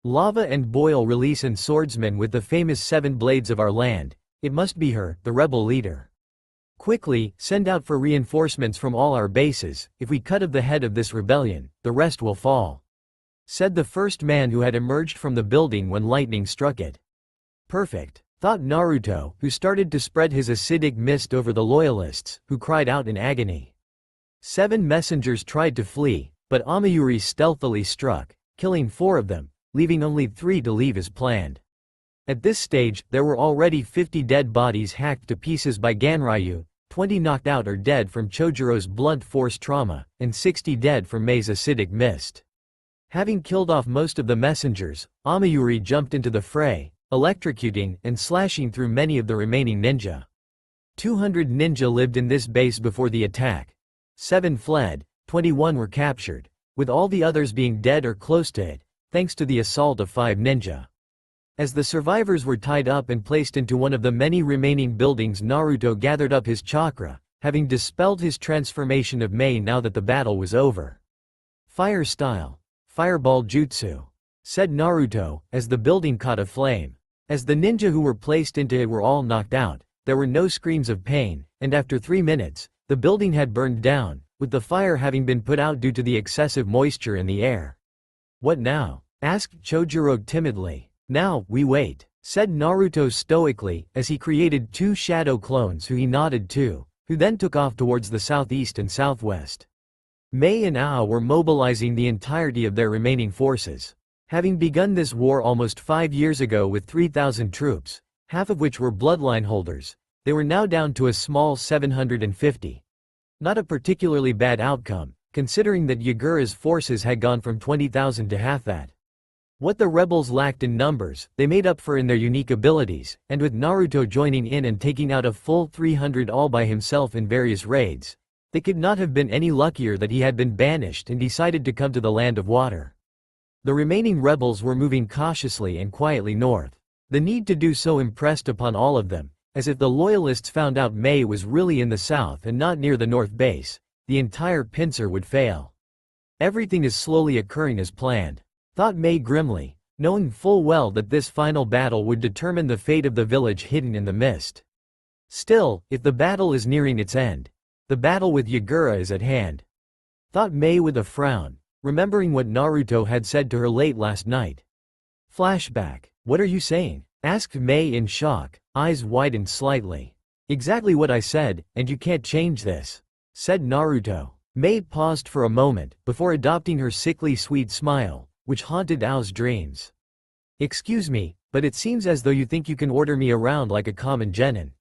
Lava and boil release and swordsman with the famous 7 blades of our land. It must be her, the rebel leader. Quickly, send out for reinforcements from all our bases. If we cut off the head of this rebellion, the rest will fall. Said the first man who had emerged from the building when lightning struck it. Perfect, thought Naruto, who started to spread his acidic mist over the loyalists, who cried out in agony. 7 messengers tried to flee, but Amayuri stealthily struck, killing 4 of them, leaving only 3 to leave as planned. At this stage, there were already 50 dead bodies hacked to pieces by Ganryu, 20 knocked out or dead from Chojuro's blunt force trauma, and 60 dead from Mei's acidic mist. Having killed off most of the messengers, Amayuri jumped into the fray, electrocuting and slashing through many of the remaining ninja. 200 ninja lived in this base before the attack. 7 fled, 21 were captured, with all the others being dead or close to it, thanks to the assault of 5 ninja. As the survivors were tied up and placed into one of the many remaining buildings, Naruto gathered up his chakra, having dispelled his transformation of Mei now that the battle was over. Fire style. Fireball jutsu. Said Naruto, as the building caught aflame. As the ninja who were placed into it were all knocked out, there were no screams of pain, and after 3 minutes, the building had burned down, with the fire having been put out due to the excessive moisture in the air. What now? Asked Chojuro timidly. Now, we wait, said Naruto stoically, as he created 2 shadow clones who he nodded to, who then took off towards the southeast and southwest. Mei and Ao were mobilizing the entirety of their remaining forces. Having begun this war almost 5 years ago with 3,000 troops, half of which were bloodline holders, they were now down to a small 750. Not a particularly bad outcome, considering that Yagura's forces had gone from 20,000 to half that. What the rebels lacked in numbers, they made up for in their unique abilities, and with Naruto joining in and taking out a full 300 all by himself in various raids, they could not have been any luckier that he had been banished and decided to come to the land of water. The remaining rebels were moving cautiously and quietly north. The need to do so impressed upon all of them, as if the loyalists found out Mei was really in the south and not near the north base, the entire pincer would fail. Everything is slowly occurring as planned, thought Mei grimly, knowing full well that this final battle would determine the fate of the village hidden in the mist. Still, if the battle is nearing its end, the battle with Yagura is at hand, thought Mei with a frown, remembering what Naruto had said to her late last night. Flashback. What are you saying? Asked Mei in shock, eyes widened slightly. Exactly what I said, and you can't change this, said Naruto. Mei paused for a moment, before adopting her sickly sweet smile, which haunted Ao's dreams. Excuse me, but it seems as though you think you can order me around like a common genin,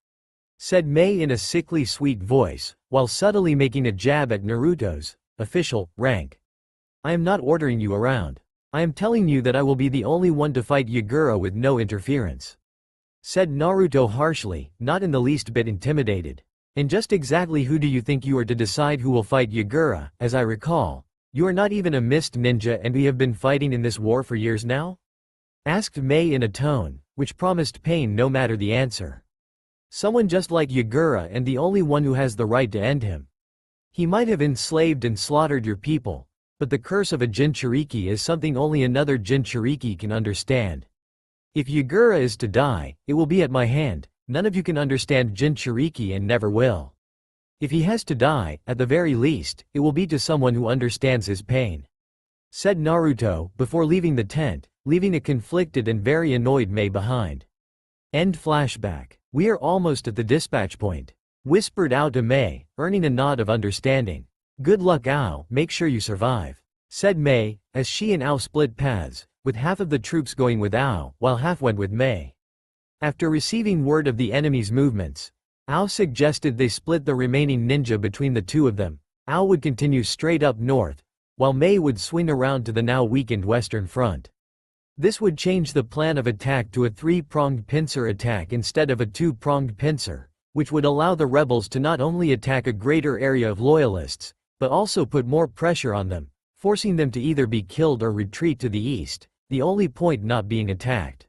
said Mei in a sickly sweet voice, while subtly making a jab at Naruto's official rank. I am not ordering you around. I am telling you that I will be the only one to fight Yagura with no interference, said Naruto harshly, not in the least bit intimidated. And just exactly who do you think you are to decide who will fight Yagura? As I recall, you are not even a mist ninja and we have been fighting in this war for years now? Asked Mei in a tone, which promised pain no matter the answer. Someone just like Yagura and the only one who has the right to end him. He might have enslaved and slaughtered your people, but the curse of a Jinchuriki is something only another Jinchuriki can understand. If Yagura is to die, it will be at my hand. None of you can understand Jinchuriki and never will. If he has to die, at the very least, it will be to someone who understands his pain, said Naruto, before leaving the tent, leaving a conflicted and very annoyed Mei behind. End flashback. We are almost at the dispatch point, whispered Ao to Mei, earning a nod of understanding. Good luck Ao, make sure you survive, said Mei, as she and Ao split paths, with half of the troops going with Ao, while half went with Mei. After receiving word of the enemy's movements, Ao suggested they split the remaining ninja between the two of them. Ao would continue straight up north, while Mei would swing around to the now weakened western front. This would change the plan of attack to a three-pronged pincer attack instead of a two-pronged pincer, which would allow the rebels to not only attack a greater area of loyalists, but also put more pressure on them, forcing them to either be killed or retreat to the east, the only point not being attacked.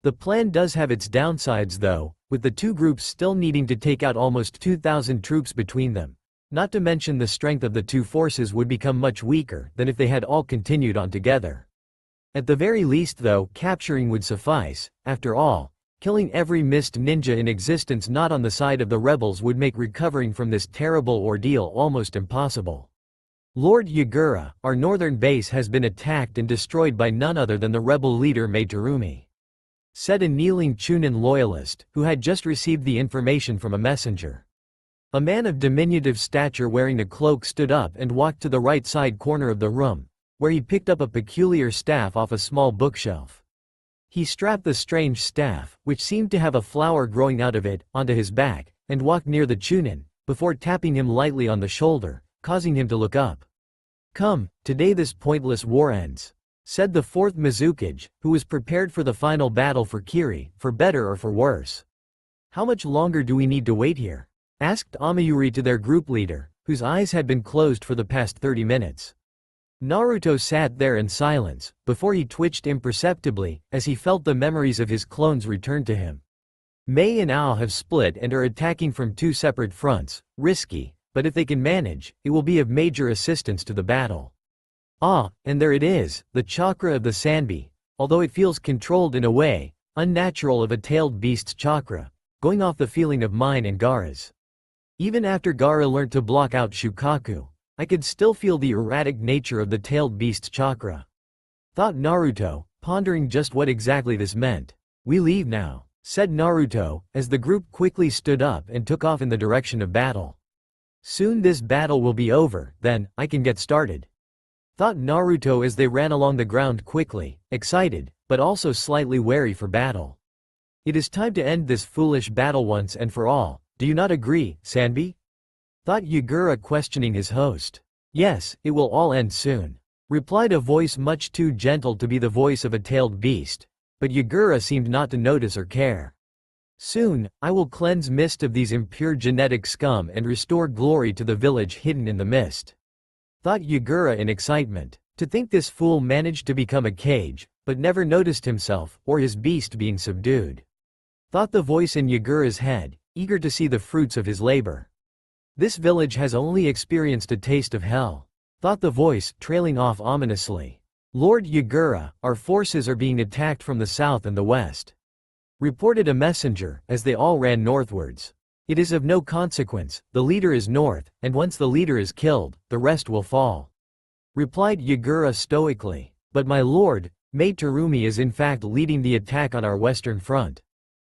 The plan does have its downsides though, with the two groups still needing to take out almost 2,000 troops between them. Not to mention the strength of the two forces would become much weaker than if they had all continued on together. At the very least though, capturing would suffice. After all, killing every mist ninja in existence not on the side of the rebels would make recovering from this terrible ordeal almost impossible. Lord Yagura, our northern base has been attacked and destroyed by none other than the rebel leader Mei Terumi, said a kneeling Chunin loyalist, who had just received the information from a messenger. A man of diminutive stature wearing a cloak stood up and walked to the right side corner of the room, where he picked up a peculiar staff off a small bookshelf. He strapped the strange staff, which seemed to have a flower growing out of it, onto his back, and walked near the Chunin, before tapping him lightly on the shoulder, causing him to look up. Come, today this pointless war ends, said the fourth Mizukage, who was prepared for the final battle for Kiri, for better or for worse. How much longer do we need to wait here? Asked Amayuri to their group leader, whose eyes had been closed for the past 30 minutes. Naruto sat there in silence, before he twitched imperceptibly, as he felt the memories of his clones return to him. Mei and Ao have split and are attacking from two separate fronts, risky, but if they can manage, it will be of major assistance to the battle. Ah, and there it is, the chakra of the Sanbi, although it feels controlled in a way, unnatural of a tailed beast's chakra, going off the feeling of mine and Gaara's. Even after Gaara learnt to block out Shukaku, I could still feel the erratic nature of the tailed beast's chakra. Thought Naruto, pondering just what exactly this meant. We leave now, said Naruto, as the group quickly stood up and took off in the direction of battle. Soon this battle will be over, then, I can get started, thought Naruto as they ran along the ground quickly, excited, but also slightly wary for battle. It is time to end this foolish battle once and for all. Do you not agree, Sanbi? Thought Yagura, questioning his host. Yes, it will all end soon, replied a voice much too gentle to be the voice of a tailed beast, but Yagura seemed not to notice or care. Soon, I will cleanse mist of these impure genetic scum and restore glory to the village hidden in the mist, thought Yagura in excitement. To think this fool managed to become a cage, but never noticed himself, or his beast being subdued, thought the voice in Yagura's head, eager to see the fruits of his labor. This village has only experienced a taste of hell, thought the voice, trailing off ominously. Lord Yagura, our forces are being attacked from the south and the west, reported a messenger, as they all ran northwards. It is of no consequence, the leader is north, and once the leader is killed, the rest will fall, replied Yagura stoically. But my lord, Mei Terumi is in fact leading the attack on our western front,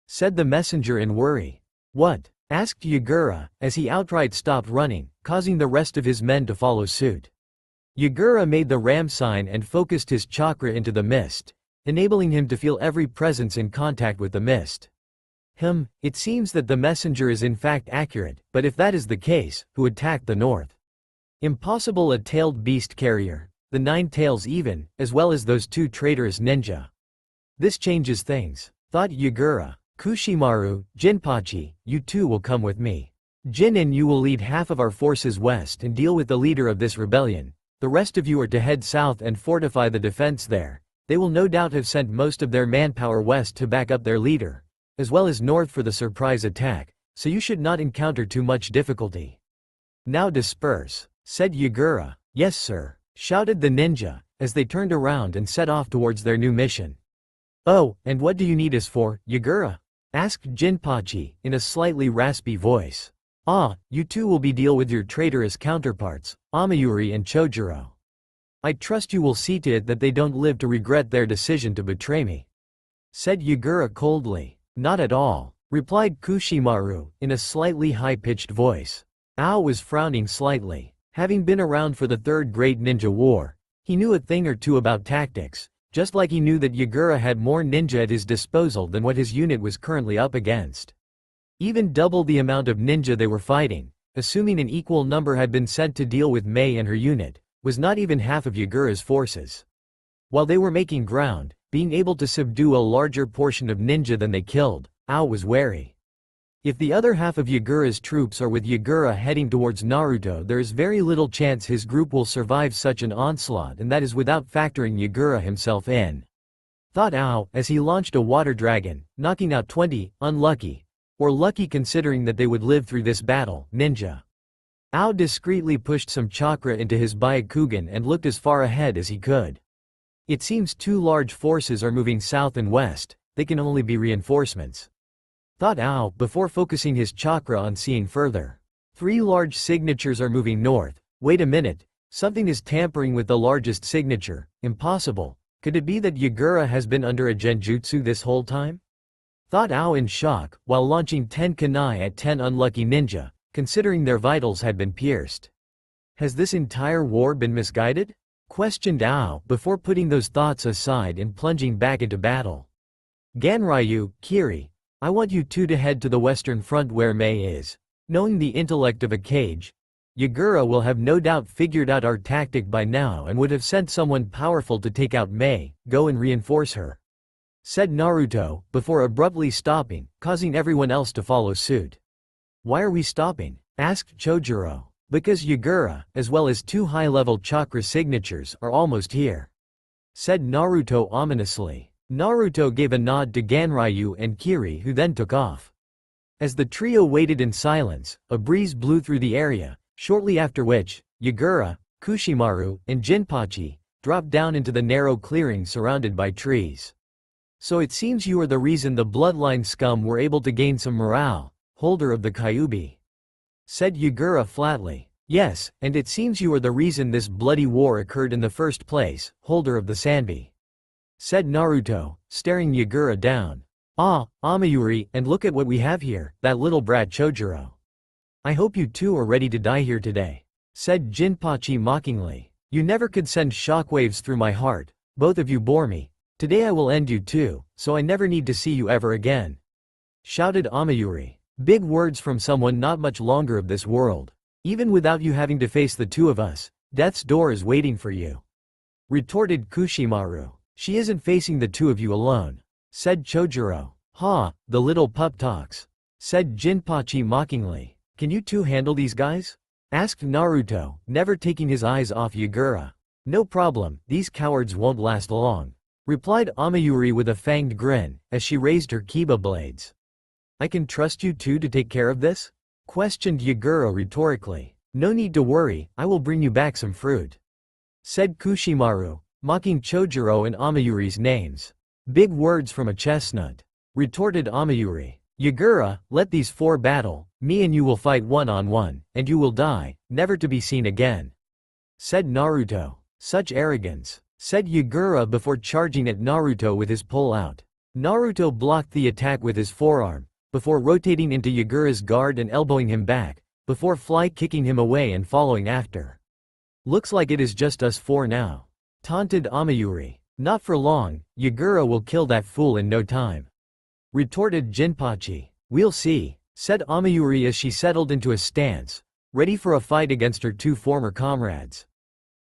said the messenger in worry. What? Asked Yagura, as he outright stopped running, causing the rest of his men to follow suit. Yagura made the ram sign and focused his chakra into the mist, enabling him to feel every presence in contact with the mist. It seems that the messenger is in fact accurate, but if that is the case, who attacked the north? Impossible, a tailed beast carrier, the 9 tails even, as well as those 2 traitorous ninja. This changes things, thought Yagura. Kushimaru, Jinpachi, you two will come with me. Jin and you will lead half of our forces west and deal with the leader of this rebellion. The rest of you are to head south and fortify the defense there. They will no doubt have sent most of their manpower west to back up their leader, as well as north for the surprise attack, so you should not encounter too much difficulty. Now disperse, said Yagura. Yes sir, shouted the ninja, as they turned around and set off towards their new mission. Oh, and what do you need us for, Yagura? Asked Jinpachi, in a slightly raspy voice. Ah, you two will be deal with your traitorous counterparts, Amayuri and Chojuro. I trust you will see to it that they don't live to regret their decision to betray me," said Yagura coldly. "Not at all," replied Kushimaru, in a slightly high-pitched voice. Ao was frowning slightly. Having been around for the Third Great Ninja War, he knew a thing or two about tactics, just like he knew that Yagura had more ninja at his disposal than what his unit was currently up against. Even double the amount of ninja they were fighting, assuming an equal number had been sent to deal with Mei and her unit, was not even half of Yagura's forces. While they were making ground, being able to subdue a larger portion of ninja than they killed, Ao was wary. If the other half of Yagura's troops are with Yagura heading towards Naruto, there is very little chance his group will survive such an onslaught, and that is without factoring Yagura himself in. Thought Ao, as he launched a water dragon, knocking out 20, unlucky, or lucky considering that they would live through this battle, ninja. Ao discreetly pushed some chakra into his Byakugan and looked as far ahead as he could. It seems two large forces are moving south and west, they can only be reinforcements, thought Ao, before focusing his chakra on seeing further. Three large signatures are moving north. Wait a minute, something is tampering with the largest signature. Impossible. Could it be that Yagura has been under a genjutsu this whole time? Thought Ao in shock, while launching 10 kunai at 10 unlucky ninja, considering their vitals had been pierced. Has this entire war been misguided? Questioned Ao, before putting those thoughts aside and plunging back into battle. Ganryu, Kiri, I want you two to head to the western front where Mei is. Knowing the intellect of a cage, Yagura will have no doubt figured out our tactic by now and would have sent someone powerful to take out Mei. Go and reinforce her," said Naruto, before abruptly stopping, causing everyone else to follow suit. "Why are we stopping?" asked Chojuro. "Because Yagura, as well as two high-level chakra signatures, are almost here," said Naruto ominously. Naruto gave a nod to Ganryu and Kiri, who then took off. As the trio waited in silence, a breeze blew through the area, shortly after which, Yagura, Kushimaru, and Jinpachi dropped down into the narrow clearing surrounded by trees. "So it seems you are the reason the bloodline scum were able to gain some morale, holder of the Kyuubi," said Yagura flatly. "Yes, and it seems you are the reason this bloody war occurred in the first place, holder of the Sanbi," said Naruto, staring Yagura down. "Ah, Amayuri, and look at what we have here, that little brat Chojuro. I hope you two are ready to die here today," said Jinpachi mockingly. "You never could send shockwaves through my heart, both of you bore me. Today I will end you too, so I never need to see you ever again," shouted Amayuri. "Big words from someone not much longer of this world. Even without you having to face the two of us, death's door is waiting for you," retorted Kushimaru. "She isn't facing the two of you alone," said Chojuro. "Ha, the little pup talks," said Jinpachi mockingly. "Can you two handle these guys?" asked Naruto, never taking his eyes off Yagura. "No problem, these cowards won't last long," replied Amayuri with a fanged grin, as she raised her kiba blades. "I can trust you two to take care of this?" questioned Yagura rhetorically. "No need to worry, I will bring you back some fruit," said Kushimaru, mocking Chojuro and Amayuri's names. "Big words from a chestnut," retorted Amayuri. "Yagura, let these four battle, me and you will fight one-on-one, and you will die, never to be seen again," said Naruto. "Such arrogance," said Yagura before charging at Naruto with his pole out. Naruto blocked the attack with his forearm, before rotating into Yagura's guard and elbowing him back, before fly-kicking him away and following after. "Looks like it is just us four now," taunted Amayuri. "Not for long, Yagura will kill that fool in no time," retorted Jinpachi. "We'll see," said Amayuri as she settled into a stance, ready for a fight against her two former comrades.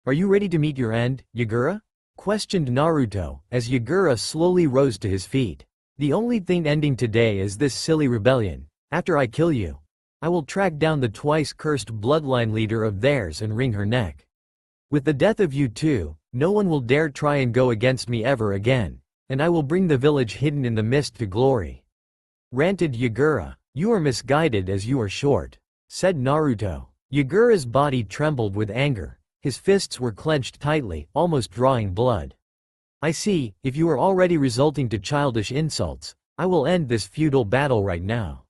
"Are you ready to meet your end, Yagura?" questioned Naruto, as Yagura slowly rose to his feet. "The only thing ending today is this silly rebellion. After I kill you, I will track down the twice-cursed bloodline leader of theirs and wring her neck. With the death of you two, no one will dare try and go against me ever again, and I will bring the village hidden in the mist to glory," ranted Yagura. "You are misguided as you are short," said Naruto. Yagura's body trembled with anger, his fists were clenched tightly, almost drawing blood. "I see, if you are already resorting to childish insults, I will end this feudal battle right now,"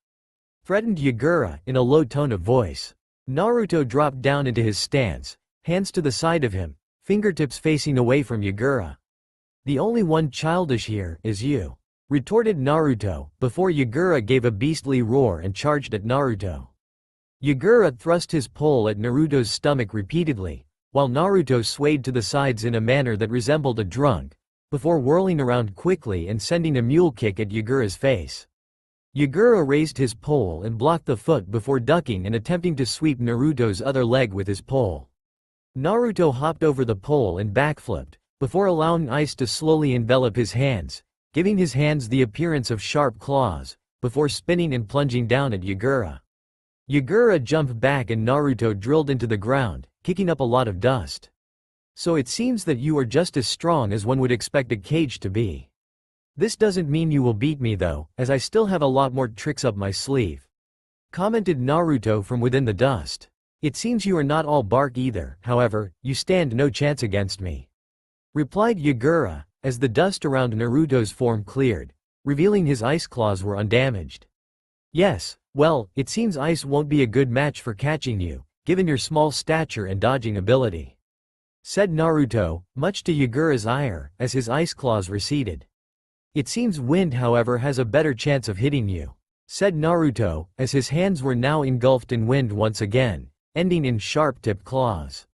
threatened Yagura in a low tone of voice. Naruto dropped down into his stance, hands to the side of him, fingertips facing away from Yagura. "The only one childish here is you," retorted Naruto, before Yagura gave a beastly roar and charged at Naruto. Yagura thrust his pole at Naruto's stomach repeatedly, while Naruto swayed to the sides in a manner that resembled a drunk, before whirling around quickly and sending a mule kick at Yagura's face. Yagura raised his pole and blocked the foot before ducking and attempting to sweep Naruto's other leg with his pole. Naruto hopped over the pole and backflipped, before allowing ice to slowly envelop his hands, giving his hands the appearance of sharp claws, before spinning and plunging down at Yagura. Yagura jumped back and Naruto drilled into the ground, kicking up a lot of dust. "So it seems that you are just as strong as one would expect a cage to be. This doesn't mean you will beat me though, as I still have a lot more tricks up my sleeve," commented Naruto from within the dust. "It seems you are not all bark either, however, you stand no chance against me," replied Yagura, as the dust around Naruto's form cleared, revealing his ice claws were undamaged. "Yes, well, it seems ice won't be a good match for catching you, given your small stature and dodging ability," said Naruto, much to Yagura's ire, as his ice claws receded. "It seems wind however has a better chance of hitting you," said Naruto, as his hands were now engulfed in wind once again, ending in sharp-tipped claws.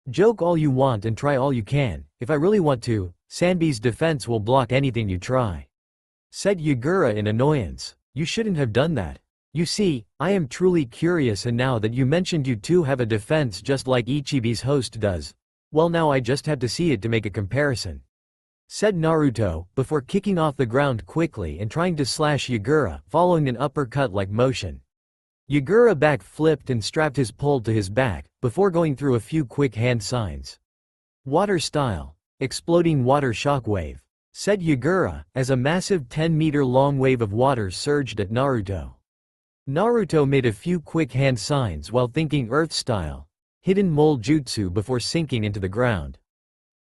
"Joke all you want and try all you can, if I really want to, Sanbi's defense will block anything you try," said Yagura in annoyance. "You shouldn't have done that. You see, I am truly curious, and now that you mentioned you two have a defense just like Ichibi's host does, well now I just had to see it to make a comparison," said Naruto, before kicking off the ground quickly and trying to slash Yagura, following an uppercut-like motion. Yagura back-flipped and strapped his pole to his back, before going through a few quick hand signs. "Water style. Exploding water shockwave," said Yagura, as a massive 10-meter-long wave of water surged at Naruto. Naruto made a few quick hand signs while thinking earth style, hidden mole jutsu before sinking into the ground.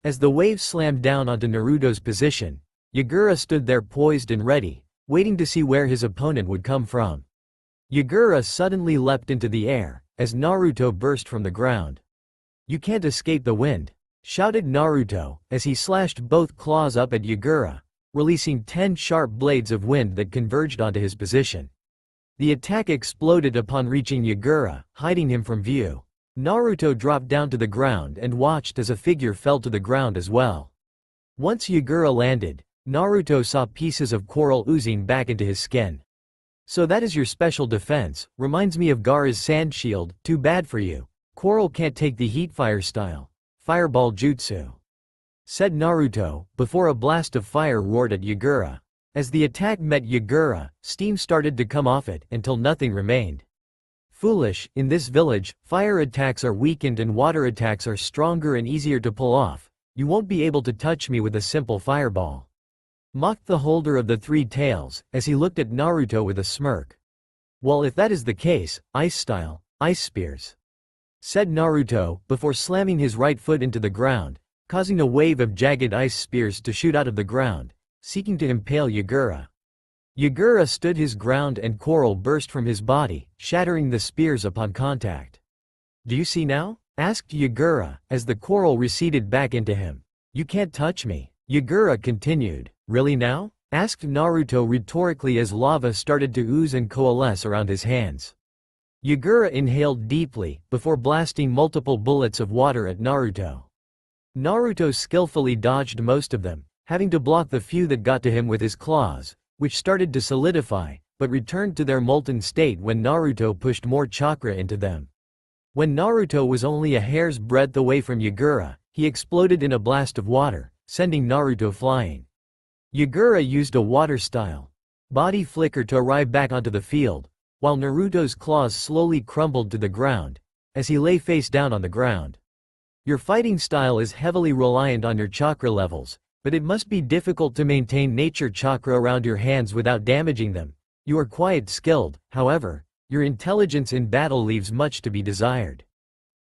As the wave slammed down onto Naruto's position, Yagura stood there poised and ready, waiting to see where his opponent would come from. Yagura suddenly leapt into the air, as Naruto burst from the ground. "You can't escape the wind," shouted Naruto, as he slashed both claws up at Yagura, releasing 10 sharp blades of wind that converged onto his position. The attack exploded upon reaching Yagura, hiding him from view. Naruto dropped down to the ground and watched as a figure fell to the ground as well. Once Yagura landed, Naruto saw pieces of coral oozing back into his skin. "So that is your special defense, reminds me of Gaara's sand shield, too bad for you. Coral can't take the heat fire style. Fireball jutsu," said Naruto, before a blast of fire roared at Yagura. As the attack met Yagura, steam started to come off it until nothing remained. "Foolish, in this village, fire attacks are weakened and water attacks are stronger and easier to pull off. You won't be able to touch me with a simple fireball," mocked the holder of the three tails, as he looked at Naruto with a smirk. "Well, if that is the case, ice style, ice spears," said Naruto, before slamming his right foot into the ground, causing a wave of jagged ice spears to shoot out of the ground, seeking to impale Yagura. Yagura stood his ground and coral burst from his body, shattering the spears upon contact. "Do you see now?" asked Yagura, as the coral receded back into him. "You can't touch me," Yagura continued. "Really now?" asked Naruto rhetorically as lava started to ooze and coalesce around his hands. Yagura inhaled deeply, before blasting multiple bullets of water at Naruto. Naruto skillfully dodged most of them, having to block the few that got to him with his claws, which started to solidify, but returned to their molten state when Naruto pushed more chakra into them. When Naruto was only a hair's breadth away from Yagura, he exploded in a blast of water, sending Naruto flying. Yagura used a water-style body flicker to arrive back onto the field, while Naruto's claws slowly crumbled to the ground, as he lay face down on the ground. "Your fighting style is heavily reliant on your chakra levels, but it must be difficult to maintain nature chakra around your hands without damaging them. You are quite skilled, however, your intelligence in battle leaves much to be desired,"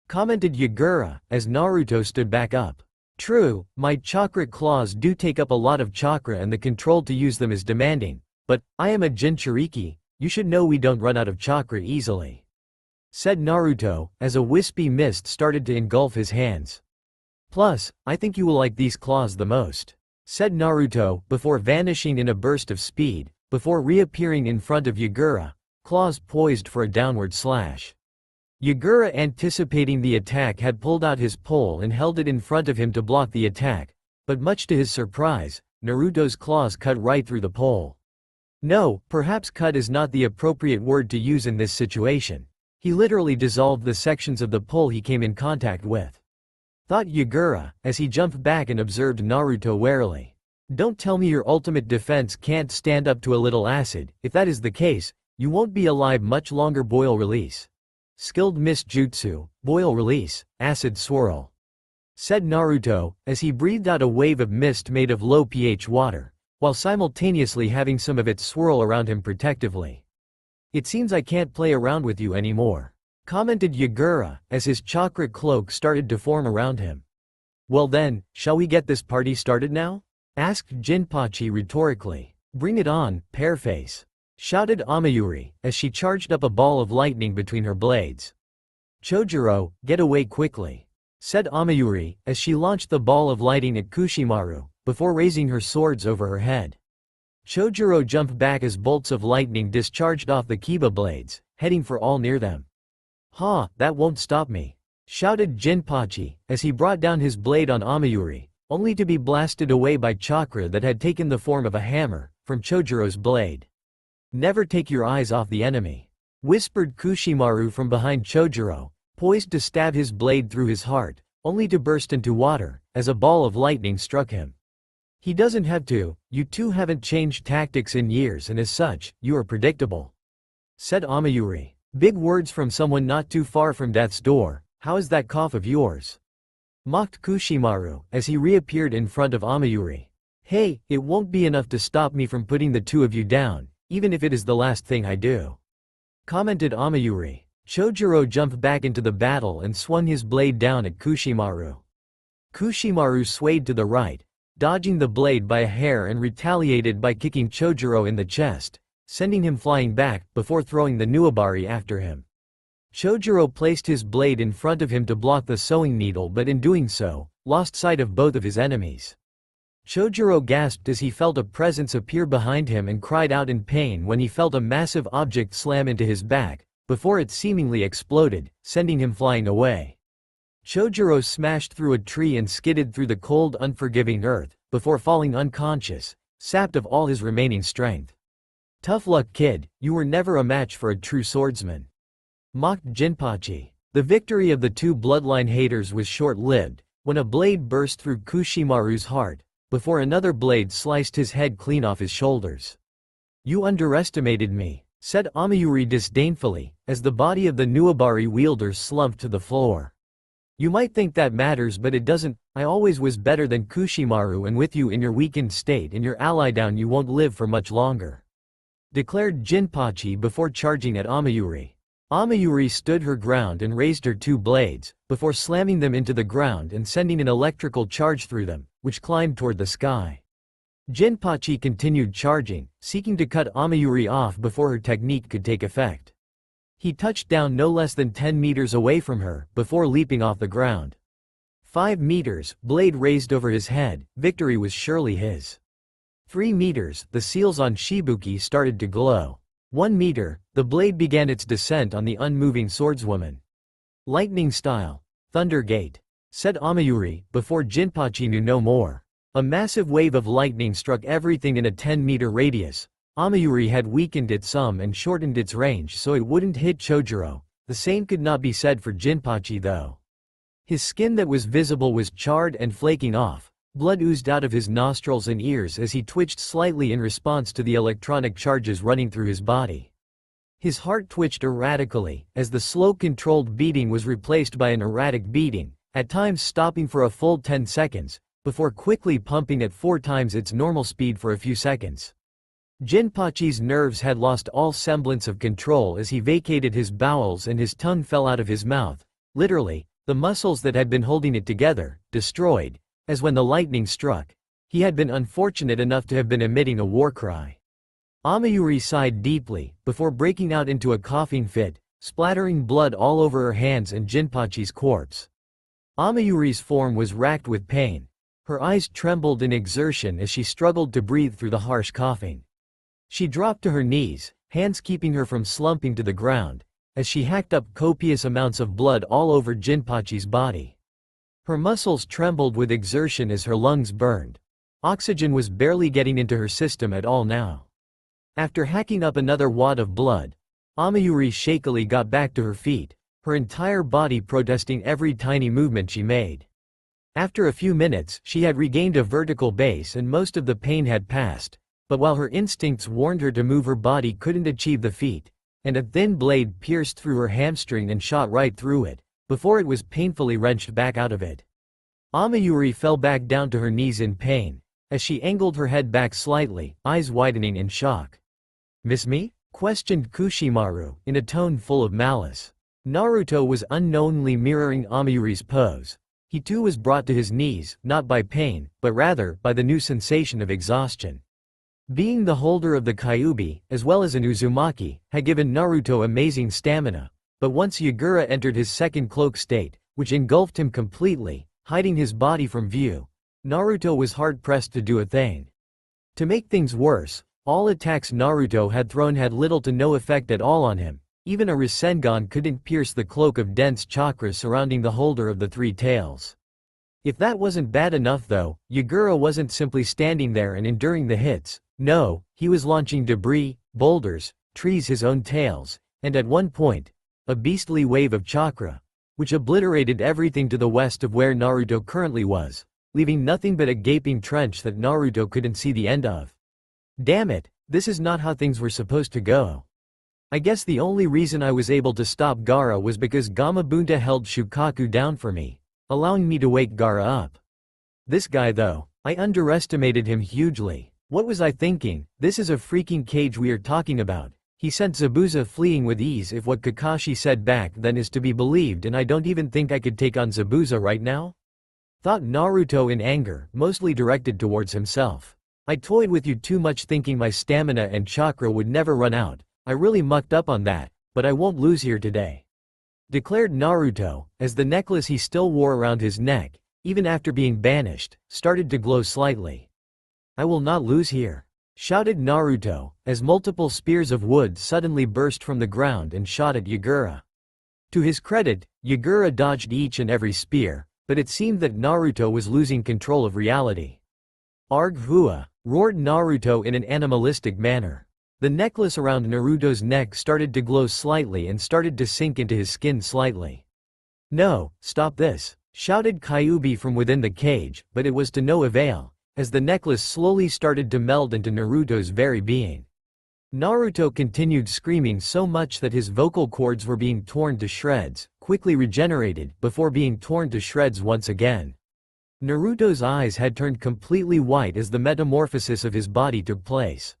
commented Yagura, as Naruto stood back up. "True, my chakra claws do take up a lot of chakra and the control to use them is demanding, but, I am a Jinchuriki, you should know we don't run out of chakra easily," said Naruto, as a wispy mist started to engulf his hands. Plus, I think you will like these claws the most," said Naruto, before vanishing in a burst of speed, before reappearing in front of Yagura, claws poised for a downward slash. Yagura, anticipating the attack, had pulled out his pole and held it in front of him to block the attack, but much to his surprise, Naruto's claws cut right through the pole. No, perhaps cut is not the appropriate word to use in this situation. He literally dissolved the sections of the pole he came in contact with, thought Yagura, as he jumped back and observed Naruto warily. Don't tell me your ultimate defense can't stand up to a little acid. If that is the case, you won't be alive much longer. Boil release. Skilled mist jutsu, boil release, acid swirl, said Naruto, as he breathed out a wave of mist made of low pH water, while simultaneously having some of it swirl around him protectively. It seems I can't play around with you anymore, commented Yagura, as his chakra cloak started to form around him. Well then, shall we get this party started now? Asked Jinpachi rhetorically. Bring it on, Pearface, shouted Amayuri, as she charged up a ball of lightning between her blades. Chojuro, get away quickly, said Amayuri, as she launched the ball of lightning at Kushimaru, before raising her swords over her head. Chojuro jumped back as bolts of lightning discharged off the Kiba blades, heading for all near them. Ha, that won't stop me, shouted Jinpachi, as he brought down his blade on Amayuri, only to be blasted away by chakra that had taken the form of a hammer, from Chojuro's blade. Never take your eyes off the enemy, whispered Kushimaru from behind Chojuro, poised to stab his blade through his heart, only to burst into water, as a ball of lightning struck him. He doesn't have to, you two haven't changed tactics in years and as such, you are predictable, said Amayuri. Big words from someone not too far from death's door. How is that cough of yours? Mocked Kushimaru, as he reappeared in front of Amayuri. Hey, it won't be enough to stop me from putting the two of you down, even if it is the last thing I do, commented Amayuri. Chojuro jumped back into the battle and swung his blade down at Kushimaru. Kushimaru swayed to the right, dodging the blade by a hair and retaliated by kicking Chojuro in the chest, sending him flying back, before throwing the Nuabari after him. Chojuro placed his blade in front of him to block the sewing needle, but in doing so, lost sight of both of his enemies. Chojuro gasped as he felt a presence appear behind him and cried out in pain when he felt a massive object slam into his back, before it seemingly exploded, sending him flying away. Chojuro smashed through a tree and skidded through the cold, unforgiving earth, before falling unconscious, sapped of all his remaining strength. Tough luck, kid, you were never a match for a true swordsman, mocked Jinpachi. The victory of the two bloodline haters was short-lived, when a blade burst through Kushimaru's heart, before another blade sliced his head clean off his shoulders. You underestimated me, said Amayuri disdainfully, as the body of the Nuabari wielder slumped to the floor. You might think that matters, but it doesn't. I always was better than Kushimaru, and with you in your weakened state and your ally down, you won't live for much longer, declared Jinpachi before charging at Amayuri. Amayuri stood her ground and raised her two blades, before slamming them into the ground and sending an electrical charge through them, which climbed toward the sky. Jinpachi continued charging, seeking to cut Amayuri off before her technique could take effect. He touched down no less than 10 meters away from her, before leaping off the ground. 5 meters, blade raised over his head, victory was surely his. 3 meters, the seals on Shibuki started to glow. 1 meter, the blade began its descent on the unmoving swordswoman. Lightning style. Thunder Gate, said Amayuri, before Jinpachi knew no more. A massive wave of lightning struck everything in a 10-meter radius. Amayuri had weakened it some and shortened its range so it wouldn't hit Chojuro. The same could not be said for Jinpachi though. His skin that was visible was charred and flaking off. Blood oozed out of his nostrils and ears as he twitched slightly in response to the electronic charges running through his body. His heart twitched erratically, as the slow controlled beating was replaced by an erratic beating, at times stopping for a full 10 seconds, before quickly pumping at 4 times its normal speed for a few seconds. Jinpachi's nerves had lost all semblance of control as he vacated his bowels and his tongue fell out of his mouth, literally, the muscles that had been holding it together, destroyed. As when the lightning struck, he had been unfortunate enough to have been emitting a war cry. Amayuri sighed deeply, before breaking out into a coughing fit, splattering blood all over her hands and Jinpachi's corpse. Amayuri's form was racked with pain. Her eyes trembled in exertion as she struggled to breathe through the harsh coughing. She dropped to her knees, hands keeping her from slumping to the ground, as she hacked up copious amounts of blood all over Jinpachi's body. Her muscles trembled with exertion as her lungs burned. Oxygen was barely getting into her system at all now. After hacking up another wad of blood, Amayuri shakily got back to her feet, her entire body protesting every tiny movement she made. After a few minutes, she had regained a vertical base and most of the pain had passed, but while her instincts warned her to move, her body couldn't achieve the feat, and a thin blade pierced through her hamstring and shot right through it, before it was painfully wrenched back out of it. Amayuri fell back down to her knees in pain, as she angled her head back slightly, eyes widening in shock. "Miss me?" questioned Kushimaru, in a tone full of malice. Naruto was unknowingly mirroring Amayuri's pose. He too was brought to his knees, not by pain, but rather by the new sensation of exhaustion. Being the holder of the Kyuubi, as well as an Uzumaki, had given Naruto amazing stamina, but once Yagura entered his second cloak state, which engulfed him completely, hiding his body from view, Naruto was hard-pressed to do a thing. To make things worse, all attacks Naruto had thrown had little to no effect at all on him. Even a Rasengan couldn't pierce the cloak of dense chakra surrounding the holder of the three tails. If that wasn't bad enough though, Yagura wasn't simply standing there and enduring the hits. No, he was launching debris, boulders, trees, his own tails, and at one point, a beastly wave of chakra, which obliterated everything to the west of where Naruto currently was, leaving nothing but a gaping trench that Naruto couldn't see the end of. Damn it, this is not how things were supposed to go. I guess the only reason I was able to stop Gaara was because Gamabunta held Shukaku down for me, allowing me to wake Gaara up. This guy though, I underestimated him hugely. What was I thinking? This is a freaking cage we are talking about. He sent Zabuza fleeing with ease if what Kakashi said back then is to be believed, and I don't even think I could take on Zabuza right now? Thought Naruto in anger, mostly directed towards himself. I toyed with you too much thinking my stamina and chakra would never run out. I really mucked up on that, but I won't lose here today," declared Naruto, as the necklace he still wore around his neck, even after being banished, started to glow slightly. "I will not lose here," shouted Naruto, as multiple spears of wood suddenly burst from the ground and shot at Yagura. To his credit, Yagura dodged each and every spear, but it seemed that Naruto was losing control of reality. "Arg Hua!" roared Naruto in an animalistic manner. The necklace around Naruto's neck started to glow slightly and started to sink into his skin slightly. "No, stop this!" shouted Kyuubi from within the cage, but it was to no avail, as the necklace slowly started to meld into Naruto's very being. Naruto continued screaming so much that his vocal cords were being torn to shreds, quickly regenerated, before being torn to shreds once again. Naruto's eyes had turned completely white as the metamorphosis of his body took place.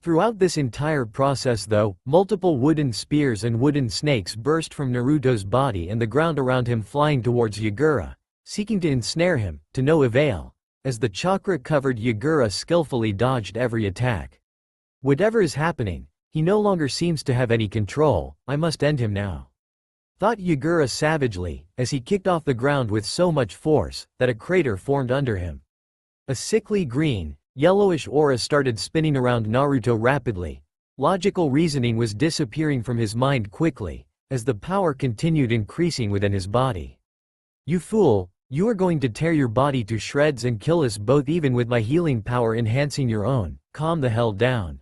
Throughout this entire process though, multiple wooden spears and wooden snakes burst from Naruto's body and the ground around him, flying towards Yagura, seeking to ensnare him, to no avail, as the chakra-covered Yagura skillfully dodged every attack. "Whatever is happening, he no longer seems to have any control. I must end him now," thought Yagura savagely, as he kicked off the ground with so much force that a crater formed under him. A sickly green, yellowish aura started spinning around Naruto rapidly. Logical reasoning was disappearing from his mind quickly, as the power continued increasing within his body. "You fool, you are going to tear your body to shreds and kill us both even with my healing power enhancing your own. Calm the hell down,"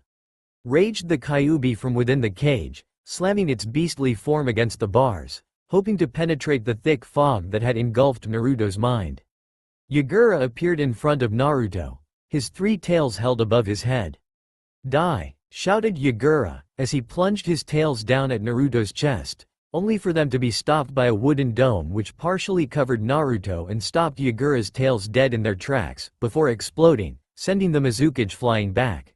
raged the Kyuubi from within the cage, slamming its beastly form against the bars, hoping to penetrate the thick fog that had engulfed Naruto's mind. Yagura appeared in front of Naruto, his three tails held above his head. "Die!" shouted Yagura, as he plunged his tails down at Naruto's chest, only for them to be stopped by a wooden dome which partially covered Naruto and stopped Yagura's tails dead in their tracks, before exploding, sending the Mizukage flying back.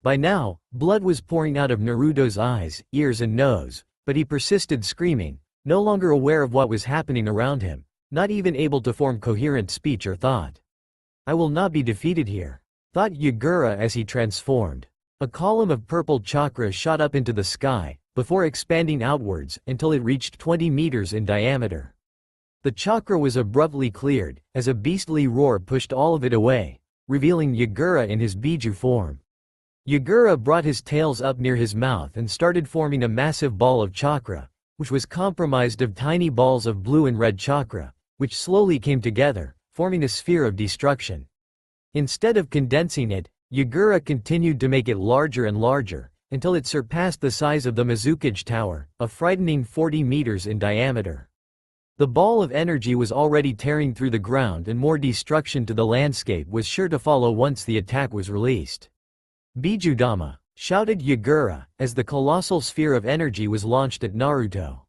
By now, blood was pouring out of Naruto's eyes, ears and nose, but he persisted screaming, no longer aware of what was happening around him, not even able to form coherent speech or thought. "I will not be defeated here," thought Yagura as he transformed. A column of purple chakra shot up into the sky, before expanding outwards until it reached 20 meters in diameter. The chakra was abruptly cleared, as a beastly roar pushed all of it away, revealing Yagura in his Biju form. Yagura brought his tails up near his mouth and started forming a massive ball of chakra, which was comprised of tiny balls of blue and red chakra, which slowly came together, forming a sphere of destruction. Instead of condensing it, Yagura continued to make it larger and larger, until it surpassed the size of the Mizukage Tower, a frightening 40 meters in diameter. The ball of energy was already tearing through the ground, and more destruction to the landscape was sure to follow once the attack was released. "Bijudama!" shouted Yagura, as the colossal sphere of energy was launched at Naruto.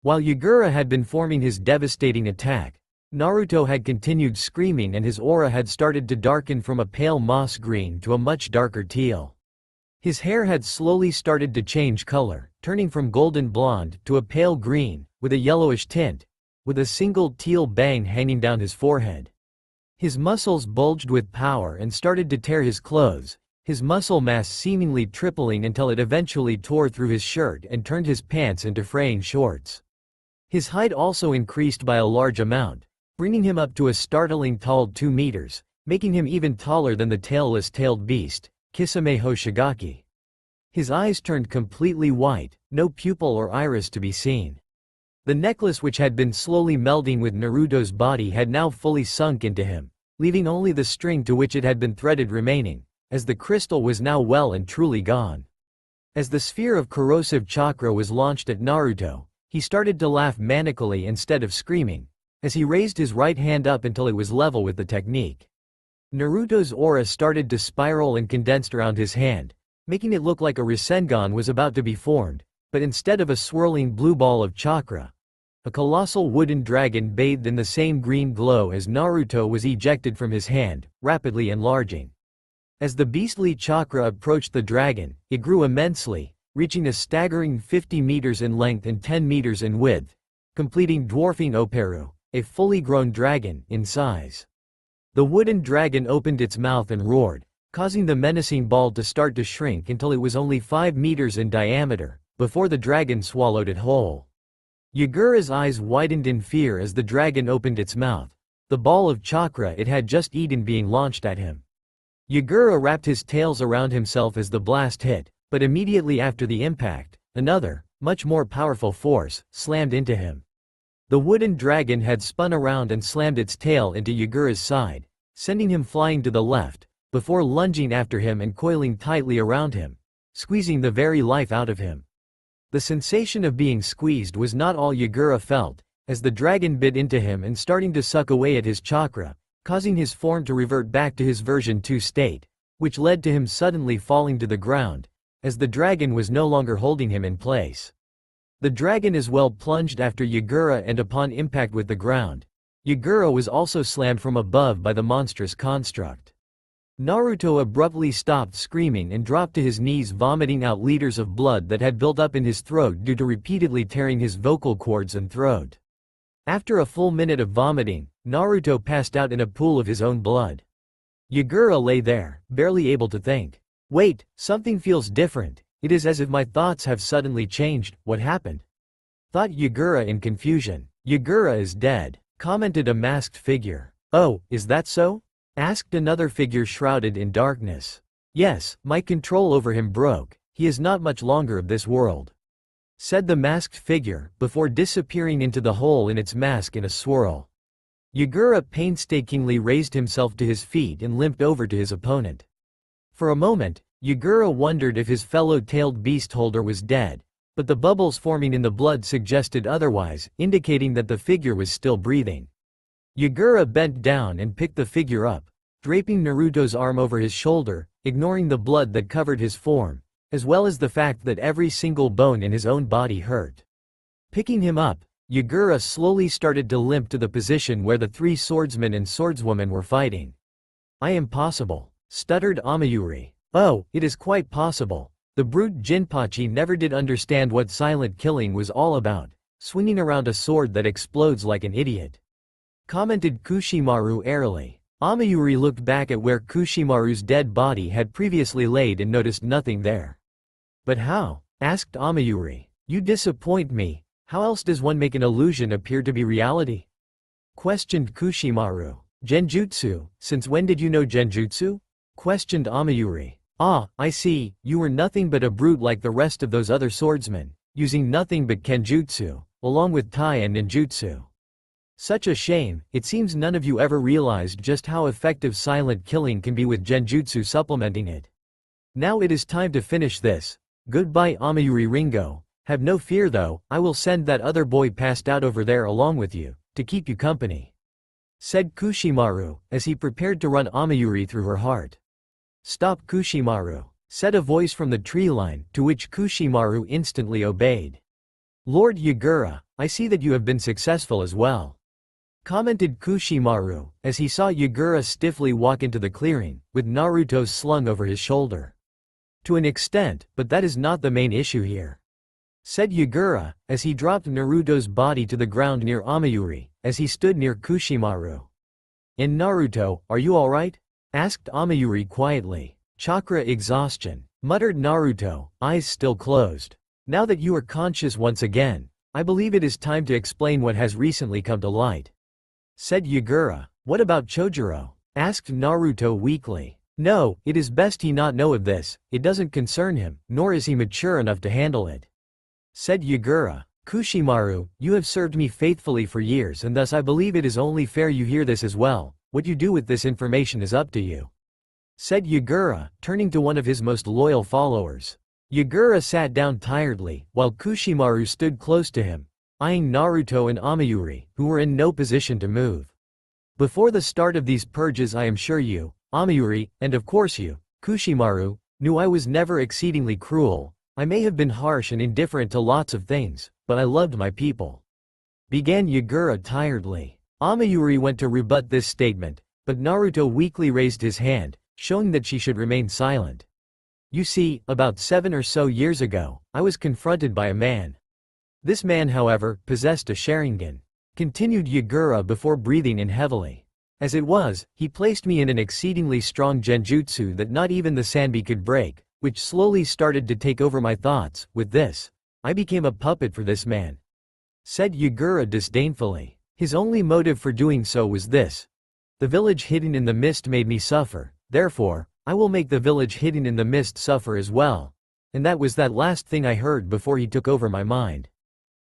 While Yagura had been forming his devastating attack, Naruto had continued screaming, and his aura had started to darken from a pale moss green to a much darker teal. His hair had slowly started to change color, turning from golden blonde to a pale green, with a yellowish tint, with a single teal bang hanging down his forehead. His muscles bulged with power and started to tear his clothes, his muscle mass seemingly tripling until it eventually tore through his shirt and turned his pants into fraying shorts. His height also increased by a large amount, bringing him up to a startling tall 2 meters, making him even taller than the tailless-tailed beast, Kisame Hoshigaki. His eyes turned completely white, no pupil or iris to be seen. The necklace, which had been slowly melding with Naruto's body, had now fully sunk into him, leaving only the string to which it had been threaded remaining, as the crystal was now well and truly gone. As the sphere of corrosive chakra was launched at Naruto, he started to laugh manically instead of screaming, as he raised his right hand up until it was level with the technique. Naruto's aura started to spiral and condensed around his hand, making it look like a Rasengan was about to be formed, but instead of a swirling blue ball of chakra, a colossal wooden dragon bathed in the same green glow as Naruto was ejected from his hand, rapidly enlarging. As the beastly chakra approached the dragon, it grew immensely, reaching a staggering 50 meters in length and 10 meters in width, completing dwarfing Operu, a fully grown dragon, in size. The wooden dragon opened its mouth and roared, causing the menacing ball to start to shrink until it was only 5 meters in diameter, before the dragon swallowed it whole. Yagura's eyes widened in fear as the dragon opened its mouth, the ball of chakra it had just eaten being launched at him. Yagura wrapped his tails around himself as the blast hit, but immediately after the impact, another, much more powerful force, slammed into him. The wooden dragon had spun around and slammed its tail into Yagura's side, sending him flying to the left, before lunging after him and coiling tightly around him, squeezing the very life out of him. The sensation of being squeezed was not all Yagura felt, as the dragon bit into him and starting to suck away at his chakra, causing his form to revert back to his version 2 state, which led to him suddenly falling to the ground, as the dragon was no longer holding him in place. The dragon as well plunged after Yagura, and upon impact with the ground, Yagura was also slammed from above by the monstrous construct. Naruto abruptly stopped screaming and dropped to his knees, vomiting out liters of blood that had built up in his throat due to repeatedly tearing his vocal cords and throat. After a full minute of vomiting, Naruto passed out in a pool of his own blood. Yagura lay there, barely able to think. "Wait, something feels different. It is as if my thoughts have suddenly changed. What happened?" thought Yagura in confusion. "Yagura is dead," commented a masked figure. "Oh, is that so?" asked another figure shrouded in darkness. "Yes, my control over him broke. He is not much longer of this world," said the masked figure, before disappearing into the hole in its mask in a swirl. Yagura painstakingly raised himself to his feet and limped over to his opponent. For a moment, Yagura wondered if his fellow tailed beast holder was dead, but the bubbles forming in the blood suggested otherwise, indicating that the figure was still breathing. Yagura bent down and picked the figure up, draping Naruto's arm over his shoulder, ignoring the blood that covered his form, as well as the fact that every single bone in his own body hurt. Picking him up, Yagura slowly started to limp to the position where the 3 swordsmen and swordswomen were fighting. "I am possible," stuttered Amayuri. "Oh, it is quite possible. The brute Jinpachi never did understand what silent killing was all about, swinging around a sword that explodes like an idiot," commented Kushimaru airily. Amayuri looked back at where Kushimaru's dead body had previously laid and noticed nothing there. "But how?" asked Amayuri. "You disappoint me. How else does one make an illusion appear to be reality?" Questioned Kushimaru. Genjutsu, since when did you know genjutsu? Questioned Amayuri. Ah, I see, you were nothing but a brute like the rest of those other swordsmen, using nothing but kenjutsu, along with tai and ninjutsu. Such a shame, it seems none of you ever realized just how effective silent killing can be with genjutsu supplementing it. Now it is time to finish this. Goodbye Amayuri Ringo. Have no fear though, I will send that other boy passed out over there along with you, to keep you company. Said Kushimaru, as he prepared to run Amayuri through her heart. Stop Kushimaru, said a voice from the tree line, to which Kushimaru instantly obeyed. Lord Yagura, I see that you have been successful as well. Commented Kushimaru, as he saw Yagura stiffly walk into the clearing, with Naruto slung over his shoulder. To an extent, but that is not the main issue here. Said Yagura, as he dropped Naruto's body to the ground near Amayuri, as he stood near Kushimaru. In Naruto, are you alright? Asked Amayuri quietly. Chakra exhaustion, muttered Naruto, eyes still closed. Now that you are conscious once again, I believe it is time to explain what has recently come to light. Said Yagura. What about Chojuro? Asked Naruto weakly. No, it is best he not know of this, it doesn't concern him, nor is he mature enough to handle it. Said Yagura. Kushimaru, you have served me faithfully for years and thus I believe it is only fair you hear this as well. What you do with this information is up to you. Said Yagura, turning to one of his most loyal followers. Yagura sat down tiredly, while Kushimaru stood close to him, eyeing Naruto and Amayuri, who were in no position to move. Before the start of these purges I am sure you, Amayuri, and of course you, Kushimaru, knew I was never exceedingly cruel. I may have been harsh and indifferent to lots of things, but I loved my people. Began Yagura tiredly. Amayuri went to rebut this statement, but Naruto weakly raised his hand, showing that she should remain silent. You see, about 7 or so years ago, I was confronted by a man. This man, however, possessed a Sharingan. Continued Yagura before breathing in heavily. As it was, he placed me in an exceedingly strong genjutsu that not even the Sanbi could break, which slowly started to take over my thoughts. With this, I became a puppet for this man. Said Yagura disdainfully. His only motive for doing so was this. The village hidden in the mist made me suffer, therefore, I will make the village hidden in the mist suffer as well. And that was that last thing I heard before he took over my mind.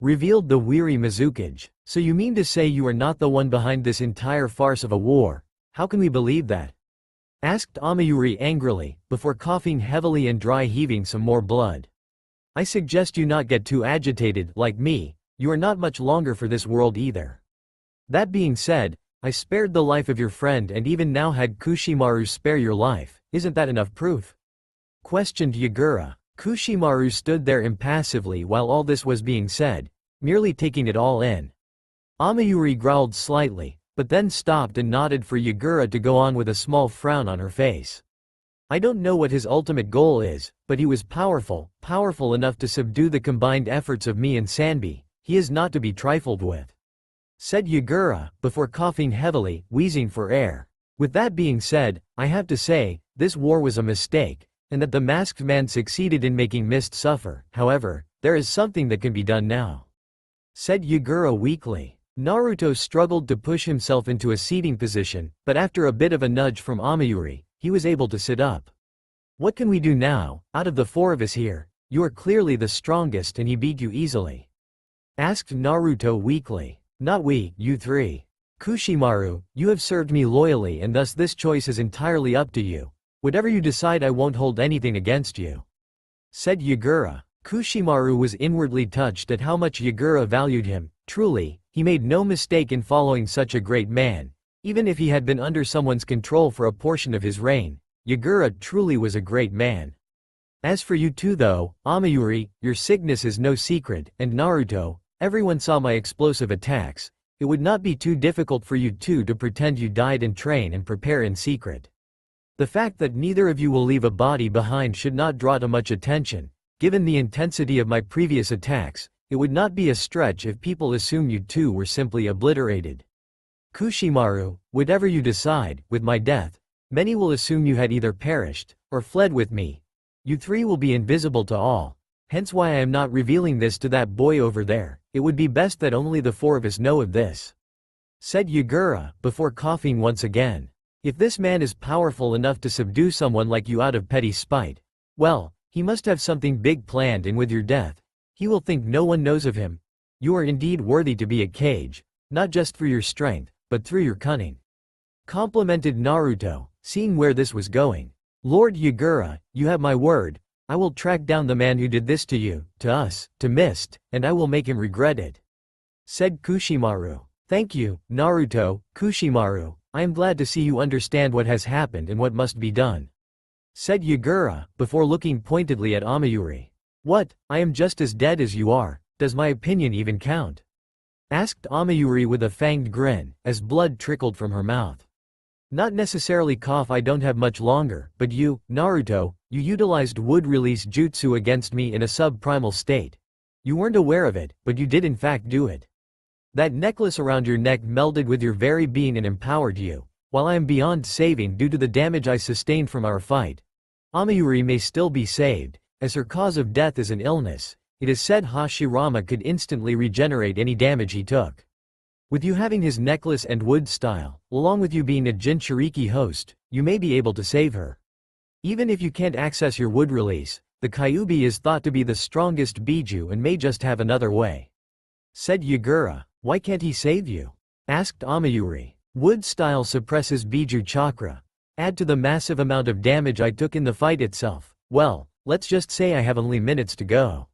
Revealed the weary Mizukage. So you mean to say you are not the one behind this entire farce of a war? How can we believe that? Asked Amayuri angrily, before coughing heavily and dry heaving some more blood. I suggest you not get too agitated, like me, you are not much longer for this world either. That being said, I spared the life of your friend and even now had Kushimaru spare your life, isn't that enough proof? Questioned Yagura. Kushimaru stood there impassively while all this was being said, merely taking it all in. Amayuri growled slightly, but then stopped and nodded for Yagura to go on with a small frown on her face. I don't know what his ultimate goal is, but he was powerful enough to subdue the combined efforts of me and Sanbi. He is not to be trifled with. Said Yagura, before coughing heavily, wheezing for air. With that being said, I have to say, this war was a mistake, and that the masked man succeeded in making Mist suffer. However, there is something that can be done now. Said Yagura weakly. Naruto struggled to push himself into a seating position, but after a bit of a nudge from Amayuri, he was able to sit up. What can we do now? Out of the 4 of us here, you are clearly the strongest and he beat you easily. Asked Naruto weakly. Not we, you 3. Kushimaru, you have served me loyally and thus this choice is entirely up to you. Whatever you decide I won't hold anything against you. Said Yagura. Kushimaru was inwardly touched at how much Yagura valued him. Truly, he made no mistake in following such a great man. Even if he had been under someone's control for a portion of his reign, Yagura truly was a great man. As for you two though, Amayuri, your sickness is no secret, and Naruto, everyone saw my explosive attacks. It would not be too difficult for you two to pretend you died and train and prepare in secret. The fact that neither of you will leave a body behind should not draw too much attention. Given the intensity of my previous attacks, it would not be a stretch if people assume you two were simply obliterated. Kushimaru, whatever you decide, with my death, many will assume you had either perished, or fled with me. You 3 will be invisible to all. Hence why I am not revealing this to that boy over there. It would be best that only the 4 of us know of this. said Yagura, before coughing once again. If this man is powerful enough to subdue someone like you out of petty spite, well, he must have something big planned, and with your death, he will think no one knows of him. You are indeed worthy to be a cage, not just for your strength, but through your cunning. Complimented Naruto, seeing where this was going. Lord Yagura, you have my word. I will track down the man who did this to you, to us, to Mist, and I will make him regret it. Said Kushimaru. Thank you, Naruto, Kushimaru. I am glad to see you understand what has happened and what must be done. Said Yagura, before looking pointedly at Amayuri. What, I am just as dead as you are, does my opinion even count? Asked Amayuri with a fanged grin, as blood trickled from her mouth. Not necessarily. I don't have much longer, but you, Naruto, you utilized wood release jutsu against me in a sub-primal state. You weren't aware of it, but you did in fact do it. That necklace around your neck melded with your very being and empowered you. While I am beyond saving due to the damage I sustained from our fight, Amayuri may still be saved, as her cause of death is an illness. It is said Hashirama could instantly regenerate any damage he took. With you having his necklace and wood style, along with you being a Jinchuriki host, you may be able to save her. Even if you can't access your wood release, the Kyuubi is thought to be the strongest Biju and may just have another way. Said Yagura. Why can't he save you? Asked Amayuri. Wood style suppresses Biju chakra. Add to the massive amount of damage I took in the fight itself. Well, let's just say I have only minutes to go.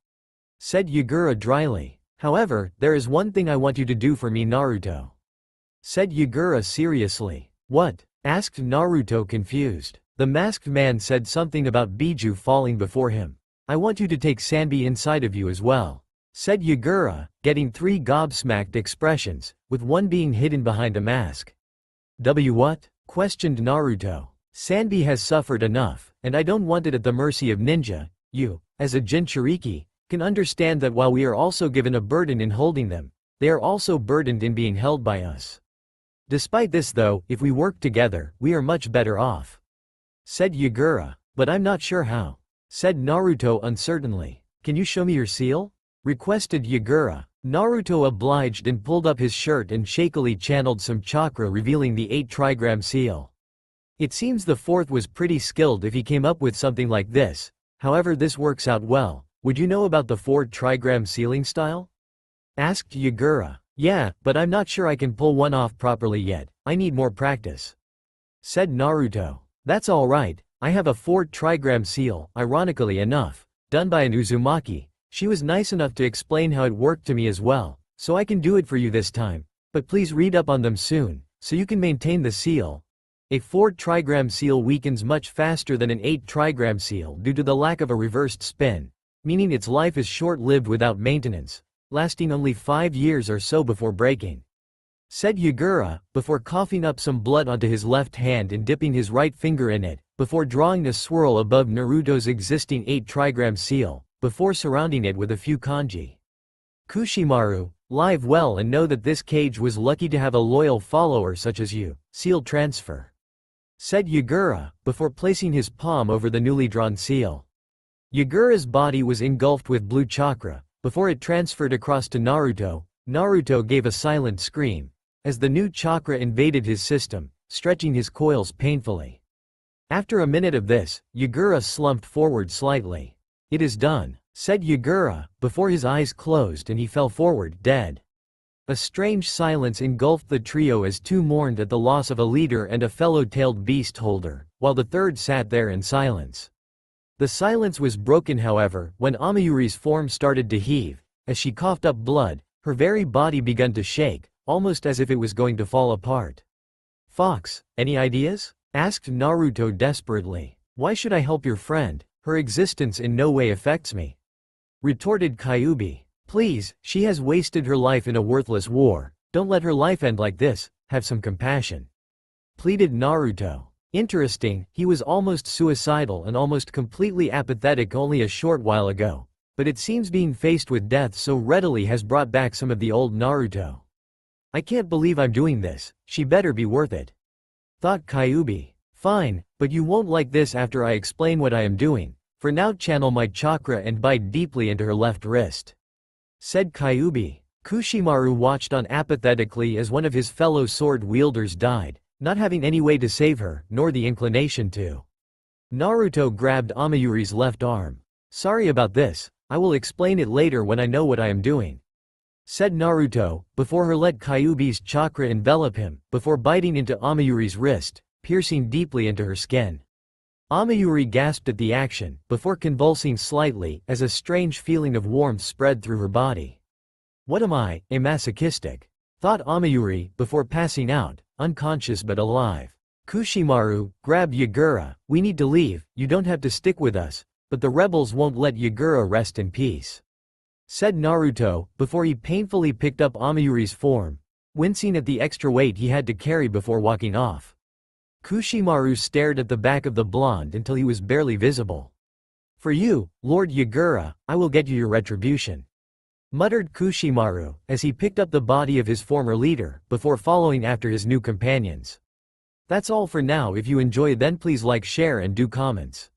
Said Yagura dryly. However, there is one thing I want you to do for me, Naruto. Said Yagura seriously. What? Asked Naruto confused. The masked man said something about Biju falling before him. I want you to take Sanbi inside of you as well. Said Yagura, getting 3 gobsmacked expressions, with one being hidden behind a mask. What? Questioned Naruto. Sanbi has suffered enough, and I don't want it at the mercy of ninja. You, as a Jinchuriki, can understand that while we are also given a burden in holding them, they are also burdened in being held by us. Despite this though, if we work together, we are much better off. Said Yagura. But I'm not sure how. Said Naruto uncertainly. Can you show me your seal? Requested Yagura. Naruto obliged and pulled up his shirt and shakily channeled some chakra, revealing the 8 trigram seal. It seems the 4th was pretty skilled if he came up with something like this. However, this works out well. Would you know about the 4 trigram sealing style? Asked Yagura. Yeah, but I'm not sure I can pull one off properly yet. I need more practice. Said Naruto. That's alright. I have a 4 trigram seal, ironically enough, done by an Uzumaki. She was nice enough to explain how it worked to me as well, so I can do it for you this time. But please read up on them soon, so you can maintain the seal. A 4 trigram seal weakens much faster than an 8 trigram seal due to the lack of a reversed spin, meaning its life is short-lived without maintenance, lasting only 5 years or so before breaking. Said Yagura, before coughing up some blood onto his left hand and dipping his right finger in it, before drawing a swirl above Naruto's existing 8 trigram seal, before surrounding it with a few kanji. Kushimaru, live well and know that this cage was lucky to have a loyal follower such as you. Seal transfer. Said Yagura, before placing his palm over the newly drawn seal. Yagura's body was engulfed with blue chakra. Before it transferred across to Naruto, Naruto gave a silent scream, as the new chakra invaded his system, stretching his coils painfully. After a minute of this, Yagura slumped forward slightly. It is done, said Yagura, before his eyes closed and he fell forward, dead. A strange silence engulfed the trio as 2 mourned at the loss of a leader and a fellow tailed beast holder, while the 3rd sat there in silence. The silence was broken, however, when Amayuri's form started to heave. As she coughed up blood, her very body began to shake, almost as if it was going to fall apart. Fox, any ideas? Asked Naruto desperately. Why should I help your friend? Her existence in no way affects me. Retorted Kyuubi. Please, she has wasted her life in a worthless war. Don't let her life end like this, have some compassion. Pleaded Naruto. Interesting, he was almost suicidal and almost completely apathetic only a short while ago. But it seems being faced with death so readily has brought back some of the old Naruto. I can't believe I'm doing this, she better be worth it. Thought Kyuubi. Fine, but you won't like this after I explain what I am doing. For now channel my chakra and bite deeply into her left wrist. Said Kyuubi. Kushimaru watched on apathetically as one of his fellow sword-wielders died, not having any way to save her, nor the inclination to. Naruto grabbed Amayuri's left arm. "Sorry about this, I will explain it later when I know what I am doing," said Naruto, before her let Kyuubi's chakra envelop him, before biting into Amayuri's wrist, piercing deeply into her skin. Amayuri gasped at the action, before convulsing slightly, as a strange feeling of warmth spread through her body. "What am I, a masochistic?" thought Amayuri, before passing out, unconscious but alive. Kushimaru grabbed Yagura. "We need to leave, you don't have to stick with us, but the rebels won't let Yagura rest in peace," said Naruto, before he painfully picked up Amayuri's form, wincing at the extra weight he had to carry before walking off. Kushimaru stared at the back of the blonde until he was barely visible. "For you, Lord Yagura, I will get you your retribution," muttered Kushimaru, as he picked up the body of his former leader, before following after his new companions. That's all for now. If you enjoy, then please like, share and do comments.